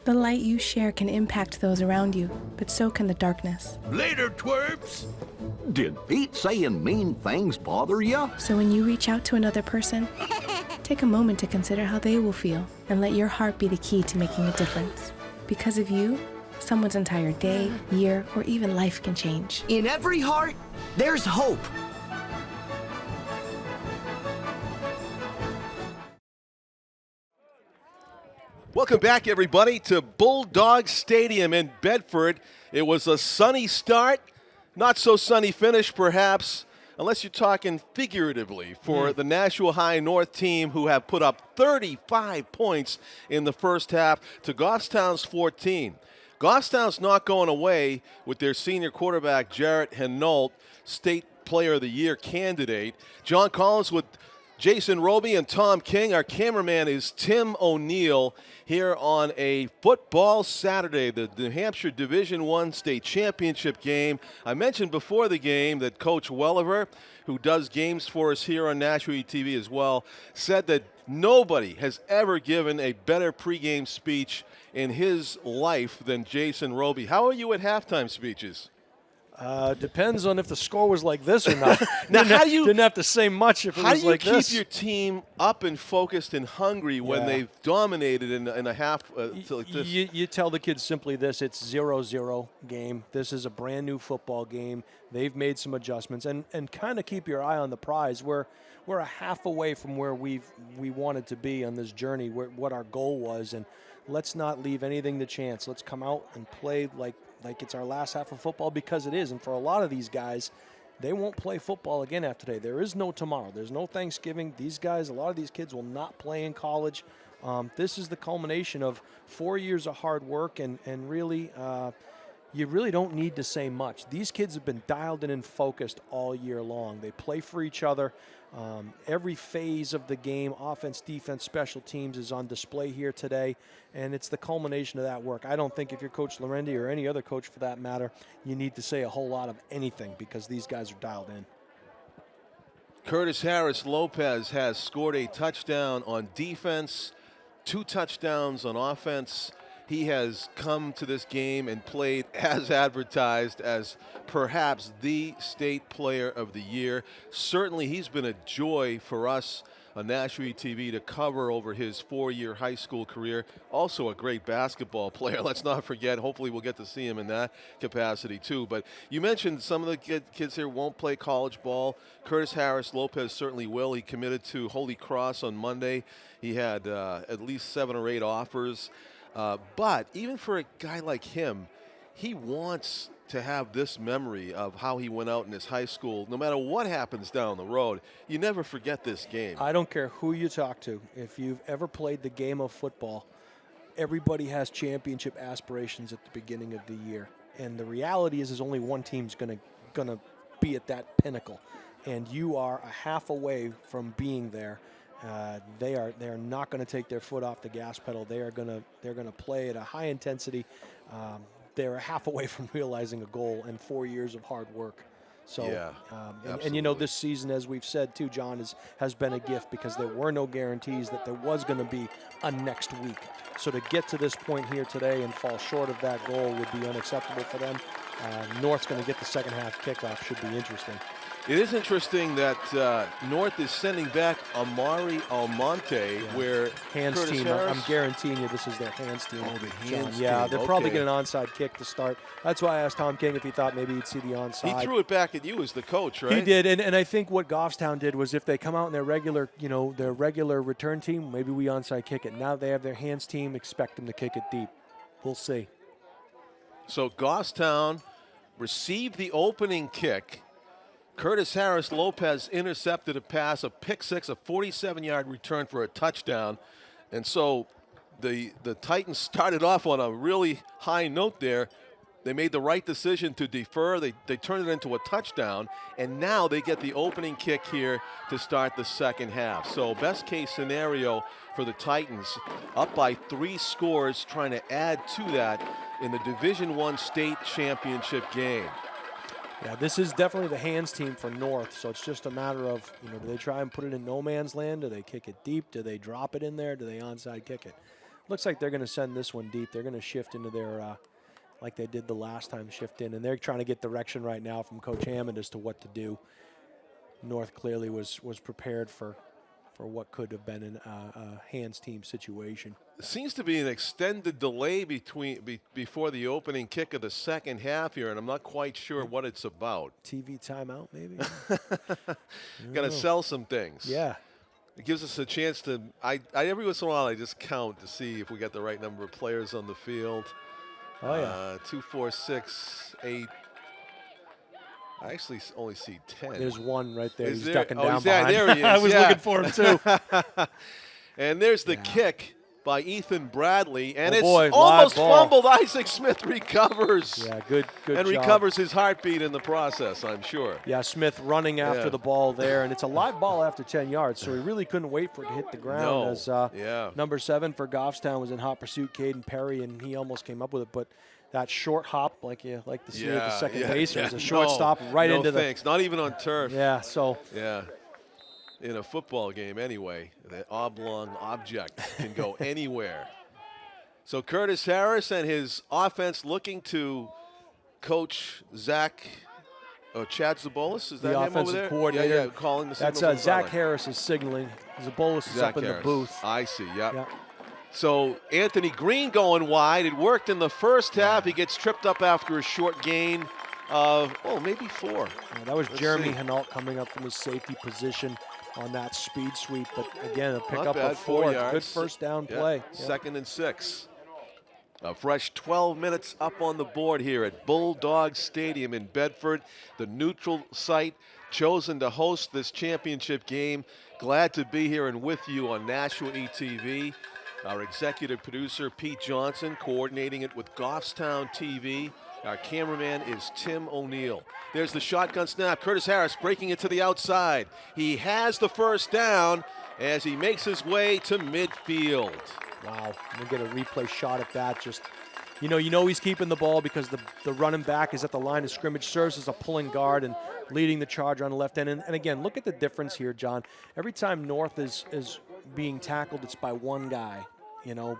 Speaker 4: The light you share can impact those around you, but so can the darkness.
Speaker 5: Later, twerps.
Speaker 6: Did Pete saying mean things bother you?
Speaker 4: So when you reach out to another person, take a moment to consider how they will feel and let your heart be the key to making a difference. Because of you, someone's entire day, year, or even life can change.
Speaker 7: In every heart, there's hope.
Speaker 1: Welcome back, everybody, to Bulldog Stadium in Bedford. It was a sunny start, not so sunny finish, perhaps, unless you're talking figuratively for the Nashua High North team, who have put up 35 points in the first half to Goffstown's 14. Goffstown's not going away with their senior quarterback, Jarrett Henault, State Player of the Year candidate. John Collins with Jason Roby and Tom King. Our cameraman is Tim O'Neill here on a football Saturday, the New Hampshire Division I State Championship game. I mentioned before the game that Coach Welliver, who does games for us here on Nashua TV as well, said that nobody has ever given a better pregame speech in his life than Jason Roby. How are you at halftime speeches?
Speaker 2: Depends on if the score was like this or not.
Speaker 1: Now,
Speaker 2: didn't have to say much if it was like this.
Speaker 1: How do you keep your team up and focused and hungry when they've dominated in a half like this?
Speaker 2: You tell the kids simply this: it's 0-0 game. This is a brand new football game. They've made some adjustments, and kind of keep your eye on the prize. We're a half away from where we wanted to be on this journey, what our goal was, and let's not leave anything to chance. Let's come out and play like it's our last half of football, because it is. And for a lot of these guys, they won't play football again after today. There is no tomorrow. There's no Thanksgiving. These guys, a lot of these kids will not play in college. This is the culmination of 4 years of hard work, and really, you really don't need to say much. These kids have been dialed in and focused all year long. They play for each other. Every phase of the game, offense, defense, special teams, is on display here today, and it's the culmination of that work. I don't think if you're Coach Lorendi or any other coach for that matter, you need to say a whole lot of anything, because these guys are dialed in.
Speaker 1: Curtis Harris Lopez has scored a touchdown on defense, 2 touchdowns on offense. He has come to this game and played as advertised as perhaps the state player of the year. Certainly he's been a joy for us on Nashua TV to cover over his 4-year high school career. Also a great basketball player, let's not forget. Hopefully we'll get to see him in that capacity too. But you mentioned some of the kids here won't play college ball. Curtis Harris Lopez certainly will. He committed to Holy Cross on Monday. He had at least 7 or 8 offers. But even for a guy like him, he wants to have this memory of how he went out in his high school. No matter what happens down the road, you never forget this game.
Speaker 2: I don't care who you talk to. If you've ever played the game of football, everybody has championship aspirations at the beginning of the year. And the reality is only one team's gonna be at that pinnacle. And you are a half away from being there. They are not going to take their foot off the gas pedal. They're going to play at a high intensity. They're a half away from realizing a goal, and 4 years of hard work. So, and you know, this season, as we've said too, John, has been a gift, because there were no guarantees that there was going to be a next week. So to get to this point here today and fall short of that goal would be unacceptable for them. North's going to get the second half kickoff. Should be interesting.
Speaker 1: It is interesting that North is sending back Amari Almonte, where
Speaker 2: Hands
Speaker 1: Curtis
Speaker 2: team.
Speaker 1: Harris,
Speaker 2: I'm guaranteeing you this is their hands team.
Speaker 1: Oh, the
Speaker 2: John.
Speaker 1: hands
Speaker 2: Yeah,
Speaker 1: team.
Speaker 2: they'll probably
Speaker 1: Okay.
Speaker 2: get an onside kick to start. That's why I asked Tom King if he thought maybe he'd see the onside.
Speaker 1: he threw it back at you as the coach, right?
Speaker 2: He did, and I think what Goffstown did was if they come out in their regular, their regular return team, maybe we onside kick it. Now they have their hands team, expect them to kick it deep. We'll see.
Speaker 1: So Goffstown received the opening kick. Curtis Harris Lopez intercepted a pass, a pick six, a 47-yard return for a touchdown. And so the Titans started off on a really high note there. They made the right decision to defer. They turned it into a touchdown, and now they get the opening kick here to start the second half. So best case scenario for the Titans, up by 3 scores, trying to add to that in the Division I state championship game.
Speaker 2: Yeah, this is definitely the hands team for North, so it's just a matter of, do they try and put it in no man's land? Do they kick it deep? Do they drop it in there? Do they onside kick it? Looks like they're going to send this one deep. They're going to shift into their, like they did the last time, shift in, and they're trying to get direction right now from Coach Hammond as to what to do. North clearly was prepared for what could have been a hands team situation.
Speaker 1: Seems to be an extended delay before the opening kick of the second half here, and I'm not quite sure what it's about.
Speaker 2: TV timeout, maybe?
Speaker 1: Got to sell some things.
Speaker 2: Yeah.
Speaker 1: It gives us a chance to, every once in a while I just count to see if we got the right number of players on the field.
Speaker 2: Oh, yeah.
Speaker 1: 2, 4, 6, 8. I actually only see 10.
Speaker 2: There's one right there.
Speaker 1: Is
Speaker 2: He's
Speaker 1: there?
Speaker 2: ducking
Speaker 1: Oh,
Speaker 2: down
Speaker 1: he's there.
Speaker 2: behind.
Speaker 1: There he is.
Speaker 2: I was
Speaker 1: Yeah.
Speaker 2: looking for him, too.
Speaker 1: And there's the kick by Ethan Bradley, and
Speaker 2: Oh,
Speaker 1: it's
Speaker 2: boy, live
Speaker 1: almost
Speaker 2: ball.
Speaker 1: fumbled. Isaac Smith recovers.
Speaker 2: Yeah, good
Speaker 1: And
Speaker 2: job.
Speaker 1: recovers his heartbeat in the process, I'm sure.
Speaker 2: Yeah, Smith running after
Speaker 1: Yeah.
Speaker 2: the ball there, and it's a live ball after 10 yards, so he really couldn't wait for it to hit the ground.
Speaker 1: No.
Speaker 2: As
Speaker 1: Yeah.
Speaker 2: number 7 for Goffstown was in hot pursuit, Caden Perry, and he almost came up with it, but that short hop, like you like to see at the second base, it was a short stop right into the.
Speaker 1: Thanks. Not even on turf.
Speaker 2: Yeah, so.
Speaker 1: Yeah. In a football game anyway, the oblong object can go anywhere. So Curtis Harris and his offense looking to coach Chad Zabolis. Is that
Speaker 2: The
Speaker 1: him over
Speaker 2: offensive
Speaker 1: there?
Speaker 2: coordinator.
Speaker 1: Yeah, calling the
Speaker 2: That's
Speaker 1: signals on the
Speaker 2: Zach
Speaker 1: sideline.
Speaker 2: Harris is signaling. Zabolis is
Speaker 1: Zach
Speaker 2: up in
Speaker 1: Harris.
Speaker 2: the booth.
Speaker 1: I see, yep.
Speaker 2: Yeah.
Speaker 1: So Anthony Green going wide. It worked in the first half. He gets tripped up after a short gain of, maybe 4.
Speaker 2: Yeah, that was
Speaker 1: Let's
Speaker 2: Jeremy
Speaker 1: see.
Speaker 2: Henault coming up from his safety position on that speed sweep. But again, a
Speaker 1: Not
Speaker 2: pickup
Speaker 1: bad,
Speaker 2: of
Speaker 1: 4
Speaker 2: 4.
Speaker 1: yards.
Speaker 2: Good first down
Speaker 1: Yep.
Speaker 2: play. Yep.
Speaker 1: 2nd and 6. A fresh 12 minutes up on the board here at Bulldog Stadium in Bedford, the neutral site chosen to host this championship game. Glad to be here and with you on Nashua ETV. Our executive producer, Pete Johnson, coordinating it with Goffstown TV. Our cameraman is Tim O'Neill. There's the shotgun snap. Curtis Harris breaking it to the outside. He has the first down as he makes his way to midfield.
Speaker 2: Wow, we'll get a replay shot at that. Just, you know he's keeping the ball because the running back is at the line of scrimmage, serves as a pulling guard and leading the charge on the left end. And again, look at the difference here, John. Every time North is being tackled, it's by one guy,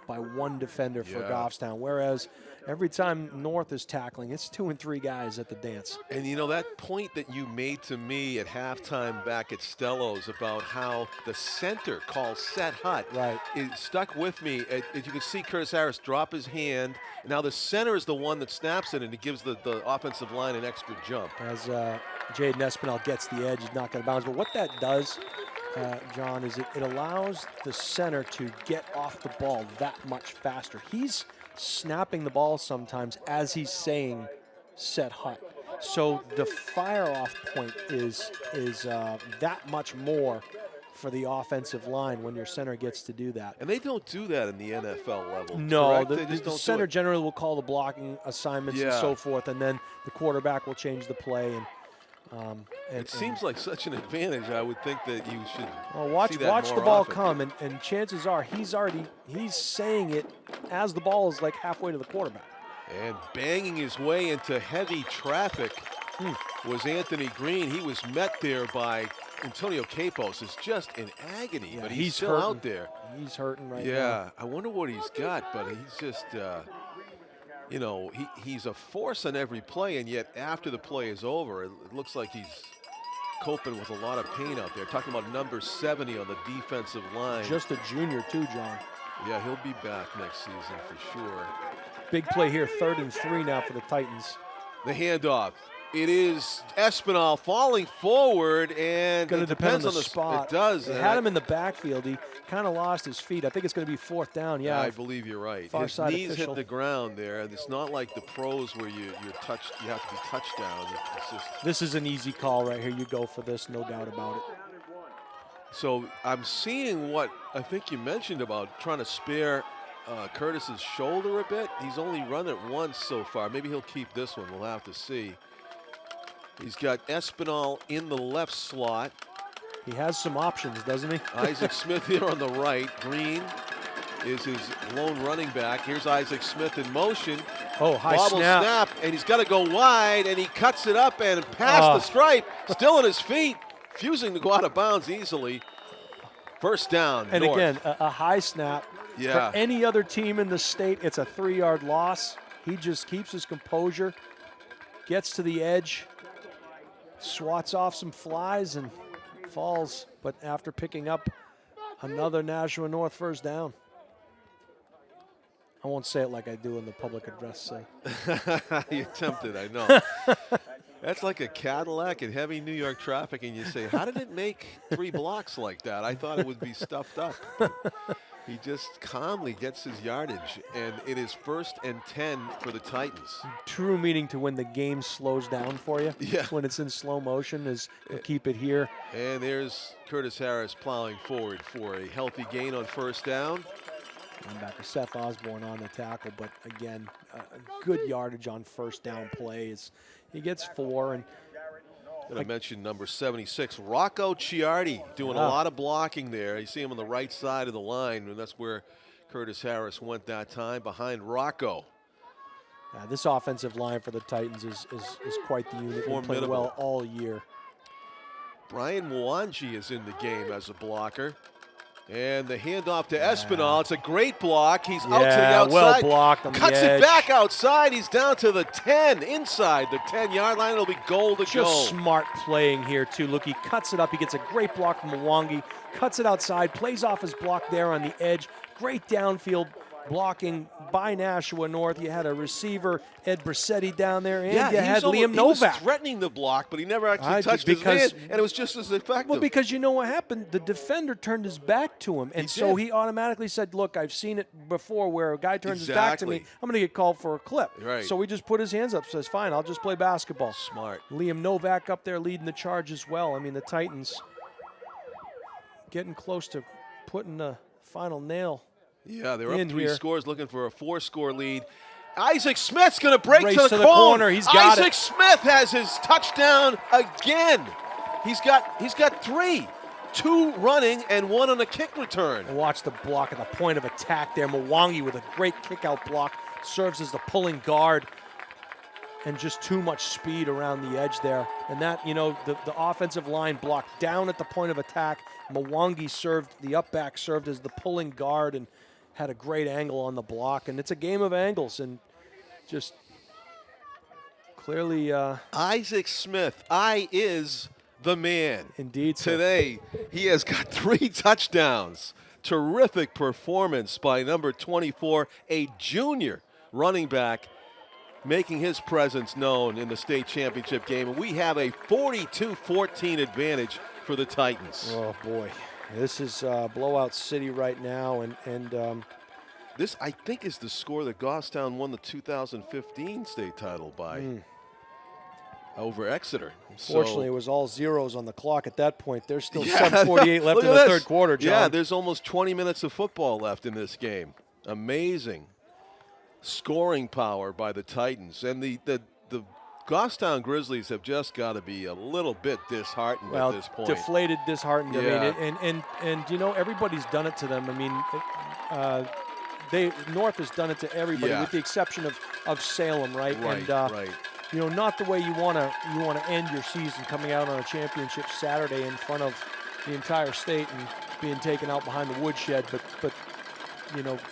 Speaker 2: by one defender for Goffstown. Whereas every time North is tackling, it's 2 and 3 guys at the dance.
Speaker 1: And that point that you made to me at halftime back at Stello's about how the center called set hut,
Speaker 2: Right.
Speaker 1: it stuck with me. As you can see Curtis Harris drop his hand. Now the center is the one that snaps it, and it gives the offensive line an extra jump.
Speaker 2: As Jaden Espinal gets the edge, he's not going to bounce. But what that does, John, is it allows the center to get off the ball that much faster. He's snapping the ball sometimes as he's saying set hut. So the fire off point is that much more for the offensive line when your center gets to do that.
Speaker 1: And they don't do that in the NFL level.
Speaker 2: No,
Speaker 1: correct?
Speaker 2: the
Speaker 1: They just don't do
Speaker 2: center
Speaker 1: it.
Speaker 2: generally will call the blocking assignments and
Speaker 1: Yeah.
Speaker 2: so forth, and then the quarterback will change the play. And
Speaker 1: It seems like such an advantage. I would think that you should
Speaker 2: watch
Speaker 1: see that
Speaker 2: the
Speaker 1: more
Speaker 2: ball
Speaker 1: often.
Speaker 2: come, and chances are he's saying it as the ball is like halfway to the quarterback.
Speaker 1: And banging his way into heavy traffic was Anthony Green. He was met there by Antonio Capos. Is just in agony,
Speaker 2: Yeah,
Speaker 1: but he's still
Speaker 2: hurting.
Speaker 1: out there.
Speaker 2: He's hurting right now.
Speaker 1: Yeah, I wonder what he's got, but he's just, he's a force on every play, and yet after the play is over, it looks like he's coping with a lot of pain out there. Talking about number 70 on the defensive line.
Speaker 2: Just a junior too, John.
Speaker 1: Yeah, he'll be back next season for sure.
Speaker 2: Big play here, 3rd and 3 now for the Titans.
Speaker 1: The handoff. It is Espinal falling forward, and
Speaker 2: Going to depend on the
Speaker 1: spot.
Speaker 2: spot.
Speaker 1: It does.
Speaker 2: They had him in the backfield. He kind of lost his feet. I think it's going to be 4th down. Yeah,
Speaker 1: I believe you're right.
Speaker 2: Far
Speaker 1: His
Speaker 2: side
Speaker 1: knees
Speaker 2: official.
Speaker 1: hit the ground there. It's not like the pros where you have to be touchdown. It's just.
Speaker 2: This is an easy call right here. You go for this, no doubt about it.
Speaker 1: So I'm seeing what I think you mentioned about trying to spare Curtis's shoulder a bit. He's only run it once so far. Maybe he'll keep this one. We'll have to see. He's got Espinal in the left slot.
Speaker 2: He has some options, doesn't he?
Speaker 1: Isaac Smith here on the right. Green is his lone running back. Here's Isaac Smith in motion.
Speaker 2: Oh, high
Speaker 1: Bobble snap, and he's got to go wide, and he cuts it up and past the stripe. Still on his feet, refusing to go out of bounds easily. First down.
Speaker 2: And
Speaker 1: North.
Speaker 2: again, a high snap.
Speaker 1: Yeah.
Speaker 2: For any other team in the state, it's a 3-yard loss. He just keeps his composure, gets to the edge, swats off some flies, and falls. But after picking up another Nashua North first down. I won't say it like I do in the public address say.
Speaker 1: You're tempted, I know. That's like a Cadillac in heavy New York traffic, and you say, how did it make 3 blocks like that? I thought it would be stuffed up. He just calmly gets his yardage, and it is 1st and 10 for the Titans.
Speaker 2: True meaning to when the game slows down for you.
Speaker 1: Yeah.
Speaker 2: When it's in slow motion is keep it here.
Speaker 1: And there's Curtis Harris plowing forward for a healthy gain on 1st down.
Speaker 2: Linebacker Seth Osborne on the tackle, but again, a good yardage on 1st down plays. He gets 4, and
Speaker 1: I mentioned number 76, Rocco Ciardi, doing a lot of blocking there. You see him on the right side of the line, and that's where Curtis Harris went that time, behind Rocco.
Speaker 2: this offensive line for the Titans is quite the unit. They played well all year.
Speaker 1: Brian Mwangi is in the game as a blocker. And the handoff to Espinal. It's a great block. He's out to the outside.
Speaker 2: Well blocked on the edge.
Speaker 1: Cuts it back outside. He's down to the 10, inside the 10-yard line. It'll be goal to go.
Speaker 2: Just smart playing here, too. Look, he cuts it up. He gets a great block from Mwangi. Cuts it outside. Plays off his block there on the edge. Great downfield blocking by Nashua North. You had a receiver, Ed Brissetti, down there, and you had Liam Novak.
Speaker 1: He was threatening the block, but he never actually touched his man, and it was just as effective.
Speaker 2: Well, because you know what happened? The defender turned his back to him, and so he automatically said, look, I've seen it before where a guy turns his back to me. I'm going to get called for a clip.
Speaker 1: Right.
Speaker 2: So he just put his hands up, says, fine, I'll just play basketball.
Speaker 1: Smart.
Speaker 2: Liam Novak up there leading the charge as well. I mean, the Titans getting close to putting the final nail.
Speaker 1: Yeah, they're up 3
Speaker 2: here.
Speaker 1: scores, looking for a 4-score lead. Isaac Smith's going to break
Speaker 2: Race
Speaker 1: to the corner.
Speaker 2: He's got
Speaker 1: Isaac Smith has his touchdown again. He's got 3, 2 running and 1 on a kick return.
Speaker 2: And watch the block at the point of attack there. Mwangi with a great kick-out block serves as the pulling guard, and just too much speed around the edge there. And that, you know, the offensive line blocked down at the point of attack. Mwangi served, the up back served as the pulling guard and had a great angle on the block. And it's a game of angles, and just clearly
Speaker 1: Isaac Smith, is the man.
Speaker 2: Indeed.
Speaker 1: Today, he has got 3 touchdowns. Terrific performance by number 24, a junior running back, making his presence known in the state championship game. And we have a 42-14 advantage for the Titans.
Speaker 2: Oh, boy. This is blowout city right now, and
Speaker 1: this, I think, is the score that Goffstown won the 2015 state title by over Exeter.
Speaker 2: Fortunately, it was all zeros on the clock at that point. There's still 7:48 left in the third quarter, John.
Speaker 1: Yeah, there's almost 20 minutes of football left in this game. Amazing scoring power by the Titans. And the Goffstown Grizzlies have just got to be a little bit disheartened at this point.
Speaker 2: Deflated, disheartened.
Speaker 1: Yeah.
Speaker 2: I mean, and you know, everybody's done it to them. I mean, North has done it to everybody, with the exception of Salem, right?
Speaker 1: Right.
Speaker 2: You know, not the way you want to end your season, coming out on a championship Saturday in front of the entire state and being taken out behind the woodshed. But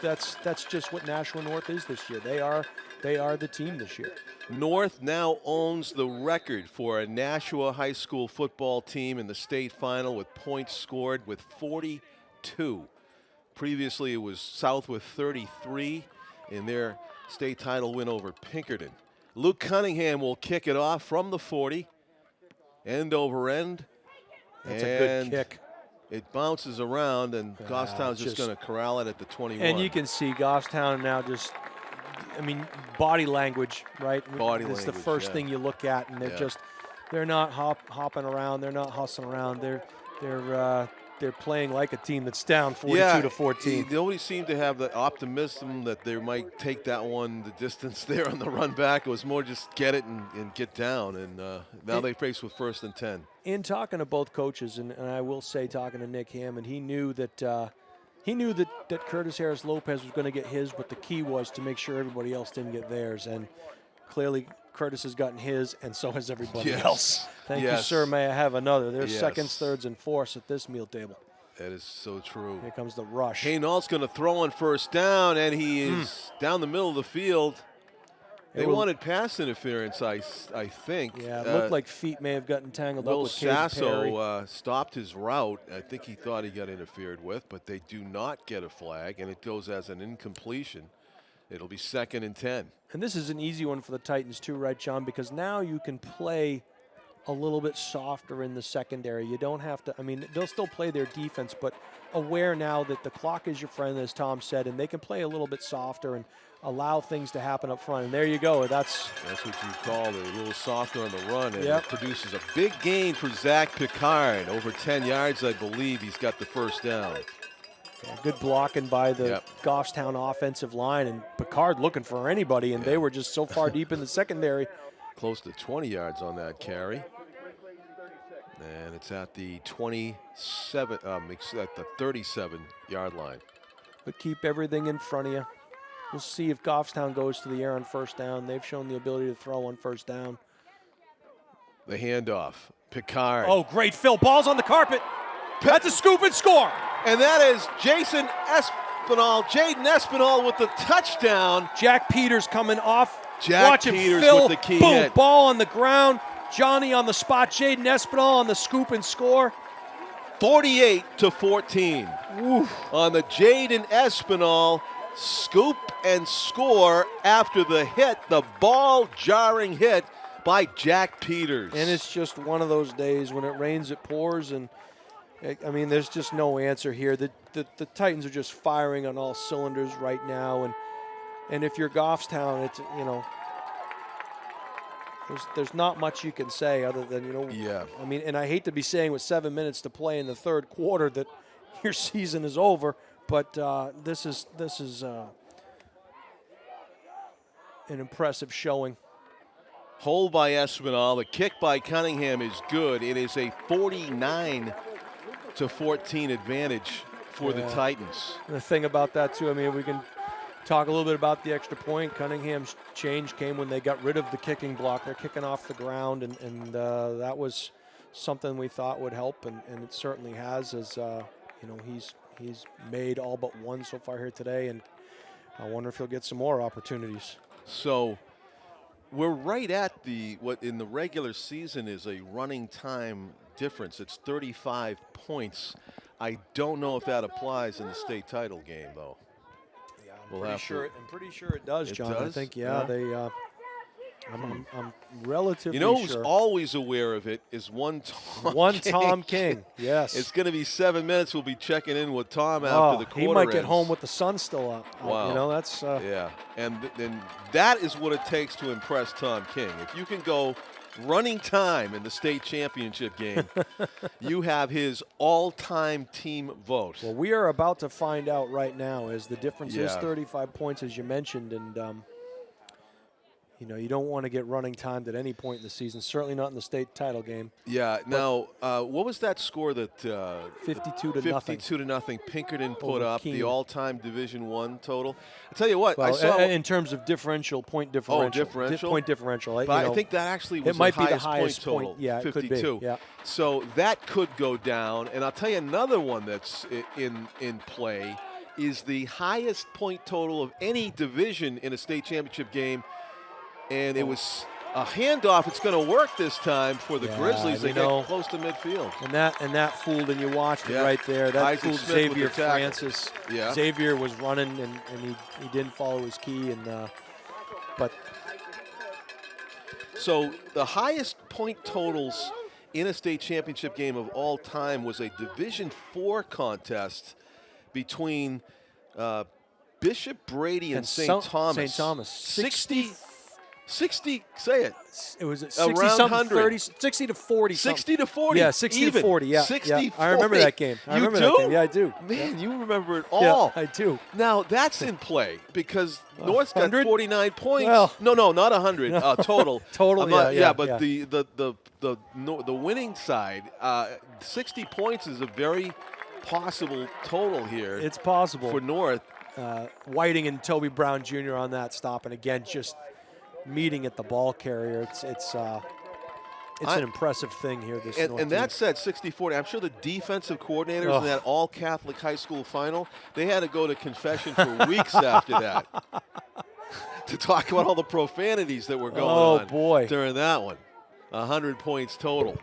Speaker 2: that's just what Nashua North is this year. They are the team this year.
Speaker 1: North now owns the record for a Nashua high school football team in the state final with points scored with 42. Previously, it was South with 33 in their state title win over Pinkerton. Luke Cunningham will kick it off from the 40, end over end.
Speaker 2: That's a good kick.
Speaker 1: It bounces around, and Goffstown's just going to corral it at the 21.
Speaker 2: And you can see Goffstown now just, body language, right?
Speaker 1: Body
Speaker 2: language. It's the
Speaker 1: language,
Speaker 2: first thing you look at, and they're not hopping around. They're not hustling around. They're playing like a team that's down 42-14.
Speaker 1: Nobody seemed to have the optimism that they might take that one the distance there on the run back. It was more just get it and get down. And now they face with 1st and 10.
Speaker 2: In talking to both coaches, and I will say, talking to Nick Hammond, he knew that Curtis Harris Lopez was going to get his, but the key was to make sure everybody else didn't get theirs. And clearly, Curtis has gotten his, and so has everybody else. Thank you, sir. May I have another? There's seconds, thirds, and fourths at this meal table.
Speaker 1: That is so true.
Speaker 2: Here comes the rush.
Speaker 1: Henault's going to throw on 1st down, and he is down the middle of the field. They wanted pass interference, I think.
Speaker 2: Yeah, it looked like feet may have gotten tangled up with
Speaker 1: Sasso stopped his route. I think he thought he got interfered with, but they do not get a flag, and it goes as an incompletion. It'll be 2nd and 10.
Speaker 2: And this is an easy one for the Titans too, right, John? Because now you can play a little bit softer in the secondary. You don't have to, they'll still play their defense, but aware now that the clock is your friend, as Tom said, and they can play a little bit softer and allow things to happen up front. And there you go. That's
Speaker 1: what you call it, a little softer on the run, and it produces a big gain for Zach Picard. Over 10 yards, I believe. He's got the 1st down.
Speaker 2: Good blocking by the Goffstown offensive line, and Picard looking for anybody, and they were just so far deep in the secondary.
Speaker 1: Close to 20 yards on that carry. And it's at the 27, at the 37-yard line.
Speaker 2: But keep everything in front of you. We'll see if Goffstown goes to the air on 1st down. They've shown the ability to throw on 1st down.
Speaker 1: The handoff. Picard.
Speaker 2: Oh, great, Phil. Ball's on the carpet. That's a scoop and score.
Speaker 1: And that is Jaden Espinal with the touchdown.
Speaker 2: Jack Peters coming off.
Speaker 1: Jack Peters
Speaker 2: Phil,
Speaker 1: with the key
Speaker 2: boom,
Speaker 1: hit.
Speaker 2: Ball on the ground. Johnny on the spot. Jaden Espinal on the scoop and score.
Speaker 1: 48-14. Oof. On the Jaden Espinal scoop and score after the hit, the ball jarring hit by Jack Peters.
Speaker 2: And it's just one of those days when it rains, it pours, and there's just no answer here. The Titans are just firing on all cylinders right now, and if you're Goffstown, it's there's not much you can say other than and I hate to be saying with 7 minutes to play in the 3rd quarter that your season is over, but this is an impressive showing.
Speaker 1: Hold by Espinal. The kick by Cunningham is good. It is a 49-14 advantage for the Titans.
Speaker 2: And the thing about that too, we can talk a little bit about the extra point. Cunningham's change came when they got rid of the kicking block. They're kicking off the ground, and that was something we thought would help, and it certainly has. As he's made all but one so far here today, and I wonder if he'll get some more opportunities.
Speaker 1: So we're right at what in the regular season is a running time difference. It's 35 points. I don't know if that applies in the state title game, though.
Speaker 2: Yeah, I'm pretty sure it does, John.
Speaker 1: It does?
Speaker 2: I think, they. I'm relatively
Speaker 1: sure. Who's
Speaker 2: sure.
Speaker 1: always aware of it is Tom King.
Speaker 2: Tom King, yes.
Speaker 1: It's going to be 7 minutes. We'll be checking in with Tom after the quarter
Speaker 2: he might get
Speaker 1: ends.
Speaker 2: home with the sun still up.
Speaker 1: Wow.
Speaker 2: That's.
Speaker 1: Yeah, and that is what it takes to impress Tom King. If you can go running time in the state championship game, you have his all-time team vote.
Speaker 2: Well, we are about to find out right now, as the difference is 35 points, as you mentioned, and you don't want to get running timed at any point in the season, certainly not in the state title game.
Speaker 1: Yeah. Now, what was that score that
Speaker 2: 52-0
Speaker 1: Pinkerton put
Speaker 2: over
Speaker 1: up,
Speaker 2: Keene.
Speaker 1: the all-time Division I total? I'll tell you what,
Speaker 2: well,
Speaker 1: I saw
Speaker 2: in terms of point differential.
Speaker 1: Differential?
Speaker 2: Point differential.
Speaker 1: But I think that actually was
Speaker 2: the
Speaker 1: highest
Speaker 2: highest
Speaker 1: point total.
Speaker 2: Point. Yeah,
Speaker 1: 52.
Speaker 2: it could be. Yeah.
Speaker 1: So that could go down. And I'll tell you another one that's in play is the highest point total of any division in a state championship game. And it was a handoff. It's going to work this time for the Grizzlies. They get close to midfield.
Speaker 2: And that fooled, and you watched it right there. That
Speaker 1: Isaac
Speaker 2: fooled
Speaker 1: Smith
Speaker 2: Xavier Francis.
Speaker 1: Yeah.
Speaker 2: Xavier was running, and he didn't follow his key. But
Speaker 1: so the highest point totals in a state championship game of all time was a Division IV contest between Bishop Brady and St. Thomas.
Speaker 2: St. Thomas.
Speaker 1: 60, say it.
Speaker 2: It was at
Speaker 1: Around
Speaker 2: 60 something,
Speaker 1: 100.
Speaker 2: 30, 60 to 40.
Speaker 1: 60 to 40.
Speaker 2: Yeah, 60
Speaker 1: even.
Speaker 2: to 40. Yeah,
Speaker 1: 60
Speaker 2: yeah. I remember that game. I remember that game. Yeah, I do.
Speaker 1: Man, you remember it all.
Speaker 2: Yeah, I do.
Speaker 1: Now that's in play because North's got
Speaker 2: 100?
Speaker 1: 49 points.
Speaker 2: Well,
Speaker 1: no, not 100 total.
Speaker 2: Total,
Speaker 1: but the winning side, 60 points is a very possible total here.
Speaker 2: It's possible
Speaker 1: for North.
Speaker 2: Whiting and Toby Brown Jr. on that stop, and again just meeting at the ball carrier. It's an impressive thing here.
Speaker 1: And that said, 60-40. I'm sure the defensive coordinators in that all-Catholic high school final, they had to go to confession for weeks after that to talk about all the profanities that were going on during that one. 100 points total.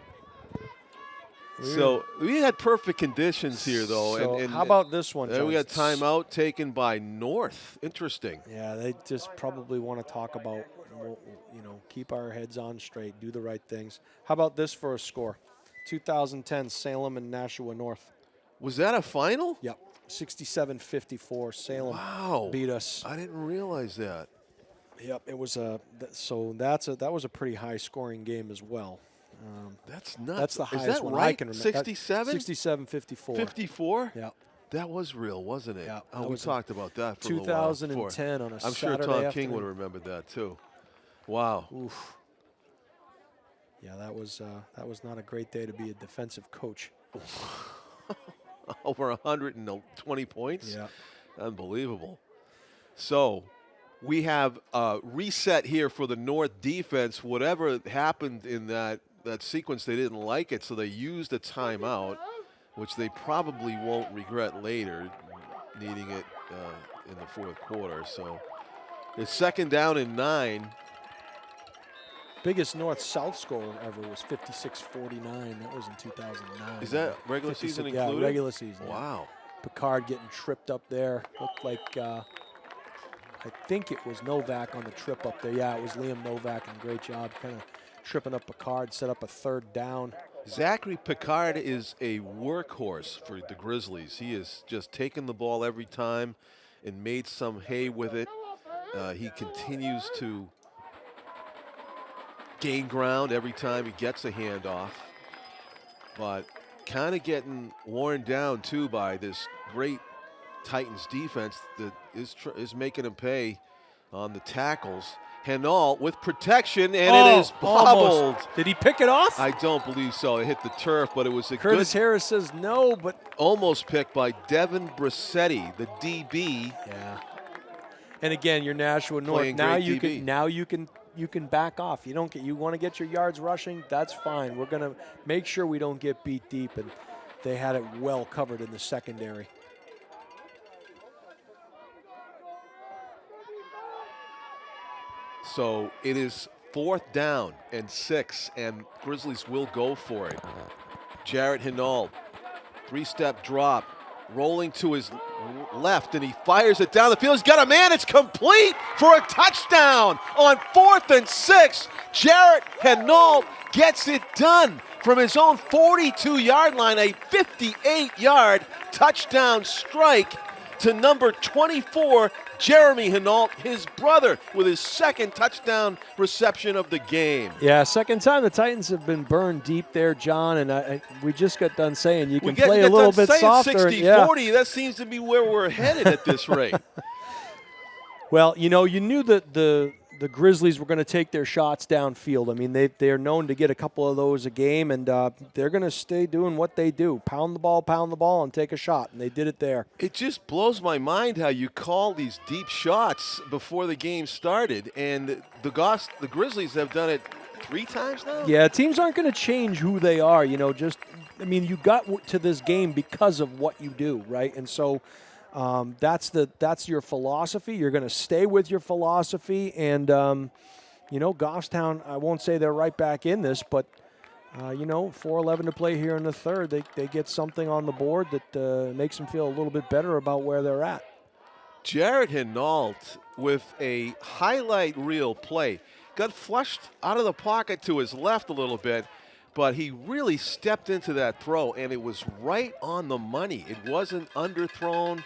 Speaker 1: So we had perfect conditions here, though.
Speaker 2: So
Speaker 1: and
Speaker 2: how about this one,
Speaker 1: Then we got timeout taken by North. Interesting.
Speaker 2: Yeah, they just probably want to talk about, keep our heads on straight, do the right things. How about this for a score? 2010, Salem and Nashua North.
Speaker 1: Was that a final?
Speaker 2: Yep, 67-54. Salem beat us.
Speaker 1: I didn't realize that.
Speaker 2: Yep, it was that was a pretty high-scoring game as well.
Speaker 1: That's nuts.
Speaker 2: That's the highest
Speaker 1: Is that
Speaker 2: one
Speaker 1: right?
Speaker 2: I can remember.
Speaker 1: 67?
Speaker 2: 67-54.
Speaker 1: 54?
Speaker 2: Yeah.
Speaker 1: That was real, wasn't it?
Speaker 2: Yeah.
Speaker 1: We talked about that for a little while.
Speaker 2: 2010 on a Saturday
Speaker 1: I'm sure Tom King
Speaker 2: afternoon.
Speaker 1: would have remembered that too. Wow.
Speaker 2: Oof. Yeah, that was not a great day to be a defensive coach.
Speaker 1: Over 120 points?
Speaker 2: Yeah.
Speaker 1: Unbelievable. So we have a reset here for the North defense. Whatever happened in that sequence, they didn't like it, so they used a timeout, which they probably won't regret later, needing it in the fourth quarter. So it's second down and 9.
Speaker 2: Biggest North-South score ever was 56-49. That was in 2009.
Speaker 1: Is that regular season included?
Speaker 2: Yeah, regular season.
Speaker 1: Wow.
Speaker 2: Yeah. Picard getting tripped up there. Looked like, I think it was Novak on the trip up there. Yeah, it was Liam Novak, and great job kind of tripping up Picard, set up a third down.
Speaker 1: Zachary Picard is a workhorse for the Grizzlies. He has just taken the ball every time and made some hay with it. He continues to gain ground every time he gets a handoff, but kind of getting worn down too by this great Titans defense that is making him pay on the tackles. Henault with protection, and it is bobbled.
Speaker 2: Almost. Did he pick it off?
Speaker 1: I don't believe so. It hit the turf, but it was a
Speaker 2: Curtis Harris says no, but
Speaker 1: almost picked by Devin Brissetti, the DB.
Speaker 2: Yeah. And again, you're Nashua North. Now you can back off. You want to get your yards rushing, that's fine. We're going to make sure we don't get beat deep, and they had it well covered in the secondary.
Speaker 1: So it is 4th down and 6, and Grizzlies will go for it. Jarrett Henault, 3-step drop, rolling to his left, and he fires it down the field. He's got a man. It's complete for a touchdown on 4th and 6. Jarrett Henault gets it done from his own 42-yard line, a 58-yard touchdown strike to number 24, Jeremy Henault, his brother, with his second touchdown reception of the game.
Speaker 2: Yeah, second time the Titans have been burned deep there, John, and we just got done saying you can play a little bit softer.
Speaker 1: 60-40, that seems to be where we're headed at this rate.
Speaker 2: Well, you knew that the Grizzlies were going to take their shots downfield. I mean, they're known to get a couple of those a game, and they're going to stay doing what they do. Pound the ball, and take a shot, and they did it there.
Speaker 1: It just blows my mind how you call these deep shots before the game started, and the Grizzlies have done it 3 times now?
Speaker 2: Yeah, teams aren't going to change who they are, you got to this game because of what you do, right? And so That's your philosophy. You're going to stay with your philosophy. And, Goffstown, I won't say they're right back in this, but, 4:11 to play here in the third. They get something on the board that makes them feel a little bit better about where they're at.
Speaker 1: Jarrett Henault with a highlight reel play. Got flushed out of the pocket to his left a little bit, but he really stepped into that throw, and it was right on the money. It wasn't underthrown.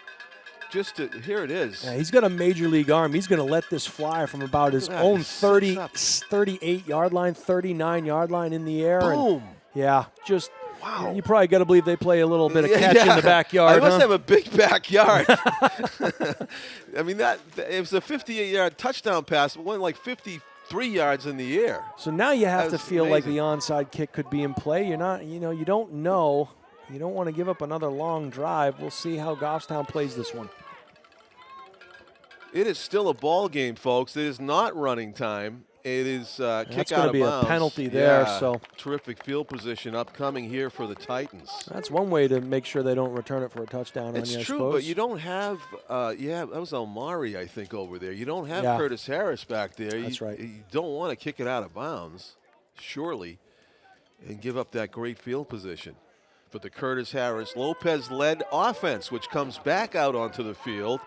Speaker 1: Here it is.
Speaker 2: Yeah, he's got a major league arm. He's going to let this fly from about his own 38-yard line, 39-yard line in the air.
Speaker 1: Boom.
Speaker 2: Wow. You probably got to believe they play a little bit of catch in the backyard.
Speaker 1: I must have a big backyard. I mean, it was a 58-yard touchdown pass, but went like 53 yards in the air.
Speaker 2: So now you have to feel like
Speaker 1: amazing.
Speaker 2: the onside kick could be in play. You're not, you don't know. You don't want to give up another long drive. We'll see how Goffstown plays this one.
Speaker 1: It is still a ball game, folks. It is not running time. It is kick out of bounds.
Speaker 2: That's going to be a penalty there. So
Speaker 1: terrific field position upcoming here for the Titans.
Speaker 2: That's one way to make sure they don't return it for a touchdown.
Speaker 1: It's
Speaker 2: on you,
Speaker 1: true, but you don't have. That was Almari, I think, over there. You don't have Curtis Harris back there.
Speaker 2: That's right.
Speaker 1: You don't want to kick it out of bounds, surely, and give up that great field position. For the Curtis Harris Lopez-led offense, which comes back out onto the field.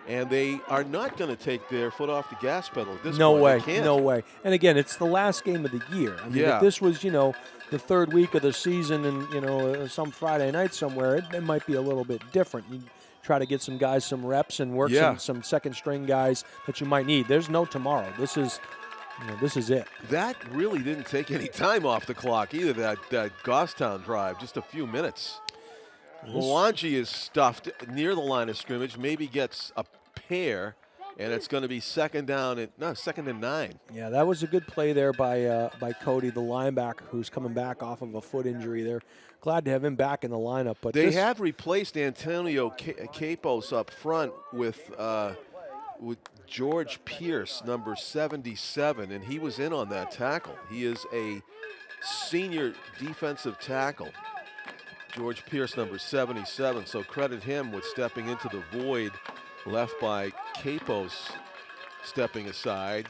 Speaker 1: And they are not going to take their foot off the gas pedal at this point.
Speaker 2: No way. And again, it's the last game of the year. I mean, if this was, the third week of the season and, some Friday night somewhere, it might be a little bit different. You try to get some guys some reps and work some second-string guys that you might need. There's no tomorrow. This is it.
Speaker 1: That really didn't take any time off the clock either, that Goffstown drive, just a few minutes. Mwangi is stuffed near the line of scrimmage, maybe gets a pair, and it's going to be second and 9.
Speaker 2: Yeah, that was a good play there by Cody, the linebacker, who's coming back off of a foot injury there. Glad to have him back in the lineup. But
Speaker 1: they have replaced Antonio Capos up front with George Pierce, number 77, and he was in on that tackle. He is a senior defensive tackle. George Pierce, number 77, so credit him with stepping into the void left by Capos stepping aside.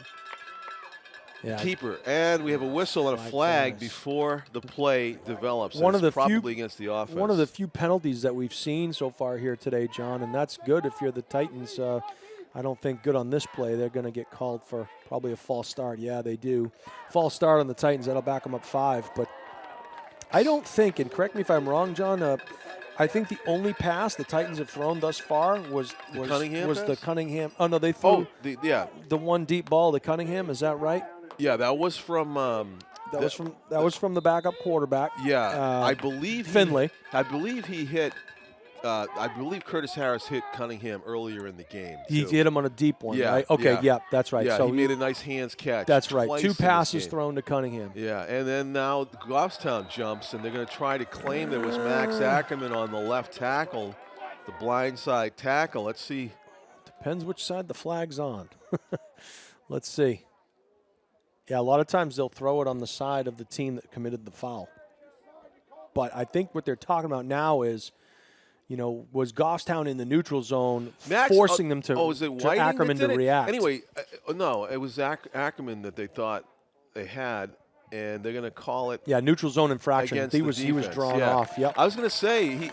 Speaker 2: Yeah.
Speaker 1: Keeper, and we have a whistle and a flag before the play develops. Probably against the offense.
Speaker 2: One of the few penalties that we've seen so far here today, John, and that's good if you're the Titans. I don't think good on this play. They're going to get called for probably a false start. Yeah, they do. False start on the Titans. That'll back them up 5, but I don't think, and correct me if I'm wrong, John, I think the only pass the Titans have thrown thus far was the Cunningham. Oh, no, they threw the one deep ball to Cunningham. Is that right?
Speaker 1: Yeah, that was from
Speaker 2: that was from the backup quarterback.
Speaker 1: Yeah, I believe
Speaker 2: Finley.
Speaker 1: I believe he hit. I believe Curtis Harris hit Cunningham earlier in the game.
Speaker 2: He hit him on a deep one, right? Okay, yeah, that's right.
Speaker 1: Yeah,
Speaker 2: so
Speaker 1: he made a nice hands catch.
Speaker 2: That's right. 2 passes thrown to Cunningham.
Speaker 1: Yeah, and then now Goffstown jumps, and they're going to try to claim there was Max Ackerman on the left tackle, the blindside tackle. Let's see.
Speaker 2: Depends which side the flag's on. Let's see. Yeah, a lot of times they'll throw it on the side of the team that committed the foul. But I think what they're talking about now is, was Goffstown in the neutral zone forcing them to Ackerman to react?
Speaker 1: Anyway, no, it was Ackerman that they thought they had, and they're going to call it.
Speaker 2: Yeah, neutral zone infraction. He was drawn off. Yep.
Speaker 1: I was going to say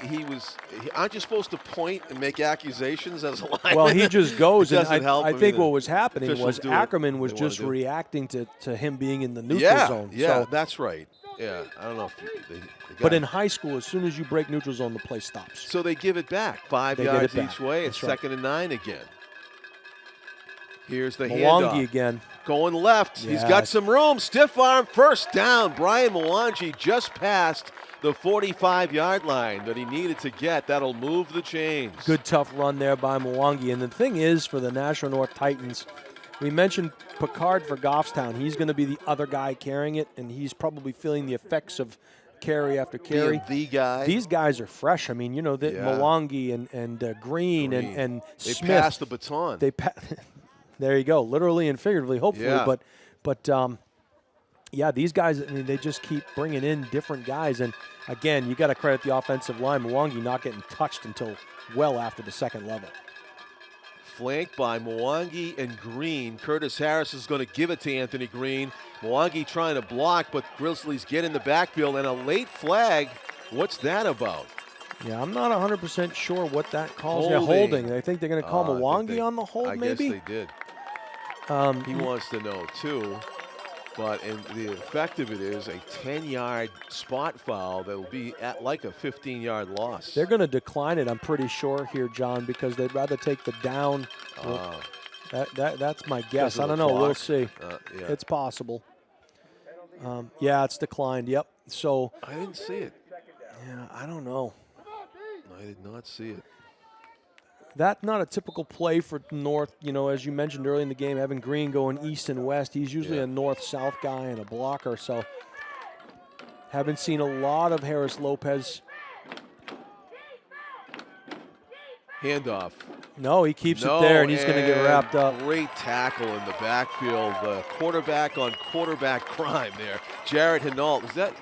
Speaker 1: aren't you supposed to point and make accusations as a lineman?
Speaker 2: Well, he just goes, and I think
Speaker 1: what
Speaker 2: was happening was Ackerman was just reacting to him being in the neutral zone.
Speaker 1: Yeah, that's right. Yeah, I don't know if they
Speaker 2: but in high school, as soon as you break neutral zone, the play stops.
Speaker 1: So they give it back 5 yards each way. It's second and 9 again. Here's the handoff.
Speaker 2: Again.
Speaker 1: Going left. Yeah. He's got some room. Stiff arm. First down. Brian Mwangi just passed the 45-yard line that he needed to get. That'll move the chains.
Speaker 2: Good tough run there by Mwangi. And the thing is, for the Nashua North Titans, we mentioned Picard for Goffstown. He's going to be the other guy carrying it, and he's probably feeling the effects of carry after carry.
Speaker 1: The guy.
Speaker 2: These guys are fresh. I mean, Mwangi and Green and Smith.
Speaker 1: They passed the baton.
Speaker 2: There you go, literally and figuratively, hopefully. Yeah. But Yeah, these guys, I mean, they just keep bringing in different guys. And, again, you got to credit the offensive line. Mwangi not getting touched until well after the second level.
Speaker 1: Flanked by Mwangi and Green. Curtis Harris is going to give it to Anthony Green. Mwangi trying to block, but Grizzlies get in the backfield, and a late flag. What's that about?
Speaker 2: Yeah, I'm not 100% sure what that calls.
Speaker 1: Holding.
Speaker 2: Yeah, holding. I think they're going to call Mwangi on the hold, maybe?
Speaker 1: I guess they did. He wants to know, too. But the effect of it is a 10-yard spot foul that will be at like a 15-yard loss.
Speaker 2: They're going to decline it, I'm pretty sure here, John, because they'd rather take the down. That's my guess. I don't know. We'll see.
Speaker 1: Yeah.
Speaker 2: It's possible. Yeah, it's declined. Yep. So
Speaker 1: I didn't see it.
Speaker 2: Yeah, I don't know.
Speaker 1: I did not see it.
Speaker 2: That's not a typical play for North. You know, as you mentioned early in the game, Evan Green going east and west. He's usually a north-south guy and a blocker. So haven't seen a lot of Harris Lopez.
Speaker 1: Handoff.
Speaker 2: No, he keeps it there, and he's going to get wrapped up.
Speaker 1: Great tackle in the backfield. Quarterback on quarterback crime there. Jarrett Henault. Was that?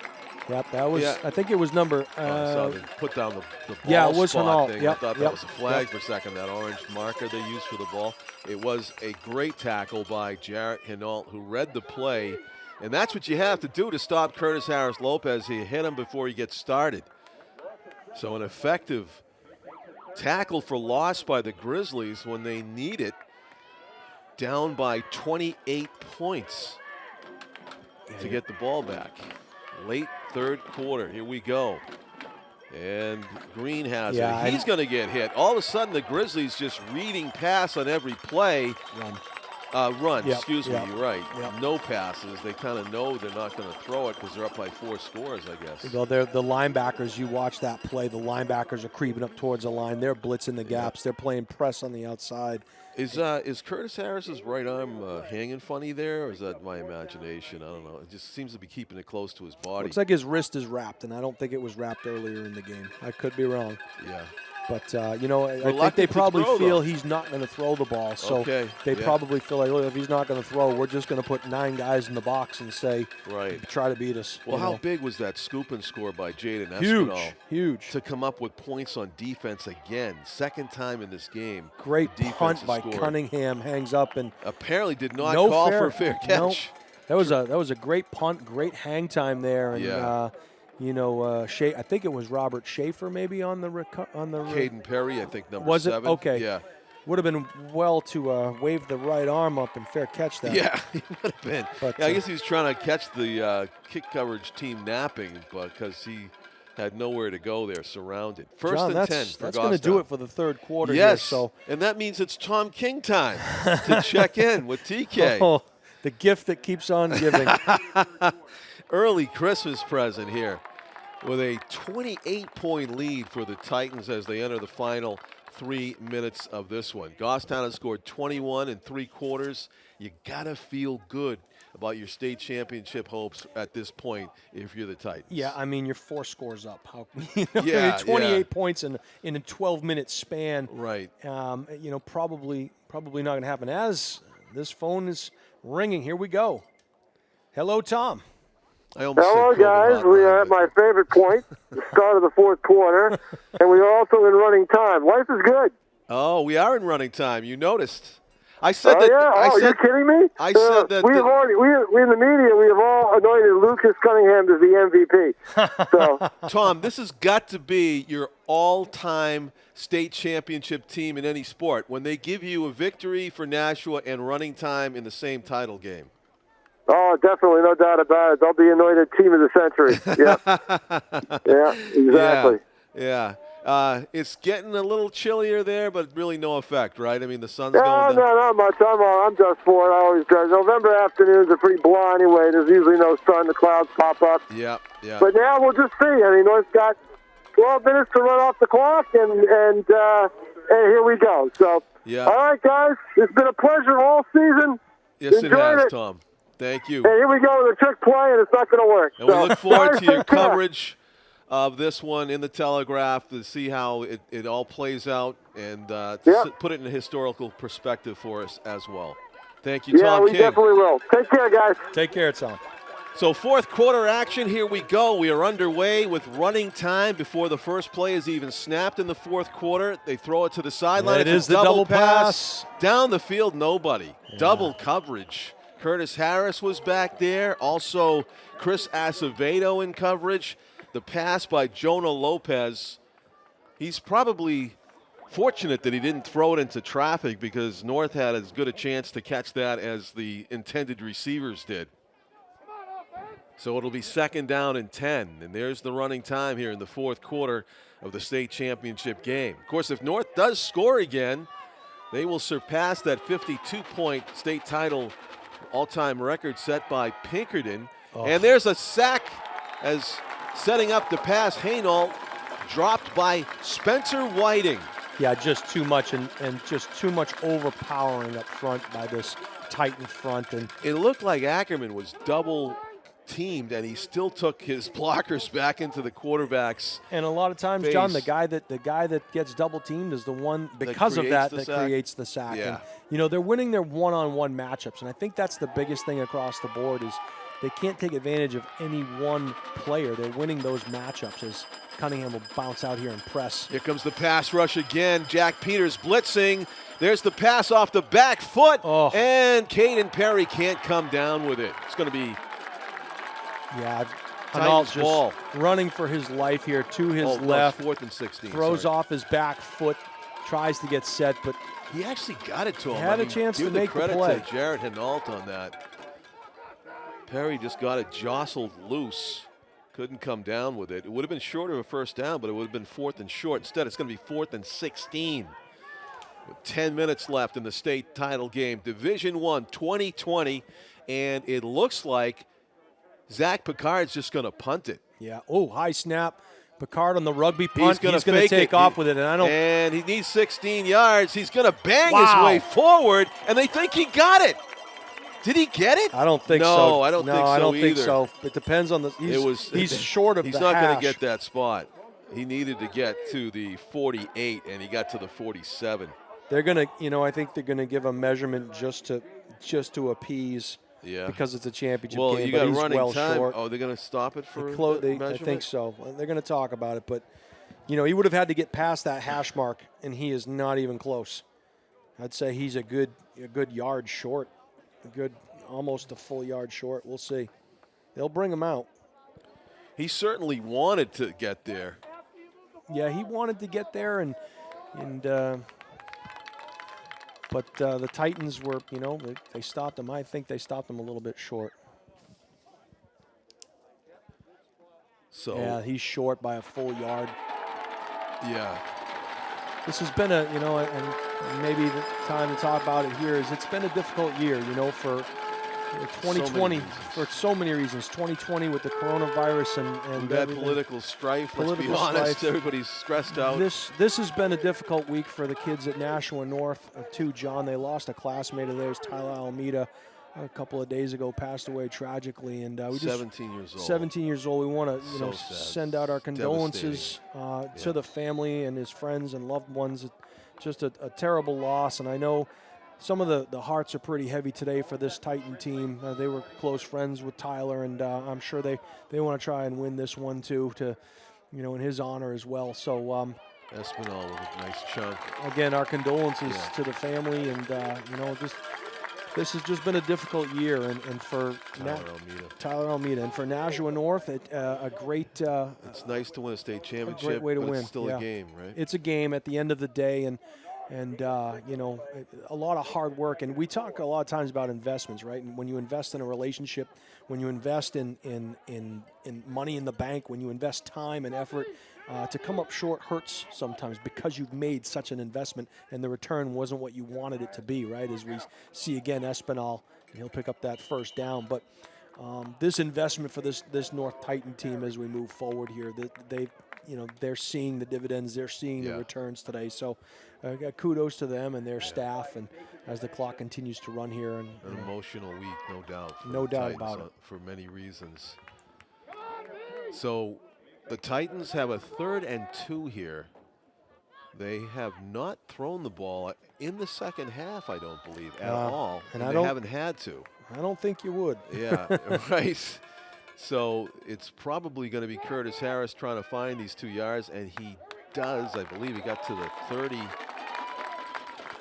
Speaker 2: Yep, that was. I think it was number.
Speaker 1: I saw them put down the ball.
Speaker 2: Yeah, it was
Speaker 1: spot
Speaker 2: Henault.
Speaker 1: thing.
Speaker 2: Yep,
Speaker 1: I thought that was a flag for a second. That orange marker they used for the ball. It was a great tackle by Jarrett Henault, who read the play, and that's what you have to do to stop Curtis Harris Lopez. He hit him before he gets started. So an effective tackle for loss by the Grizzlies when they need it. Down by 28 points to get the ball back. Late third quarter. Here we go. And Green has it. He's going to get hit. All of a sudden, the Grizzlies just reading pass on every play. Run.
Speaker 2: Yep,
Speaker 1: Excuse me.
Speaker 2: yep,
Speaker 1: You're right.
Speaker 2: yep.
Speaker 1: No passes. They kind of know they're not going to throw it because they're up by 4 scores, I guess.
Speaker 2: Well, they're the linebackers. You watch that play. The linebackers are creeping up towards the line. They're blitzing the gaps. They're playing press on the outside.
Speaker 1: Is Curtis Harris's right arm hanging funny there, or is that my imagination? I don't know. It just seems to be keeping it close to his body.
Speaker 2: Looks like his wrist is wrapped, and I don't think it was wrapped earlier in the game. I could be wrong.
Speaker 1: Yeah.
Speaker 2: But, you know, I think they probably feel he's not going to throw the ball. So they probably feel like, look, if he's not going to throw, we're just going to put 9 guys in the box and say, try to beat us.
Speaker 1: Well, how big was that scoop and score by Jaden Espinal?
Speaker 2: Huge.
Speaker 1: To come up with points on defense again. Second time in this game.
Speaker 2: Great punt by Cunningham. Hangs up and
Speaker 1: apparently did not call for a fair catch.
Speaker 2: That was a great punt, great hang time there. And, you know, I think it was Robert Schaefer maybe on the
Speaker 1: Caden Perry, I think, number 7.
Speaker 2: Was it? Okay.
Speaker 1: Yeah.
Speaker 2: Would have been well to wave the right arm up and fair catch that.
Speaker 1: Yeah, he would have been.
Speaker 2: But,
Speaker 1: I guess he was trying to catch the kick coverage team napping because he had nowhere to go there, surrounded. First
Speaker 2: John,
Speaker 1: and 10 for
Speaker 2: that's going to do it for the third quarter.
Speaker 1: Yes,
Speaker 2: here, so.
Speaker 1: And that means it's Tom King time to check in with TK.
Speaker 2: Oh, the gift that keeps on giving.
Speaker 1: Early Christmas present here with a 28-point lead for the Titans as they enter the final 3 minutes of this one. Goffstown has scored 21 in 3 quarters. You got to feel good about your state championship hopes at this point if you're the Titans.
Speaker 2: Yeah, I mean, you're 4 scores up. How, 28 points in a 12-minute span.
Speaker 1: Right.
Speaker 2: You know, probably not going to happen. As this phone is ringing, here we go. Hello, Tom.
Speaker 3: Hello, guys. We are at my favorite point, the start of the fourth quarter, and we are also in running time. Life is good.
Speaker 1: Oh, we are in running time. You noticed. I said
Speaker 3: that. Yeah. You're kidding me?
Speaker 1: I said that.
Speaker 3: We in the media, we have all anointed Lucas Cunningham as the MVP. So,
Speaker 1: Tom, this has got to be your all-time state championship team in any sport when they give you a victory for Nashua and running time in the same title game.
Speaker 3: Oh, definitely, no doubt about it. They'll be anointed team of the century. Yeah, exactly.
Speaker 1: Yeah. It's getting a little chillier there, but really no effect, right? I mean, the sun's going down.
Speaker 3: No, not much. I'm just for it. I always do. November afternoons are pretty blah anyway. There's usually no sun. The clouds pop up.
Speaker 1: Yeah.
Speaker 3: But now we'll just see. I mean, North's got 12 minutes to run off the clock, and here we go. So, all right, guys. It's been a pleasure all season.
Speaker 1: Yes, it has, Tom. Thank you.
Speaker 3: And here we go with a trick play, and it's not going to work.
Speaker 1: And we look forward to your coverage of this one in the Telegraph to see how it all plays out and put it in a historical perspective for us as well. Thank you, Tom King.
Speaker 3: Yeah, we definitely will. Take care, guys.
Speaker 2: Take care, Tom.
Speaker 1: So fourth quarter action, here we go. We are underway with running time before the first play is even snapped in the fourth quarter. They throw it to the sideline.
Speaker 2: It
Speaker 1: It's
Speaker 2: is
Speaker 1: a
Speaker 2: the double pass.
Speaker 1: Down the field, nobody. Yeah. Double coverage. Curtis Harris was back there. Also, Chris Acevedo in coverage. The pass by Jonah Lopez. He's probably fortunate that he didn't throw it into traffic because North had as good a chance to catch that as the intended receivers did. So it'll be 2nd down and 10. And there's the running time here in the fourth quarter of the state championship game. Of course, if North does score again, they will surpass that 52-point state title all-time record set by Pinkerton. Oh. And there's a sack as setting up the pass. Henault dropped by Spencer Whiting.
Speaker 2: Yeah, just too much and just too much overpowering up front by this Titan front. And
Speaker 1: it looked like Ackerman was double teamed, and he still took his blockers back into the quarterback's.
Speaker 2: And a lot of times,
Speaker 1: face.
Speaker 2: John, the guy that gets double teamed is the one because of that creates the sack.
Speaker 1: Yeah.
Speaker 2: And, you know, they're winning their one-on-one matchups, and I think that's the biggest thing across the board is they can't take advantage of any one player. They're winning those matchups as Cunningham will bounce out here and press.
Speaker 1: Here comes the pass rush again. Jack Peters blitzing. There's the pass off the back foot, and Caden Perry can't come down with it. It's going to be.
Speaker 2: Yeah, Henault just running for his life here to his left.
Speaker 1: 4th and 16.
Speaker 2: Throws off his back foot, tries to get set, but
Speaker 1: he actually got it to him.
Speaker 2: Had a chance to make the play.
Speaker 1: Give the credit to Jarrett Henault on that. Perry just got it jostled loose. Couldn't come down with it. It would have been short of a first down, but it would have been 4th and short. Instead, it's going to be 4th and 16. With 10 minutes left in the state title game. Division I, 2020, and it looks like Zach Picard's just going to punt it.
Speaker 2: Yeah. Oh, high snap. Picard on the rugby punt.
Speaker 1: He's going to
Speaker 2: take off with it,
Speaker 1: and he needs 16 yards. He's going to bang his way forward, and they think he got it. Did he get it?
Speaker 2: I don't think so.
Speaker 1: No, I don't think so
Speaker 2: I don't
Speaker 1: either.
Speaker 2: think so. It depends on the. He's short of the
Speaker 1: He's not
Speaker 2: going
Speaker 1: to get that spot. He needed to get to the 48, and he got to the 47.
Speaker 2: They're going to, I think they're going to give a measurement just to appease.
Speaker 1: Yeah.
Speaker 2: Because it's a championship
Speaker 1: game. Well, you got running time.
Speaker 2: Short.
Speaker 1: Oh, they're going to stop it for
Speaker 2: I think so. They're going to talk about it, but he would have had to get past that hash mark, and he is not even close. I'd say he's a good yard short, almost a full yard short. We'll see. They'll bring him out.
Speaker 1: He certainly wanted to get there.
Speaker 2: Yeah, he wanted to get there, but the Titans were, they stopped him. I think they stopped him a little bit short.
Speaker 1: So
Speaker 2: yeah, he's short by a full yard.
Speaker 1: Yeah.
Speaker 2: This has been and maybe the time to talk about it here is it's been a difficult year, for 2020 for so many reasons. 2020 with the coronavirus and
Speaker 1: that political strife. Let's be honest, everybody's stressed out.
Speaker 2: This has been a difficult week for the kids at Nashua North too, John. They lost a classmate of theirs, Tyler Almeida, a couple of days ago, passed away tragically, and
Speaker 1: 17 years old.
Speaker 2: 17 years old. We want to send out our condolences to the family and his friends and loved ones. Just a terrible loss, and I know some of the hearts are pretty heavy today for this Titan team. They were close friends with Tyler, and I'm sure they want to try and win this one too, to in his honor as well. So
Speaker 1: Espinal with a nice chunk.
Speaker 2: Again, our condolences to the family, and this has just been a difficult year, and for Tyler Almeida, and for Nashua North, a great.
Speaker 1: It's nice to win a state championship.
Speaker 2: A great way to win.
Speaker 1: It's still a game, right?
Speaker 2: It's a game at the end of the day, and a lot of hard work. And we talk a lot of times about investments, right? And when you invest in a relationship, when you invest in money in the bank, when you invest time and effort, to come up short hurts sometimes because you've made such an investment and the return wasn't what you wanted it to be, right? As we see again, Espinal, he'll pick up that first down. But this investment for this North Titan team as we move forward here, they're seeing the dividends, they're seeing the returns today. So kudos to them and their staff, and as the clock continues to run here. And
Speaker 1: an emotional week, no doubt.
Speaker 2: No doubt about it.
Speaker 1: For many reasons. So the Titans have a 3rd and 2 here. They have not thrown the ball in the second half, I don't believe, at all. And they haven't had to.
Speaker 2: I don't think you would.
Speaker 1: Yeah, right. So it's probably going to be Curtis Harris trying to find these 2 yards, and he does. I believe he got to the 30.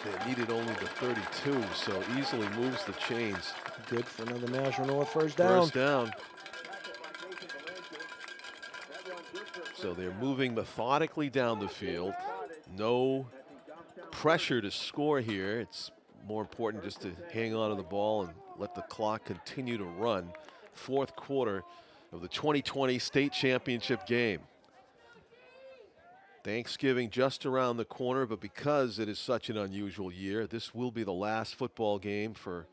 Speaker 1: They needed only the 32, so easily moves the chains.
Speaker 2: Good for another Nashua North first down.
Speaker 1: First down. So they're moving methodically down the field. No pressure to score here. It's more important just to hang on to the ball and let the clock continue to run. Fourth quarter of the 2020 state championship game. Thanksgiving just around the corner, but because it is such an unusual year, this will be the last football game for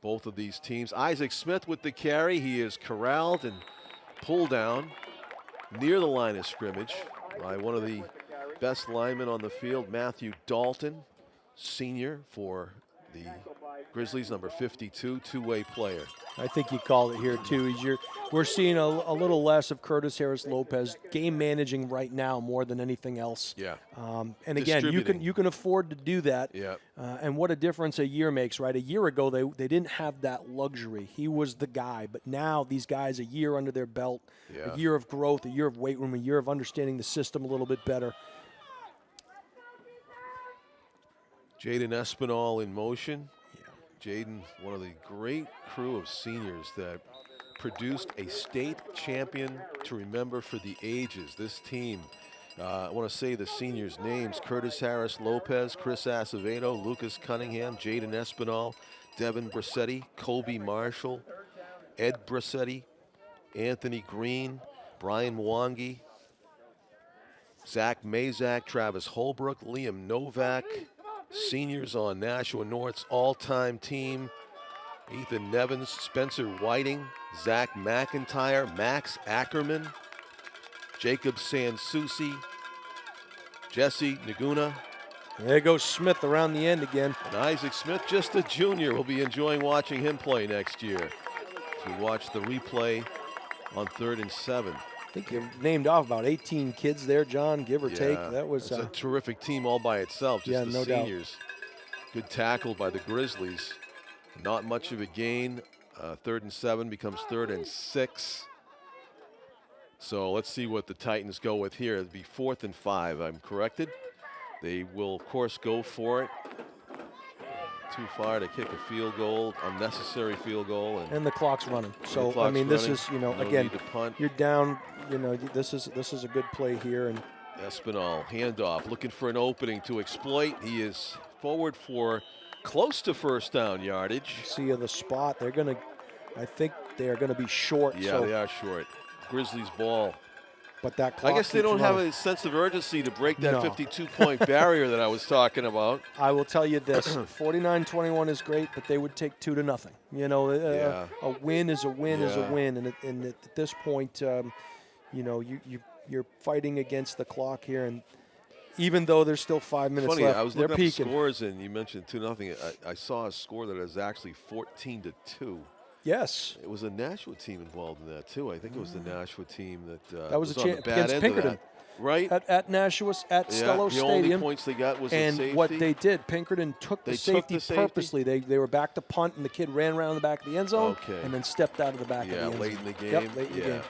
Speaker 1: both of these teams. Isaac Smith with the carry. He is corralled and pulled down near the line of scrimmage by one of the best linemen on the field, Matthew Dalton, senior for the Grizzlies, number 52, two-way player.
Speaker 2: I think you called it here too. We're seeing a little less of Curtis Harris Lopez game managing right now more than anything else.
Speaker 1: Yeah.
Speaker 2: And again, you can afford to do that.
Speaker 1: Yeah.
Speaker 2: And what a difference a year makes, right? A year ago they didn't have that luxury. He was the guy, but now these guys, a year under their belt, a year of growth, a year of weight room, a year of understanding the system a little bit better.
Speaker 1: Jaden Espinal in motion. Jaden, one of the great crew of seniors that produced a state champion to remember for the ages. This team, I want to say the seniors' names: Curtis Harris Lopez, Chris Acevedo, Lucas Cunningham, Jaden Espinal, Devin Brissetti, Kobe Marshall, Ed Brissetti, Anthony Green, Brian Mwangi, Zach Mazak, Travis Holbrook, Liam Novak. Seniors on Nashua North's all-time team: Ethan Nevins, Spencer Whiting, Zach McIntyre, Max Ackerman, Jacob Sansusi, Jesse Naguna.
Speaker 2: There goes Smith around the end again.
Speaker 1: And Isaac Smith, just a junior, will be enjoying watching him play next year. As we watch the replay on 3rd and 7.
Speaker 2: I think you named off about 18 kids there, John, give or take. That was
Speaker 1: a terrific team all by itself, just the
Speaker 2: no
Speaker 1: seniors.
Speaker 2: doubt.
Speaker 1: Good tackle by the Grizzlies. Not much of a gain. 3rd and 7 becomes 3rd and 6. So let's see what the Titans go with here. It'll be 4th and 5, I'm corrected. They will, of course, go for it. Too far to kick a field goal, unnecessary field goal.
Speaker 2: And the clock's running. So, I mean, this is,
Speaker 1: no
Speaker 2: again,
Speaker 1: need to punt.
Speaker 2: You're down, this is a good play here. And
Speaker 1: Espinal, handoff, looking for an opening to exploit. He is forward for close to first down yardage.
Speaker 2: See the spot. I think they're going to be short.
Speaker 1: Yeah, they are short. Grizzlies ball.
Speaker 2: But that clock
Speaker 1: I guess they don't
Speaker 2: running.
Speaker 1: have a sense of urgency to break that 52-point barrier that I was talking about.
Speaker 2: I will tell you this, 49-21 is great, but they would take 2-0. A win is a win is a win. And at this point, you're fighting against the clock here. And even though there's still 5 minutes
Speaker 1: Funny,
Speaker 2: left,
Speaker 1: I was
Speaker 2: they're
Speaker 1: looking up
Speaker 2: peaking.
Speaker 1: scores, and you mentioned 2-0. I saw a score that is actually 14-2.
Speaker 2: Yes.
Speaker 1: It was a Nashua team involved in that, too. I think it was the Nashua team that,
Speaker 2: that was
Speaker 1: on the bad
Speaker 2: against
Speaker 1: end
Speaker 2: Pinkerton.
Speaker 1: of that. Right?
Speaker 2: At Nashua, at Stello
Speaker 1: the
Speaker 2: Stadium.
Speaker 1: only points they got was
Speaker 2: and
Speaker 1: the safety.
Speaker 2: what they did, Pinkerton took the safety purposely. They were back to punt, and the kid ran around the back of the end zone and then stepped out of the back of the end zone.
Speaker 1: late in the game.
Speaker 2: Yep, late in the game.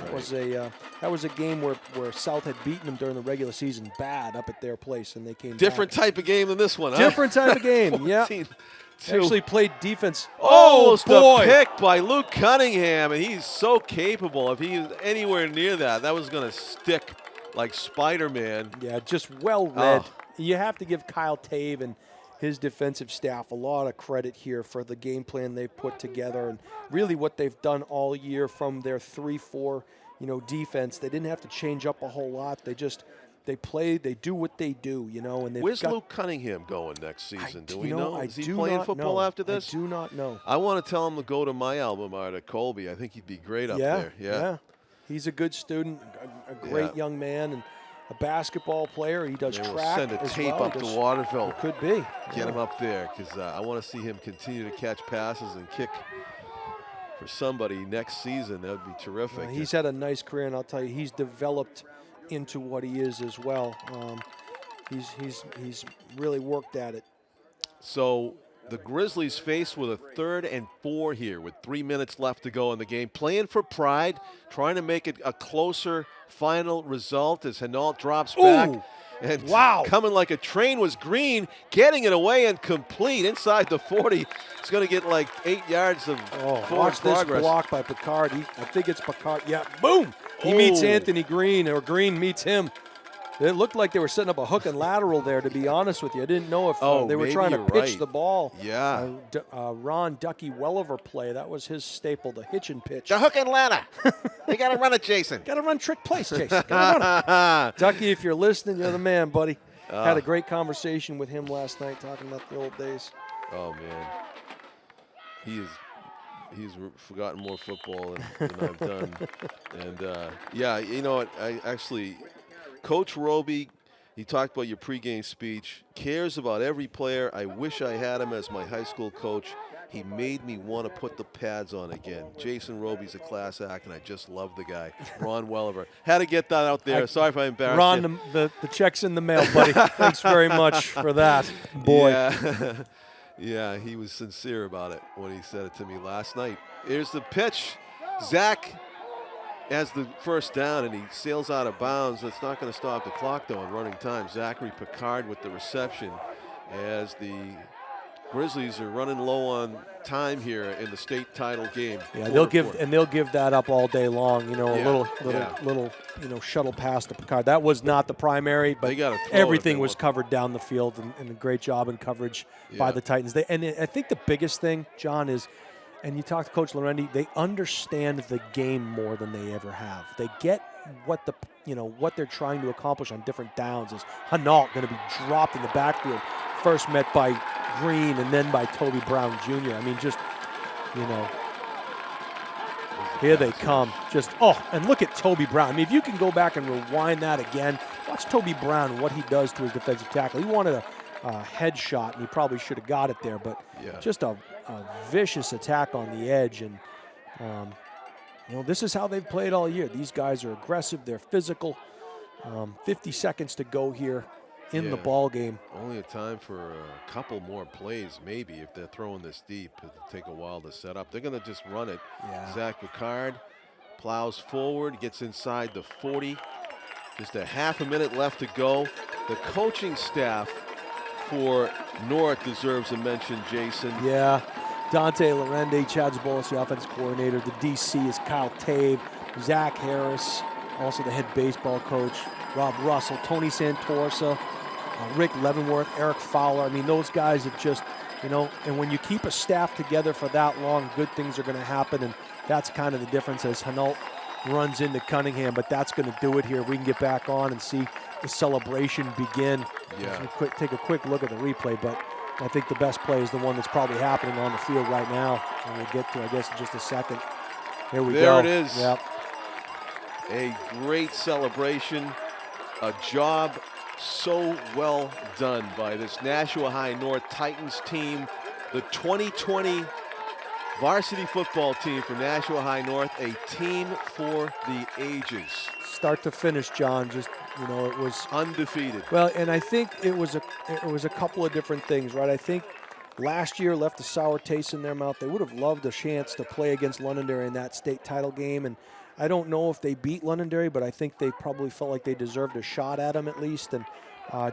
Speaker 1: Right.
Speaker 2: That was a game where South had beaten them during the regular season bad up at their place, and they came
Speaker 1: Different
Speaker 2: back.
Speaker 1: type of game than this one, huh?
Speaker 2: Different type of game, yeah.
Speaker 1: 14-2.
Speaker 2: Actually played defense.
Speaker 1: Almost
Speaker 2: boy.
Speaker 1: a pick by Luke Cunningham, and he's so capable. If he was anywhere near that was going to stick like Spider-Man.
Speaker 2: Yeah, just well read.
Speaker 1: Oh.
Speaker 2: You have to give Kyle Tave and his defensive staff a lot of credit here for the game plan they've put together and really what they've done all year from their 3-4, defense. They didn't have to change up a whole lot. They play, they do what they do, and they've
Speaker 1: Where's Luke Cunningham going next season? Do we know? Is he
Speaker 2: do
Speaker 1: playing
Speaker 2: not
Speaker 1: football
Speaker 2: know.
Speaker 1: after this?
Speaker 2: I do not know.
Speaker 1: I want to tell him to go to my alma mater, Colby. I think he'd be great up there.
Speaker 2: Yeah. He's a good student, a great young man, and a basketball player. He does track
Speaker 1: send a
Speaker 2: as
Speaker 1: tape
Speaker 2: well.
Speaker 1: up to Waterville.
Speaker 2: It could be.
Speaker 1: Get him up there because I want to see him continue to catch passes and kick for somebody next season. That would be terrific.
Speaker 2: He's had a nice career, and I'll tell you, he's developed into what he is as well. He's really worked at it.
Speaker 1: So the Grizzlies faced with a 3rd and 4 here with 3 minutes left to go in the game. Playing for pride, trying to make it a closer final result as Henault drops back.
Speaker 2: Ooh.
Speaker 1: And
Speaker 2: Wow.
Speaker 1: coming like a train was Green, getting it away and complete inside the 40. It's going to get like 8 yards of forward
Speaker 2: Watch this
Speaker 1: progress.
Speaker 2: block by Picard. I think it's Picard. Yeah, boom. He meets Anthony Green, or Green meets him. It looked like they were setting up a hook and lateral there, to be honest with you. I didn't know if they were trying to pitch the ball.
Speaker 1: Yeah.
Speaker 2: Ron Ducky Welliver play. That was his staple, the hitch and pitch.
Speaker 1: The hook and ladder. You got to run it, Jason.
Speaker 2: Got to run trick plays, Jason. Gotta run it. Ducky, if you're listening, you're the man, buddy. Had a great conversation with him last night talking about the old days.
Speaker 1: Oh, man. He's forgotten more football than I've done. And, yeah, you know what? Coach Roby, he talked about your pregame speech, cares about every player. I wish I had him as my high school coach. He made me want to put the pads on again. Jason Roby's a class act, and I just love the guy. Ron Welliver. Had to get that out there. Sorry if I embarrassed you.
Speaker 2: Ron, the check's in the mail, buddy. Thanks very much for that, boy.
Speaker 1: Yeah. Yeah, he was sincere about it when he said it to me last night. Here's the pitch. Zach has the first down, and he sails out of bounds. That's not going to stop the clock, though, in running time. Zachary Picard with the reception as the Grizzlies are running low on time here in the state title game.
Speaker 2: Yeah, they'll give that up all day long. You know, a little shuttle pass to Picard. That was not the primary, but everything was covered down the field, and a great job in coverage by the Titans. I think the biggest thing, John, is, and you talk to Coach Lorendi, they understand the game more than they ever have. They get what they're trying to accomplish on different downs. Is Henault going to be dropped in the backfield, first met by Green and then by Toby Brown Jr. I mean, just, here they come. And look at Toby Brown. I mean, if you can go back and rewind that again, watch Toby Brown, what he does to his defensive tackle. He wanted a headshot, and he probably should have got it there, but just a vicious attack on the edge. And, this is how they've played all year. These guys are aggressive. They're physical. 50 seconds to go here in the ball game.
Speaker 1: Only a time for a couple more plays, maybe, if they're throwing this deep. It'll take a while to set up. They're going to just run it. Yeah. Zach Picard plows forward, gets inside the 40. Just a half a minute left to go. The coaching staff for North deserves a mention, Jason.
Speaker 2: Yeah. Dante Lorendi, Chad Zabolis, the offensive coordinator. The DC is Kyle Tave, Zach Harris, also the head baseball coach, Rob Russell, Tony Santorsa, Rick Leavenworth, Eric Fowler. I mean, those guys have just, and when you keep a staff together for that long, good things are going to happen, and that's kind of the difference as Henault runs into Cunningham, but that's going to do it here. We can get back on and see the celebration begin.
Speaker 1: Yeah.
Speaker 2: Take a quick look at the replay, but I think the best play is the one that's probably happening on the field right now, and we'll get to, I guess, in just a second. Here we go.
Speaker 1: There it is.
Speaker 2: Yep.
Speaker 1: A great celebration. A job so well done by this Nashua High North Titans team. The 2020 varsity football team for Nashua High North, a team for the ages.
Speaker 2: Start to finish, John, just, it was
Speaker 1: undefeated.
Speaker 2: Well, and I think it was a couple of different things, right? I think last year left a sour taste in their mouth. They would have loved a chance to play against Londonderry in that state title game, and I don't know if they beat Londonderry, but I think they probably felt like they deserved a shot at them at least, and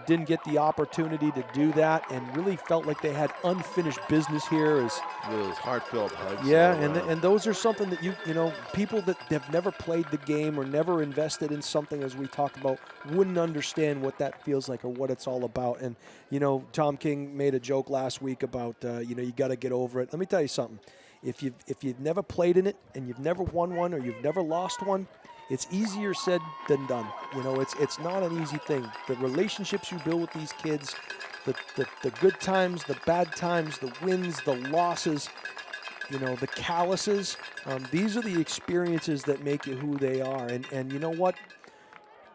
Speaker 2: didn't get the opportunity to do that, and really felt like they had unfinished business here.
Speaker 1: Those heartfelt hugs.
Speaker 2: Yeah, and those are something that people that have never played the game or never invested in something, as we talked about, wouldn't understand what that feels like or what it's all about. And Tom King made a joke last week about you got to get over it. Let me tell you something. If you've never played in it and you've never won one or you've never lost one, it's easier said than done. It's not an easy thing. The relationships you build with these kids, the good times, the bad times, the wins, the losses, the calluses, these are the experiences that make you who they are. And you know what?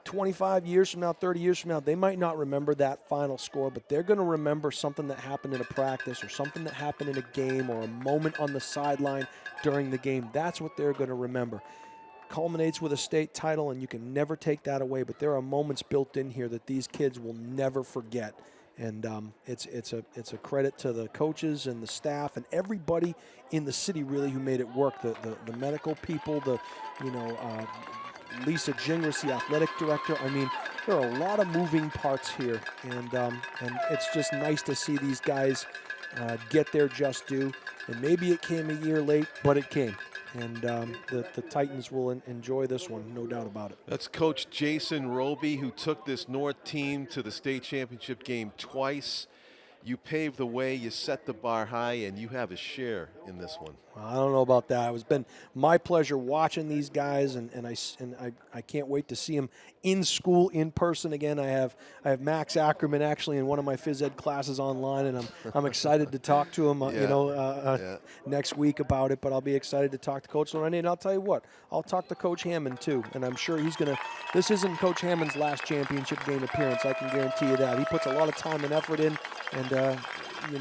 Speaker 2: 25 years from now, 30 years from now, they might not remember that final score, but they're going to remember something that happened in a practice or something that happened in a game or a moment on the sideline during the game. That's what they're going to remember. Culminates with a state title, and you can never take that away, but there are moments built in here that these kids will never forget. And it's a credit to the coaches and the staff and everybody in the city really who made it work. The medical people, Lisa Gingras, the athletic director. I mean, there are a lot of moving parts here, and it's just nice to see these guys get their just due. And maybe it came a year late, but it came. And the Titans will enjoy this one, no doubt about it.
Speaker 1: That's Coach Jason Roby, who took this North team to the state championship game twice. You paved the way, you set the bar high, and you have a share in this one.
Speaker 2: Well, I don't know about that. It's been my pleasure watching these guys, and I can't wait to see them in school, in person again. I have Max Ackerman actually in one of my phys ed classes online, and I'm excited to talk to him, next week about it. But I'll be excited to talk to Coach Lorendi, and I'll tell you what, I'll talk to Coach Hammond too, and I'm sure he's gonna. This isn't Coach Hammond's last championship game appearance. I can guarantee you that. He puts a lot of time and effort in, and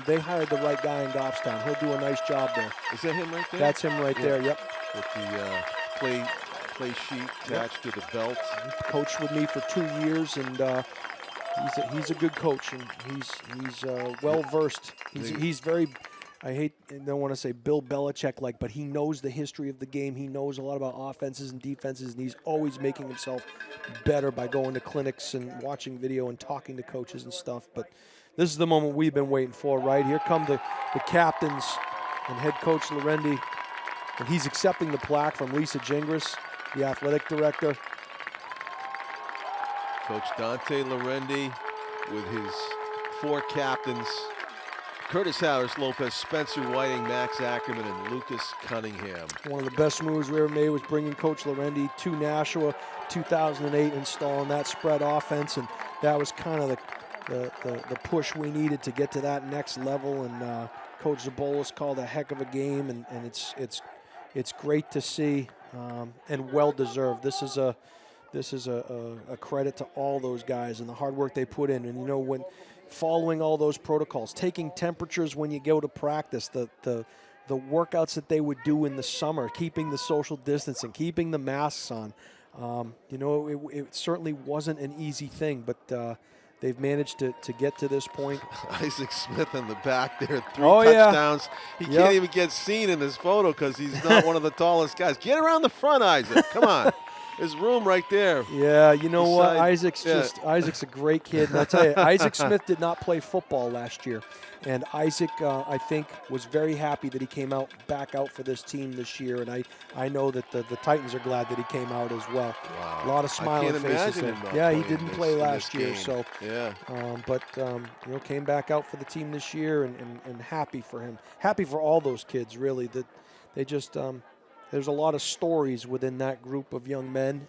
Speaker 2: they hired the right guy in Goffstown. He'll do a nice job there.
Speaker 1: Is that him right there?
Speaker 2: That's him right there, yep.
Speaker 1: With the play sheet attached to the belt.
Speaker 2: He coached with me for 2 years, and he's a good coach, and he's well versed. He's very. I don't want to say Bill Belichick-like, but he knows the history of the game. He knows a lot about offenses and defenses, and he's always making himself better by going to clinics and watching video and talking to coaches and stuff. But this is the moment we've been waiting for, right? Here come the captains and head coach Lorendi, and he's accepting the plaque from Lisa Gingras, the athletic director.
Speaker 1: Coach Dante Lorendi with his 4 captains: Curtis Harris, Lopez, Spencer Whiting, Max Ackerman, and Lucas Cunningham.
Speaker 2: One of the best moves we ever made was bringing Coach Lorendi to Nashua 2008, installing that spread offense, and that was kind of the push we needed to get to that next level. And Coach Zabolis called a heck of a game, and it's great to see, and well deserved. This is a credit to all those guys and the hard work they put in. And when following all those protocols, taking temperatures when you go to practice, the workouts that they would do in the summer, keeping the social distancing, keeping the masks on. It certainly wasn't an easy thing, but they've managed to get to this point.
Speaker 1: Isaac Smith in the back there, 3
Speaker 2: yeah.
Speaker 1: touchdowns. He can't even get seen in this photo because he's not one of the tallest guys. Get around the front, Isaac. Come on. There's room right there.
Speaker 2: Yeah, you know what? Isaac's a great kid. And I'll tell you, Isaac Smith did not play football last year. And Isaac, I think, was very happy that he came back out for this team this year. And I know that the Titans are glad that he came out as well.
Speaker 1: Wow.
Speaker 2: A lot of smiling faces there. Yeah, he didn't play last year. So,
Speaker 1: yeah.
Speaker 2: But came back out for the team this year, and happy for him. Happy for all those kids, really. That they just there's a lot of stories within that group of young men,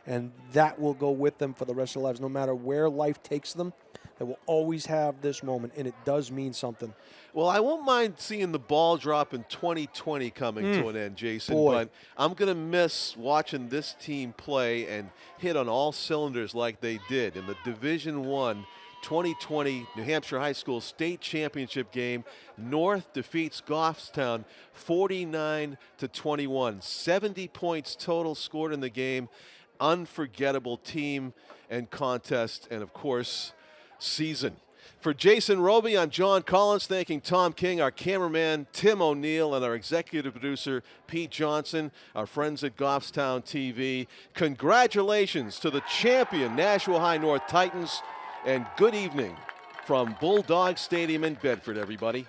Speaker 2: and that will go with them for the rest of their lives. No matter where life takes them, they will always have this moment, and it does mean something.
Speaker 1: Well, I won't mind seeing the ball drop in 2020 coming to an end, Jason, but I'm going to miss watching this team play and hit on all cylinders like they did in the Division I 2020 New Hampshire High School State Championship game. North defeats Goffstown 49-21. 70 points total scored in the game. Unforgettable team and contest, and of course, season. For Jason Roby, I'm John Collins, thanking Tom King, our cameraman Tim O'Neill, and our executive producer Pete Johnson, our friends at Goffstown TV. Congratulations to the champion Nashua High North Titans. And good evening from Bulldog Stadium in Bedford, everybody.